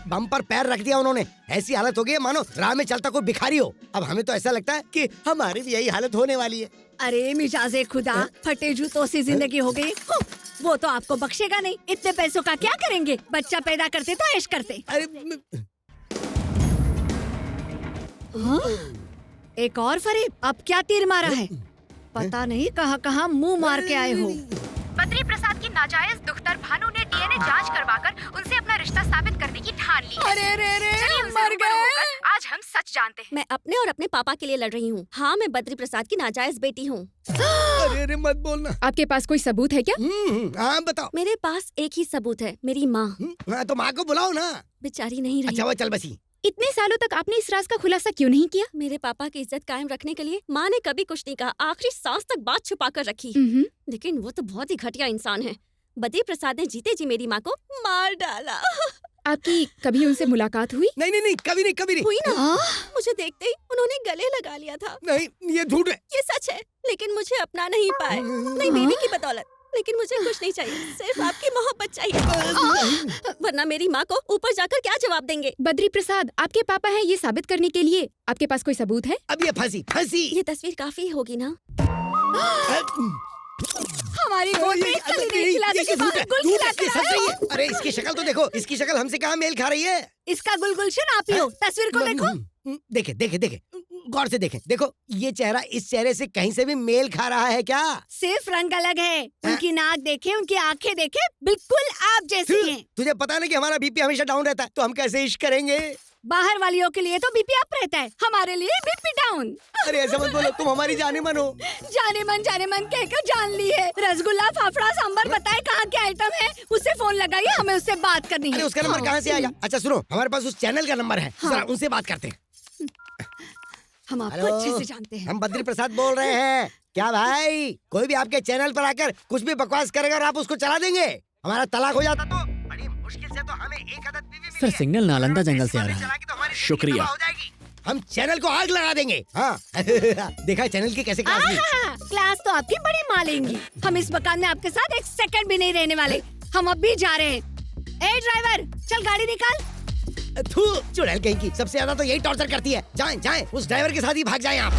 [SPEAKER 8] बम पर पैर रख दिया उन्होंने, ऐसी हालत हो गई है मानो राह में चलता कोई भिखारी हो। अब हमें तो ऐसा लगता है कि हमारी भी यही हालत होने वाली है।
[SPEAKER 2] अरे मिजाजे खुदा, फटे जूतों से जिंदगी हो गई। वो तो आपको बख्शेगा नहीं। इतने पैसों का क्या करेंगे? बच्चा पैदा करते तो ऐश करते। हाँ? एक और फरेब, अब क्या तीर मारा है? पता नहीं कहाँ मुंह मार के आए हो।
[SPEAKER 3] बद्री प्रसाद की नाजायज दुख्तर भानु ने डीएनए जांच करवाकर उनसे अपना रिश्ता साबित करने की ठान ली है।
[SPEAKER 11] अरे रे रे,
[SPEAKER 3] चलिए उनसे
[SPEAKER 11] मर
[SPEAKER 3] रूबरू
[SPEAKER 11] गए।
[SPEAKER 3] होकर आज हम सच जानते हैं।
[SPEAKER 11] मैं अपने और अपने पापा के लिए लड़ रही हूँ। हाँ, मैं बद्री प्रसाद की नाजायज बेटी हूँ।
[SPEAKER 8] अरे मत बोलना।
[SPEAKER 17] आपके पास कोई सबूत है क्या?
[SPEAKER 8] हाँ बताओ।
[SPEAKER 11] मेरे पास एक ही सबूत है, मेरी माँ।
[SPEAKER 8] तो माँ को बुलाओ ना।
[SPEAKER 11] बेचारी नहीं रही।
[SPEAKER 8] अच्छा वो चल बसी।
[SPEAKER 17] इतने सालों तक आपने इस राज का खुलासा क्यों नहीं किया?
[SPEAKER 11] मेरे पापा की इज्जत कायम रखने के लिए माँ ने कभी कुछ नहीं कहा, आखिरी सांस तक बात छुपा कर रखी। लेकिन वो तो बहुत ही घटिया इंसान है। बद्री प्रसाद ने जीते जी मेरी माँ को मार डाला।
[SPEAKER 17] आपकी कभी उनसे मुलाकात हुई?
[SPEAKER 8] नहीं, कभी नहीं।
[SPEAKER 11] हुई ना? मुझे देखते ही उन्होंने गले लगा लिया था।
[SPEAKER 8] नहीं, ये झूठ है।
[SPEAKER 11] ये सच है, लेकिन मुझे अपना नहीं पाए। नहीं बेबी की बदौलत, लेकिन मुझे कुछ नहीं चाहिए, सिर्फ आपकी मोहब्बत चाहिए। वरना मेरी माँ को ऊपर जाकर क्या जवाब देंगे?
[SPEAKER 17] बद्री प्रसाद आपके पापा हैं, ये साबित करने के लिए आपके पास कोई सबूत है?
[SPEAKER 8] अब ये फंसी।
[SPEAKER 11] ये तस्वीर काफी होगी ना?
[SPEAKER 2] हमारी गोद में कली नहीं खिलाने के बाद गुल खिलाते हो।
[SPEAKER 8] अरे इसकी शक्ल तो देखो, इसकी शक्ल हमसे कहाँ मेल खा रही है?
[SPEAKER 2] इसका गुलगुलशन आप ही हो। तस्वीर को देखो।
[SPEAKER 8] देखे गौर से देखें, देखो ये चेहरा इस चेहरे से कहीं से भी मेल खा रहा है क्या?
[SPEAKER 2] सिर्फ रंग अलग है। उनकी नाक देखे, उनकी आंखें देखे, बिल्कुल आप जैसी हैं।
[SPEAKER 8] तुझे पता नहीं कि हमारा बीपी हमेशा डाउन रहता है, तो हम कैसे इश्क करेंगे?
[SPEAKER 2] बाहर वालियों के लिए तो बीपी अप रहता है, हमारे लिए बीपी डाउन।
[SPEAKER 8] अरे ऐसा मत बोलो, तुम हमारी जाने मन हो।
[SPEAKER 2] जाने मन कहकर जान ली है। रसगुल्ला, फाफड़ा, सांबर बताए कहाँ के आइटम है? उससे फोन लगाइए, हमें उससे बात करनी है।
[SPEAKER 8] अरे उसका नंबर कहाँ से आएगा? अच्छा सुनो, हमारे पास उस चैनल का नंबर है, जरा उनसे बात करते हैं।
[SPEAKER 2] हम आपको अच्छे से जानते हैं।
[SPEAKER 8] हम बद्री प्रसाद बोल रहे हैं। क्या भाई, कोई भी आपके चैनल पर आकर कुछ भी बकवास करेगा और आप उसको चला देंगे? हमारा तलाक हो जाता तो बड़ी मुश्किल से तो हमें एक आदत बीवी मिली
[SPEAKER 6] सर
[SPEAKER 8] है।
[SPEAKER 6] सिग्नल नालंदा जंगल से आ रहा है।
[SPEAKER 18] शुक्रिया।
[SPEAKER 8] हम चैनल को आग लगा देंगे। हाँ देखा चैनल की कैसे क्लास ली?
[SPEAKER 2] क्लास तो आपकी बड़ी मालेंगी। हम इस मकान में आपके साथ एक सेकंड भी नहीं रहने वाले। हम अब भी जा रहे हैं। ए ड्राइवर, चल गाड़ी निकाल।
[SPEAKER 8] थू, चुड़ैल कहीं की, सबसे ज्यादा तो यही टॉर्चर करती है। जाएं जाएं, उस ड्राइवर के साथ ही भाग जाएं आप।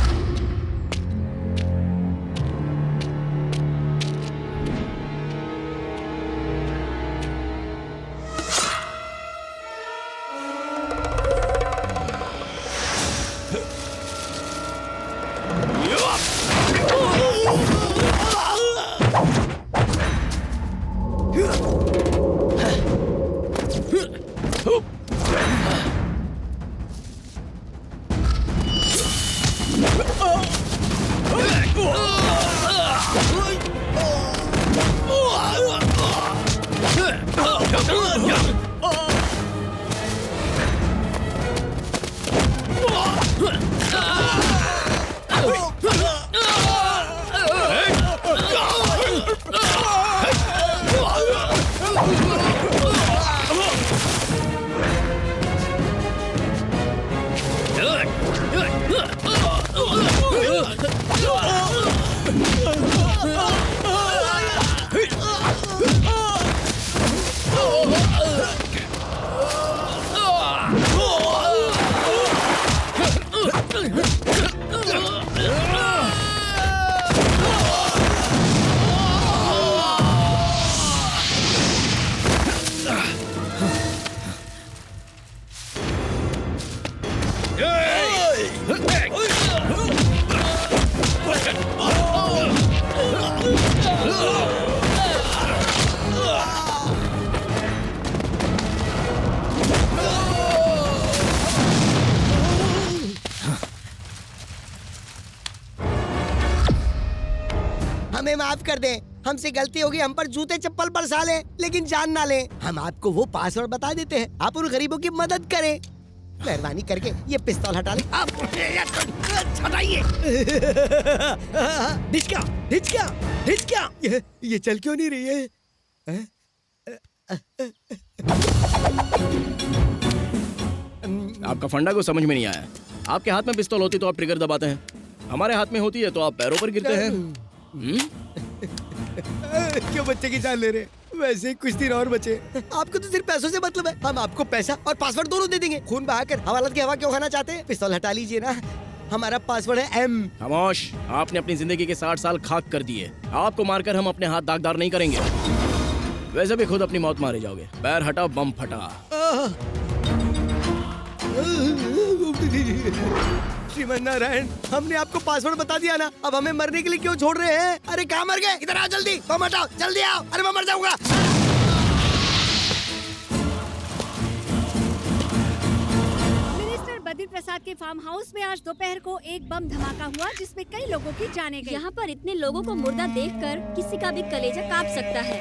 [SPEAKER 8] हमें माफ कर दें, हमसे गलती होगी, हम पर जूते चप्पल बरसा लें, लेकिन जान ना लें। हम आपको वो पासवर्ड बता देते हैं, आप उन गरीबों की मदद करें। मेहरबानी करके ये पिस्तौल हटा लें। आप हटाइए। ढिचक्या, ये चल क्यों नहीं रही है?
[SPEAKER 5] आपका फंडा को समझ में नहीं आया। आपके हाथ में पिस्तौल होती तो आप ट्रिगर दबाते हैं, हमारे हाथ में होती है तो आप पैरों पर गिरते हैं।
[SPEAKER 8] क्यों बच्चे की जान ले रहे? वैसे ही कुछ दिन और बचे। आपको तो सिर्फ पैसों से मतलब है। हम आपको पैसा और पासवर्ड दोनों दे देंगे। खून बहाकर हवालात की हवा क्यों खाना चाहते हैं? पिस्तौल हटा लीजिए ना। हमारा पासवर्ड है M।
[SPEAKER 5] खामोश, आपने अपनी जिंदगी के 60 साल खाक कर दिए। आपको मारकर हम अपने हाथ दागदार नहीं करेंगे। वैसे भी खुद अपनी मौत मारे जाओगे। पैर हटा, बम फटा।
[SPEAKER 8] श्रीमन नारायण, हमने आपको पासवर्ड बता दिया ना, अब हमें मरने के लिए क्यों छोड़ रहे हैं? अरे कहाँ मर गए? इधर आओ जल्दी, बम हटाओ, जल्दी आओ। अरे मैं मर जाऊंगा।
[SPEAKER 2] मिनिस्टर बद्री प्रसाद के फार्म हाउस में आज दोपहर को एक बम धमाका हुआ जिसमें कई लोगों की जाने गई।
[SPEAKER 11] यहाँ पर इतने लोगों को मुर्दा देखकर किसी का भी कलेजा कांप सकता है।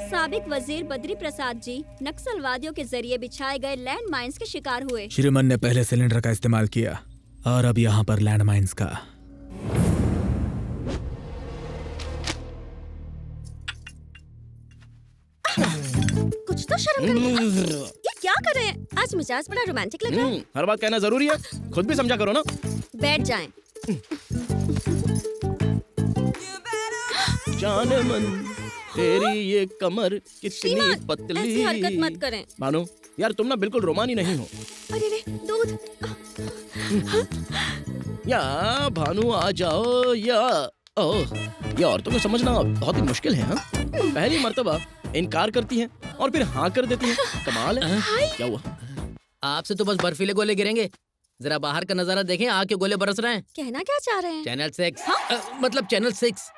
[SPEAKER 11] साबिक वजीर बद्री प्रसाद जी नक्सलवादियों के जरिए बिछाए गए लैंड माइन्स के शिकार हुए।
[SPEAKER 12] श्रीमन ने पहले सिलेंडर का इस्तेमाल किया और अब यहाँ पर लैंड माइन्स का।
[SPEAKER 11] कुछ तो शर्म करिए। ये क्या कर रहे हैं? आज मिजाज बड़ा रोमांटिक लग रहा है।
[SPEAKER 5] हर बात कहना जरूरी है, खुद भी समझा करो ना।
[SPEAKER 11] बैठ जाएं।
[SPEAKER 5] जाने मन तेरी ये कमर कितनी पतली।
[SPEAKER 11] ऐसी हरकत मत करें।
[SPEAKER 5] भानु, यार तुम ना बिल्कुल रोमानी नहीं हो।
[SPEAKER 11] अरे रे, दूध।
[SPEAKER 5] या भानु आ जाओ या ओह, ये औरतों को समझना बहुत ही मुश्किल है। हाँ, पहली मर्तबा इनकार करती हैं और फिर हाँ कर देती हैं। कमाल है। क्या हुआ?
[SPEAKER 1] आपसे तो बस बर्फीले गोले गिरेंगे, जरा बाहर का नजारा देखें, आग के गोले बरस रहे हैं।
[SPEAKER 11] कहना क्या चाह रहे हैं?
[SPEAKER 1] चैनल 6 मतलब चैनल 6।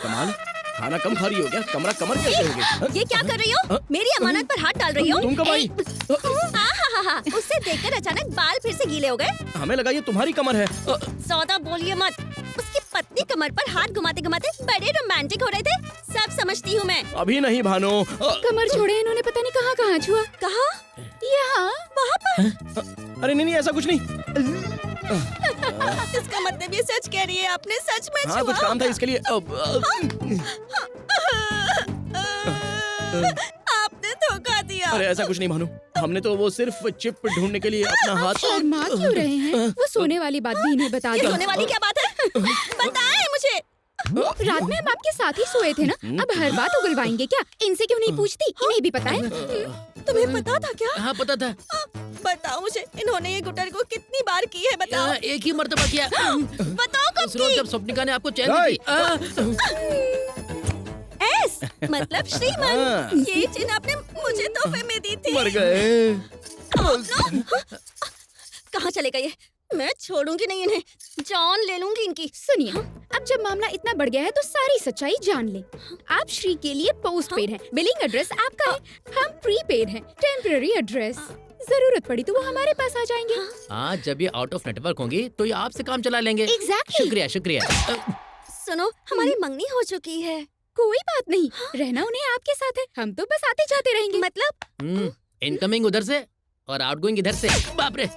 [SPEAKER 5] कमाल, खाना कम खा रही हो क्या? कमरा कमर कैसे हो गई?
[SPEAKER 11] ये क्या कर रही हो? मेरी अमानत पर हाथ डाल रही हो?
[SPEAKER 5] तुम कब आई?
[SPEAKER 11] हाँ, उससे देखकर अचानक बाल फिर से गीले हो गए।
[SPEAKER 5] हमें लगा ये तुम्हारी कमर है।
[SPEAKER 11] ज्यादा बोलिए मत। उसकी पत्नी कमर पर हाथ घुमाते घुमाते बड़े रोमांटिक हो रहे थे। सब समझती हूँ मैं।
[SPEAKER 5] अभी नहीं भानु।
[SPEAKER 17] कमर छोड़े, इन्होंने पता नहीं कहाँ कहाँ छुआ।
[SPEAKER 11] कहाँ? यहाँ, वहाँ पर।
[SPEAKER 5] अरे नहीं ऐसा कुछ नहीं।
[SPEAKER 11] इसका मतलब ये सच कह रही है, आपने सच में छुआ?
[SPEAKER 5] हाँ, कुछ काम था इसके लिए।
[SPEAKER 11] आपने धोखा दिया।
[SPEAKER 5] अरे ऐसा कुछ नहीं भानु, हमने तो वो सिर्फ चिप ढूंढने के लिए अपना हाथ।
[SPEAKER 17] शर्मा क्यों रहे हैं? वो सोने वाली बात भी इन्हें बता दो।
[SPEAKER 11] सोने वाली क्या बात है? बताएं मुझे।
[SPEAKER 17] रात में हम आपके साथ ही सोए थे ना, अब हर बात उगलवाएंगे क्या? इनसे क्यों नहीं पूछती? इन्हें भी पता है।
[SPEAKER 11] तुम्हें पता था क्या?
[SPEAKER 1] हाँ पता था।
[SPEAKER 11] बताओ मुझे, इन्होंने ये गुटर को कितनी बार की है? बताओ।
[SPEAKER 1] एक ही मर्तबा किया।
[SPEAKER 11] बताओ कब
[SPEAKER 1] उस रोज जब स्वप्निका ने आपको चैन दी थी।
[SPEAKER 11] एस मतलब श्रीमन, ये चेन आपने मुझे तोहफे में दी थी।
[SPEAKER 5] मर गए।
[SPEAKER 11] कहाँ चले गए? मैं छोड़ूंगी नहीं इन्हें, जान ले लूंगी इनकी।
[SPEAKER 17] सुनिए, अब जब मामला इतना बढ़ गया है तो सारी सच्चाई जान ले। आप श्री के लिए पोस्ट पेड हैं, बिलिंग एड्रेस आपका है, हम प्रीपेड हैं, टेम्पररी एड्रेस। जरूरत पड़ी तो वो हमारे पास आ जाएंगे।
[SPEAKER 1] हाँ, जब ये आउट ऑफ नेटवर्क होंगी तो ये आपसे काम चला लेंगे।
[SPEAKER 17] Exactly.
[SPEAKER 1] शुक्रिया शुक्रिया।
[SPEAKER 11] सुनो, हमारी मंगनी हो चुकी है।
[SPEAKER 17] कोई बात नहीं, रहना उन्हें आपके साथ है, हम तो बस आते जाते रहेंगे।
[SPEAKER 11] मतलब
[SPEAKER 1] इनकमिंग उधर से और आउटगोइंग इधर से। बाप रे,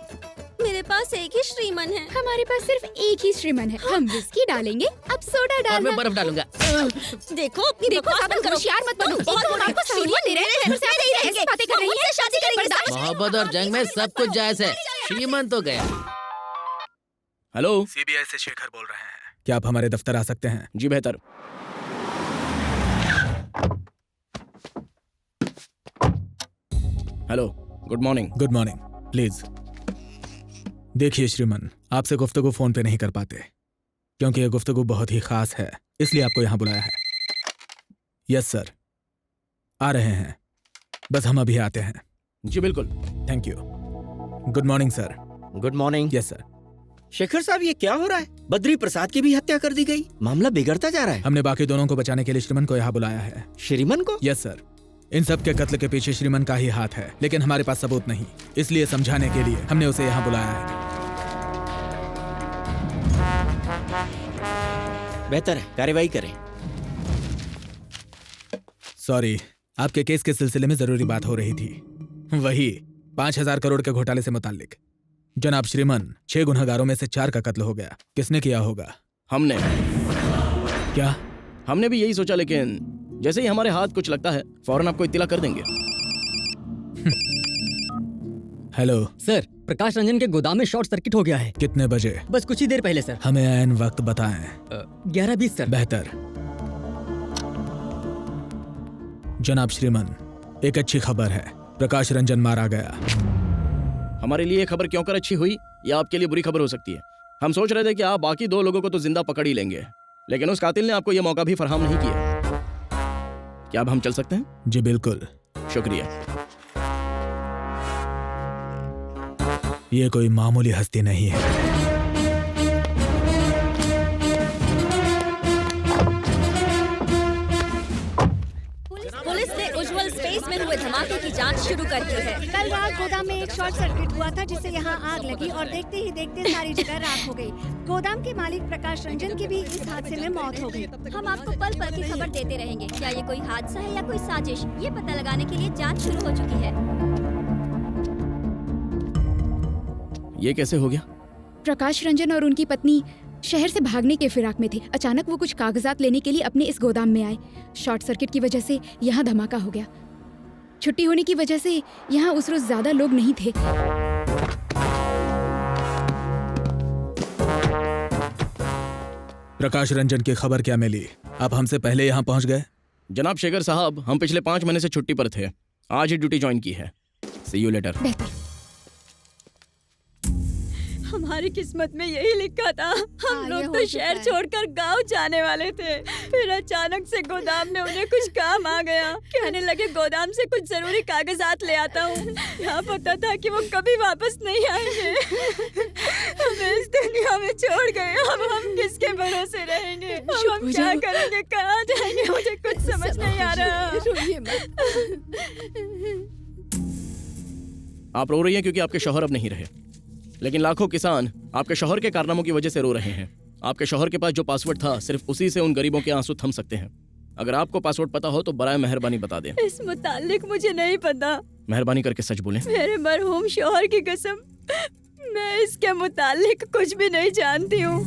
[SPEAKER 11] मेरे पास एक ही श्रीमन है।
[SPEAKER 17] हमारे पास सिर्फ एक ही श्रीमन है। हम विस्की डालेंगे, अब सोडा
[SPEAKER 1] और
[SPEAKER 17] डालना।
[SPEAKER 1] मैं बर्फ डालूंगा।
[SPEAKER 11] देखो अपनी बकवास बंद करो।
[SPEAKER 17] होशियार मत बनो।
[SPEAKER 11] बहुत
[SPEAKER 17] आपको सहूलियत दे रहे हैं, फिर से नहीं रहेंगे। बातें कर रही हैं,
[SPEAKER 11] शादी करेंगे।
[SPEAKER 1] मोहब्बत और जंग में सब कुछ जायज है। श्रीमन तो गया।
[SPEAKER 5] हेलो,
[SPEAKER 12] सीबीआई से शेखर बोल रहे हैं। क्या आप हमारे दफ्तर आ सकते हैं?
[SPEAKER 5] जी बेहतर। Hello, good morning.
[SPEAKER 12] Good morning. Please देखिए श्रीमन, आपसे गुफ्तगू फोन पे नहीं कर पाते क्योंकि ये गुफ्तगू बहुत ही खास है, इसलिए आपको यहाँ बुलाया है। यस सर, आ रहे हैं, बस हम अभी आते हैं।
[SPEAKER 5] जी बिल्कुल।
[SPEAKER 12] Thank you. Good morning sir.
[SPEAKER 18] Good morning.
[SPEAKER 12] Yes sir.
[SPEAKER 18] Shekhar साहब, ये क्या हो रहा है? बद्री प्रसाद की भी हत्या कर दी गई, मामला बिगड़ता जा रहा है।
[SPEAKER 12] हमने बाकी दोनों को बचाने के लिए श्रीमन को यहाँ बुलाया है।
[SPEAKER 18] श्रीमन को?
[SPEAKER 12] Yes sir. इन सब के कत्ल के पीछे श्रीमन का ही हाथ है, लेकिन हमारे पास सबूत नहीं, इसलिए समझाने के लिए हमने उसे यहाँ बुलाया है।
[SPEAKER 18] बेहतर है, कार्रवाई करें।
[SPEAKER 12] सॉरी, आपके केस के सिलसिले में जरूरी बात हो रही थी, वही 5,000 करोड़ के घोटाले से मुताल्लिक। जनाब श्रीमन, 6 गुनहगारों में से 4 का कत्ल हो गया। किसने किया होगा?
[SPEAKER 5] हमने।
[SPEAKER 12] क्या?
[SPEAKER 5] हमने भी यही सोचा, लेकिन जैसे ही हमारे हाथ कुछ लगता है फौरन आपको इत्तला कर देंगे।
[SPEAKER 6] हेलो सर, प्रकाश रंजन के गोदाम में शॉर्ट सर्किट हो गया है।
[SPEAKER 12] कितने बजे?
[SPEAKER 6] बस कुछ ही देर पहले सर।
[SPEAKER 12] हमें ऐन वक्त बताएं।
[SPEAKER 6] 11:20 सर।
[SPEAKER 12] बेहतर। जनाब श्रीमन, एक अच्छी खबर है, प्रकाश रंजन मारा गया।
[SPEAKER 5] हमारे लिए खबर क्यों कर अच्छी हुई, या आपके लिए बुरी खबर हो सकती है। हम सोच रहे थे कि आप बाकी 2 लोगों को तो जिंदा पकड़ ही लेंगे, लेकिन उस कातिल ने आपको यह मौका भी फराहम नहीं किया। क्या अब हम चल सकते हैं?
[SPEAKER 12] जी बिल्कुल।
[SPEAKER 5] शुक्रिया।
[SPEAKER 12] ये कोई मामूली हस्ती नहीं है।
[SPEAKER 11] पुलिस ने उज्जवल स्पेस में हुए धमाके की जांच शुरू कर दी है।
[SPEAKER 2] कल रात गोदाम में एक शॉर्ट सर्किट हुआ था जिससे यहाँ आग लगी और देखते ही देखते सारी जगह राख हो गई। गोदाम के मालिक प्रकाश रंजन की भी इस हादसे में मौत हो गई।
[SPEAKER 11] हम आपको पल पल की खबर देते रहेंगे। क्या ये कोई हादसा है या कोई साजिश, ये पता लगाने के लिए जांच शुरू हो चुकी है।
[SPEAKER 5] ये कैसे हो गया?
[SPEAKER 17] प्रकाश रंजन और उनकी पत्नी शहर से भागने के फिराक में थे। अचानक वो कुछ कागजात लेने के लिए अपने इस गोदाम में आए। शॉर्ट सर्किट की वजह से यहाँ धमाका हो गया। छुट्टी होने की वजह से यहाँ उस रोज ज्यादा लोग नहीं थे।
[SPEAKER 12] प्रकाश रंजन की खबर क्या मिली? आप हमसे पहले यहाँ पहुँच गए?
[SPEAKER 5] जनाब शेखर साहब, हम पिछले 5 महीने से छुट्टी पर थे, आज ही ड्यूटी ज्वाइन की है। सी यू लेटर।
[SPEAKER 17] बेहतर।
[SPEAKER 11] हमारी किस्मत में यही लिखा था। हम
[SPEAKER 2] ये
[SPEAKER 11] लोग
[SPEAKER 2] हो
[SPEAKER 11] तो
[SPEAKER 2] चुका
[SPEAKER 11] शहर
[SPEAKER 2] है।
[SPEAKER 11] छोड़कर गांव जाने वाले थे। फिर अचानक से गोदाम में उन्हें कुछ काम आ गया। कहने लगे गोदाम से कुछ जरूरी कागजात ले आता हूँ। यहाँ पता था कि वो कभी वापस नहीं आएंगे। हमें इस दुनिया में छोड़ गए। अब हम किसके भरोसे रहेंगे? अब हम क्या करेंगे? कहाँ जाएंगे? मुझे कुछ समझ नहीं आ रहा।
[SPEAKER 5] आप रो रही हैं क्योंकि आपके शौहर अब नहीं रहे, लेकिन लाखों किसान आपके शौहर के कारनामों की वजह से रो रहे हैं। आपके शौहर के पास जो पासवर्ड था, सिर्फ उसी से उन गरीबों के आंसू थम सकते हैं। अगर आपको पासवर्ड पता हो तो बराए मेहरबानी बता दें।
[SPEAKER 11] इस मुतालिक मुझे नहीं पता।
[SPEAKER 5] मेहरबानी करके सच बोलें।
[SPEAKER 11] मेरे मरहूम शौहर की कसम, मैं इसके मुतालिक कुछ भी नहीं जानती हूँ।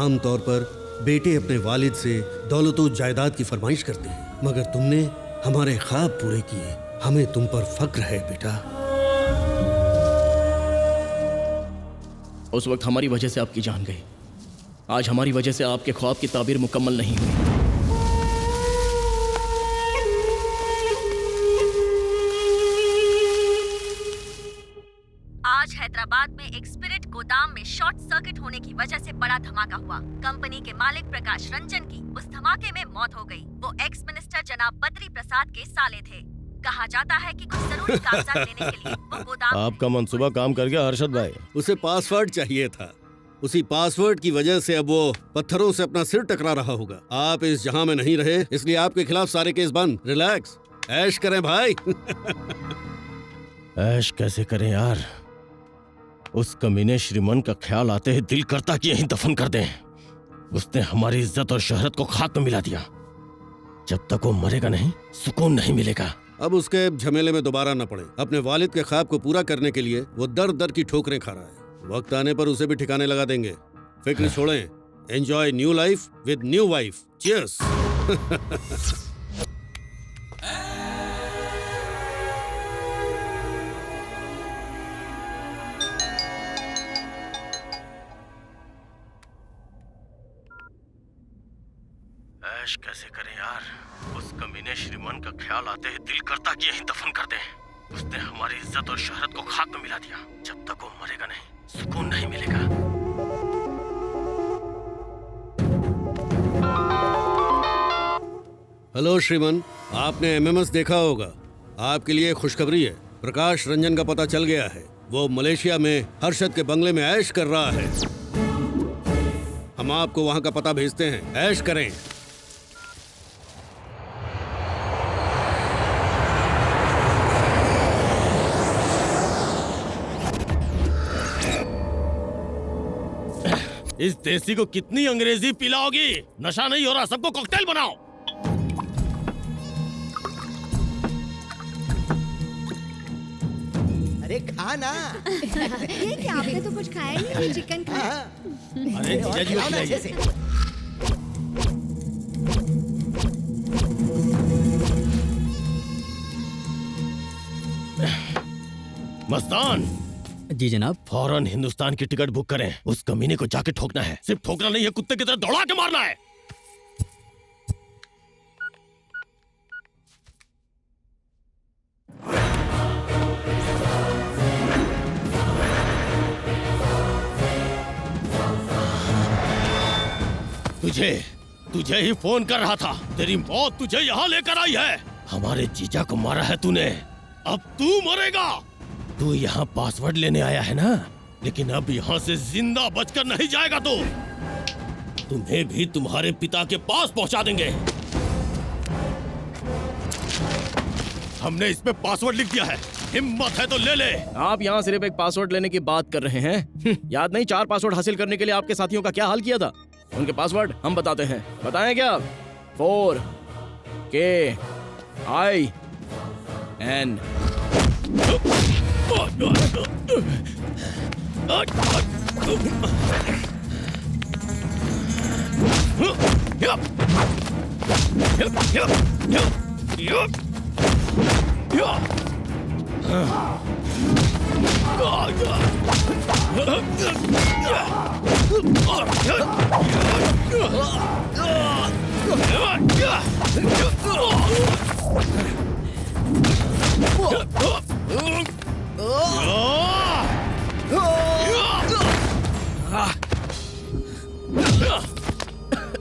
[SPEAKER 9] आमतौर पर बेटे अपने वालिद से दौलतो जायदाद की फरमाइश करते हैं, मगर तुमने हमारे ख्वाब पूरे किए। हमें तुम पर फक्र है बेटा।
[SPEAKER 5] उस वक्त हमारी वजह से आपकी जान गई। आज हमारी वजह से आपके ख्वाब की ताबीर मुकम्मल नहीं हुई।
[SPEAKER 7] आज हैदराबाद में एक स्पिरिट गोदाम में शॉर्ट सर्किट होने की वजह से बड़ा धमाका हुआ। कंपनी के मालिक प्रकाश रंजन की उस धमाके में मौत हो गई। वो एक्स मिनिस्टर जनाब बद्री प्रसाद के साले थे। कहा जाता है कि कुछ जरूरी कागजात लेने के लिए वो गोदाम
[SPEAKER 16] आपका मंसूबा काम कर गया हर्षद भाई।
[SPEAKER 9] उसे पासवर्ड चाहिए था। उसी पासवर्ड की वजह से अब वो पत्थरों से अपना सिर टकरा रहा होगा। आप इस जहां में नहीं रहे, इसलिए आपके खिलाफ सारे केस बंद। रिलैक्स, ऐश करें भाई।
[SPEAKER 16] ऐश कैसे करें यार? उस कमीने श्रीमन का ख्याल आते ही दिल करता कि यहीं दफन कर दें। उसने हमारी इज्जत और शोहरत को खाक में मिला दिया। जब तक वो मरेगा नहीं, सुकून नहीं मिलेगा।
[SPEAKER 9] अब उसके झमेले में दोबारा न पड़े। अपने वालिद के ख्वाब को पूरा करने के लिए वो दर दर की ठोकरें खा रहा है। वक्त आने पर उसे भी ठिकाने लगा देंगे। फिक्र छोड़ें। Enjoy new life with new wife. Cheers.
[SPEAKER 16] ऐश कैसे करें यार? उस कमीने श्रीमान का ख्याल आते ही दिल करता कि यहीं दफन कर दें। उसने हमारी इज्जत और शोहरत को खाक में मिला दिया। जब तक वो मरेगा नहीं, सुकून नहीं मिलेगा।
[SPEAKER 9] हेलो श्रीमन, आपने एमएमएस देखा होगा। आपके लिए खुशखबरी है। प्रकाश रंजन का पता चल गया है। वो मलेशिया में हर्षद के बंगले में ऐश कर रहा है। हम आपको वहां का पता भेजते हैं। ऐश करें।
[SPEAKER 16] इस देसी को कितनी अंग्रेजी पिलाओगी? नशा नहीं हो रहा, सबको कॉकटेल बनाओ।
[SPEAKER 8] अरे खा ना।
[SPEAKER 2] ये क्या, आपने तो कुछ खाया ही नहीं। चिकन खाया।
[SPEAKER 16] अरे जीजा जी को खिलाइए। मस्तान
[SPEAKER 6] जी जनाब।
[SPEAKER 16] फौरन हिंदुस्तान की टिकट बुक करें। उस कमीने को जाके ठोकना है। सिर्फ ठोकना नहीं है, कुत्ते की तरह दौड़ा के मारना है। तुझे ही फोन कर रहा था। तेरी मौत तुझे यहाँ लेकर आई है। हमारे जीजा को मारा है तूने, अब तू मरेगा। तू यहाँ पासवर्ड लेने आया है ना, लेकिन अब यहाँ से जिंदा बचकर नहीं जाएगा तू। तुम्हें भी तुम्हारे पिता के पास पहुँचा देंगे। हमने इस पे पासवर्ड लिख दिया है। हिम्मत है तो ले ले।
[SPEAKER 5] आप यहाँ सिर्फ एक पासवर्ड लेने की बात कर रहे हैं। याद नहीं 4 पासवर्ड हासिल करने के लिए आपके साथियों का क्या हाल किया था? उनके पासवर्ड हम बताते हैं। बताएं क्या? 4KIN।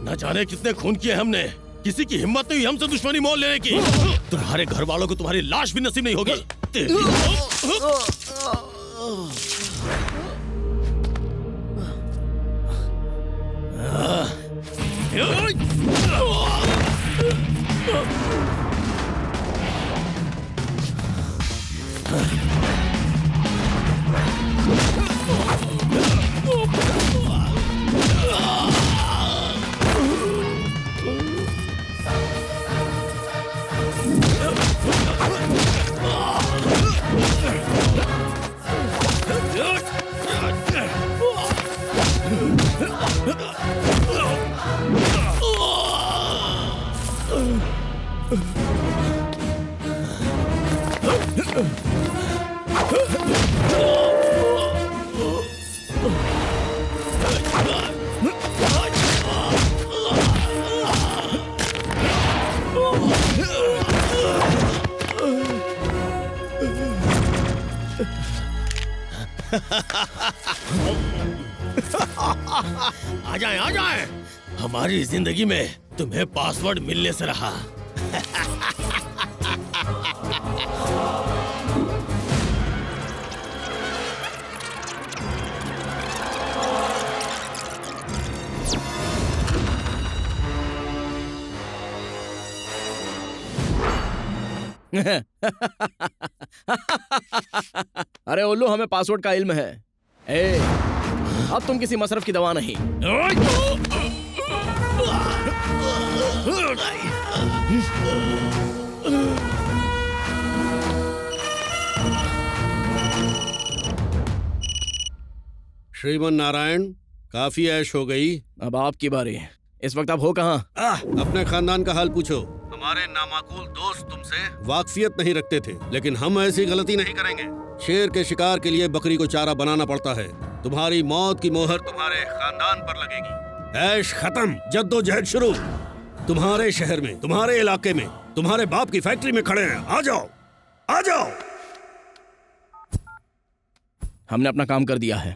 [SPEAKER 16] न जाने कितने खून किए हमने, किसी की हिम्मत नहीं हुई हमसे दुश्मनी मोल लेने की। तुम्हारे घर वालों को तुम्हारी लाश भी नसीब नहीं होगी। आ जाए आ जाए, हमारी जिंदगी में तुम्हें पासवर्ड मिलने से रहा।
[SPEAKER 5] अरे उल्लू, हमें पासवर्ड का इल्म है। ए, अब तुम किसी मसरफ की दवा नहीं।
[SPEAKER 9] श्रीमन नारायण, काफी ऐश हो गई।
[SPEAKER 5] अब आपकी बारी। इस वक्त आप हो कहाँ?
[SPEAKER 9] अपने खानदान का हाल पूछो। हमारे नामाकूल दोस्त तुमसे वाकफियत नहीं रखते थे, लेकिन हम ऐसी गलती नहीं करेंगे। शेर के शिकार के लिए बकरी को चारा बनाना पड़ता है। तुम्हारी मौत की मोहर तुम्हारे खानदान पर लगेगी। ऐश खत्म, जद्दोजहद शुरू। तुम्हारे शहर में, तुम्हारे इलाके में, तुम्हारे बाप की फैक्ट्री में खड़े हैं। आ जाओ, आ जाओ।
[SPEAKER 5] हमने अपना काम कर दिया है।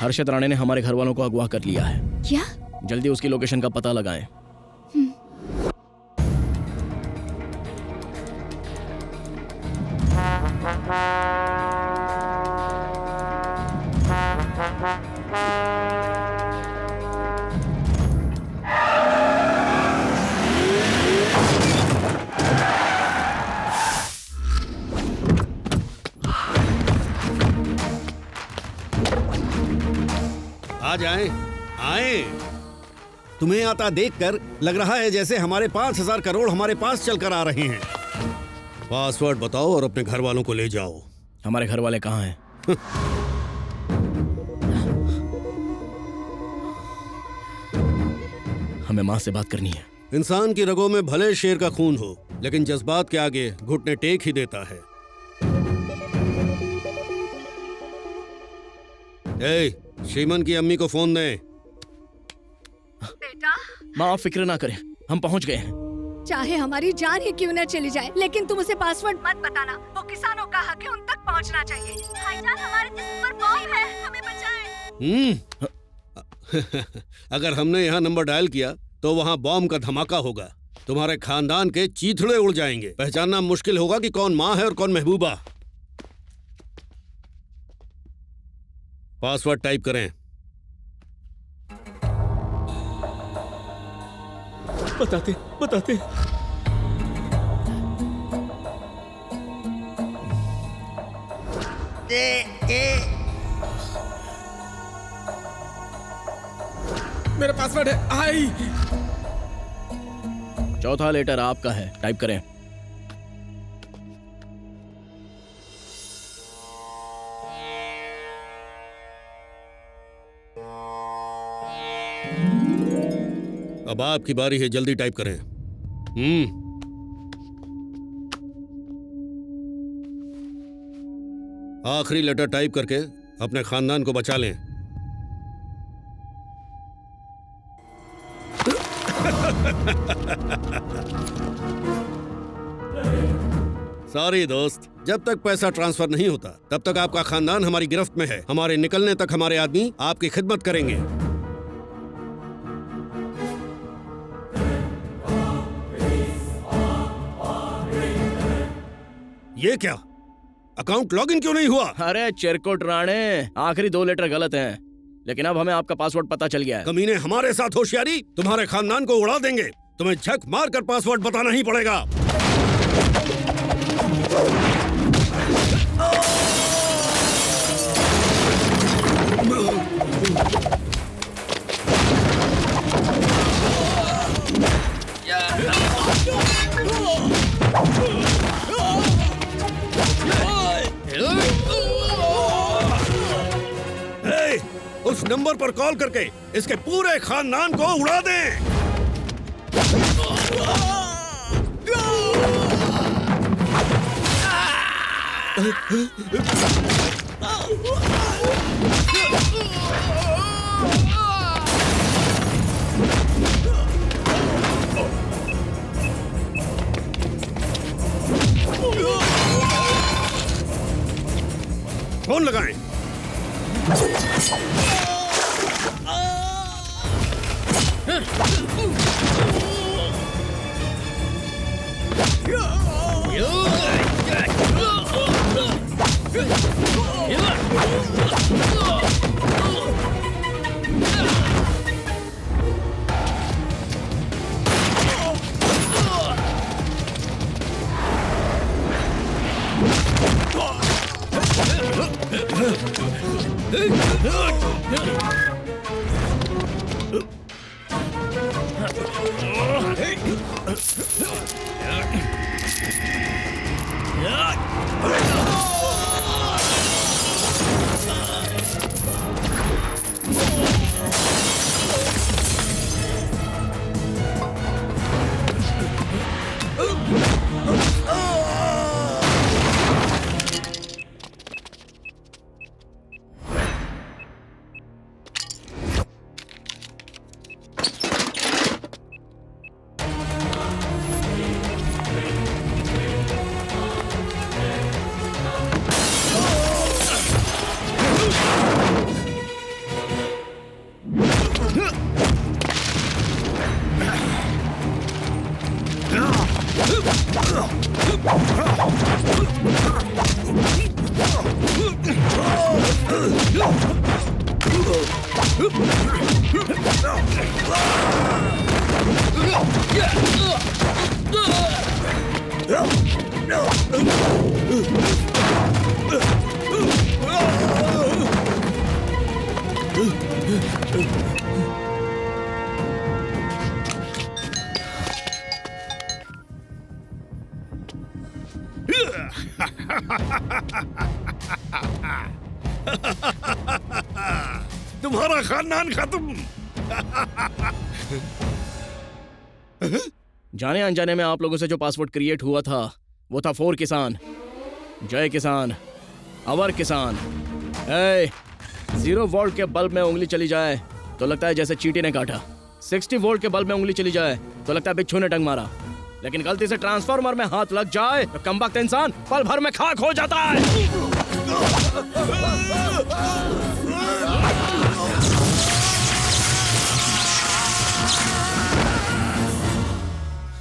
[SPEAKER 5] हर्षद राणे ने हमारे घर वालों को अगवा कर लिया है।
[SPEAKER 17] क्या?
[SPEAKER 5] जल्दी उसकी लोकेशन का पता लगाएं।
[SPEAKER 9] आ जाएं, आए। तुम्हें आता देखकर लग रहा है जैसे हमारे 5,000 करोड़ हमारे पास चलकर आ रहे हैं। पासवर्ड बताओ और अपने घर वालों को ले जाओ।
[SPEAKER 5] हमारे घर वाले कहाँ हैं? हमें माँ से बात करनी है।
[SPEAKER 9] इंसान की रगों में भले शेर का खून हो, लेकिन जज्बात के आगे घुटने टेक ही देता है। ए, श्रीमन की अम्मी को फोन दे।
[SPEAKER 2] बेटा,
[SPEAKER 5] माँ आप फिक्र ना करें, हम पहुँच गए हैं।
[SPEAKER 2] चाहे हमारी जान ही क्यों न चली जाए, लेकिन तुम उसे पासवर्ड मत बताना। वो किसानों का हक है, उन तक पहुंचना चाहिए।
[SPEAKER 7] भाईजान, हमारे जिस्म पर बॉम्ब है, हमें बचाएं।
[SPEAKER 9] अगर हमने यहाँ नंबर डायल किया तो वहाँ बॉम्ब का धमाका होगा। तुम्हारे खानदान के चीथड़े उड़ जाएंगे। पहचानना मुश्किल होगा कि कौन माँ है और कौन महबूबा। पासवर्ड टाइप करें।
[SPEAKER 5] बताते बताते।
[SPEAKER 12] मेरा पासवर्ड है आई।
[SPEAKER 5] चौथा लेटर आपका है, टाइप करें।
[SPEAKER 9] अब आपकी बारी है, जल्दी टाइप करें। आखिरी लेटर टाइप करके अपने खानदान को बचा लें। सॉरी दोस्त, जब तक पैसा ट्रांसफर नहीं होता तब तक आपका खानदान हमारी गिरफ्त में है। हमारे निकलने तक हमारे आदमी आपकी खिदमत करेंगे। ये क्या, अकाउंट लॉगिन क्यों नहीं हुआ?
[SPEAKER 5] अरे चिरकुट राणे, आखिरी 2 लेटर गलत हैं, लेकिन अब हमें आपका पासवर्ड पता चल गया है।
[SPEAKER 9] कमीने हमारे साथ होशियारी, तुम्हारे खानदान को उड़ा देंगे। तुम्हें झक मार कर पासवर्ड बताना ही पड़ेगा। उस नंबर पर कॉल करके इसके पूरे खानदान को उड़ा दें। फोन लगाएं। तुम्हारा खानदान खत्म।
[SPEAKER 5] जाने अनजाने में आप लोगों से जो पासवर्ड क्रिएट हुआ था वो था 4 किसान, जय किसान, अवर किसान। 0 वोल्ट के बल्ब में उंगली चली जाए तो लगता है जैसे चींटी ने काटा। 60 वोल्ट के बल्ब में उंगली चली जाए तो लगता है बिच्छू ने डंग मारा। लेकिन गलती से ट्रांसफार्मर में हाथ लग जाए तो कमबख्त इंसान पल भर में खाक हो जाता है।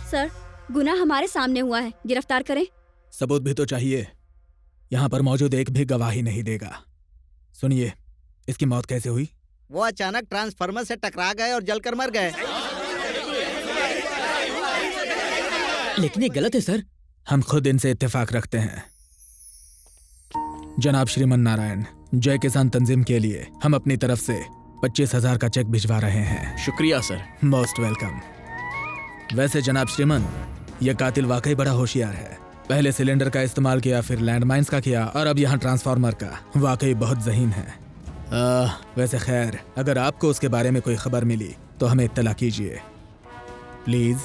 [SPEAKER 11] सर, गुनाह हमारे सामने हुआ है, गिरफ्तार करें।
[SPEAKER 12] सबूत भी तो चाहिए। यहाँ पर मौजूद एक भी गवाही नहीं देगा। सुनिए, इसकी मौत कैसे हुई?
[SPEAKER 4] वो अचानक ट्रांसफार्मर से टकरा गए और जलकर मर गए।
[SPEAKER 6] लेकिन ये गलत है सर।
[SPEAKER 12] हम खुद इनसे इत्तेफाक रखते हैं। जनाब श्रीमन नारायण, जय किसान तंजीम के लिए हम अपनी तरफ से 25,000 का चेक भिजवा रहे हैं।
[SPEAKER 5] शुक्रिया सर।
[SPEAKER 12] Most welcome. वैसे जनाब श्रीमन, यह कातिल वाकई बड़ा होशियार है। पहले सिलेंडर का इस्तेमाल किया, फिर लैंडमाइंस का किया और अब यहाँ ट्रांसफार्मर का। वाकई बहुत ज़हीन है। वैसे खैर, अगर आपको उसके बारे में कोई खबर मिली तो हमें इत्तला कीजिए प्लीज।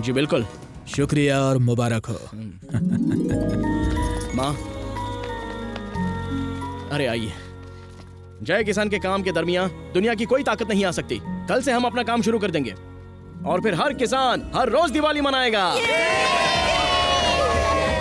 [SPEAKER 5] जी बिल्कुल।
[SPEAKER 12] शुक्रिया और मुबारक हो।
[SPEAKER 5] माँ, अरे आइए। जय किसान के काम के दरमियान दुनिया की कोई ताकत नहीं आ सकती। कल से हम अपना काम शुरू कर देंगे और फिर हर किसान हर रोज दिवाली मनाएगा।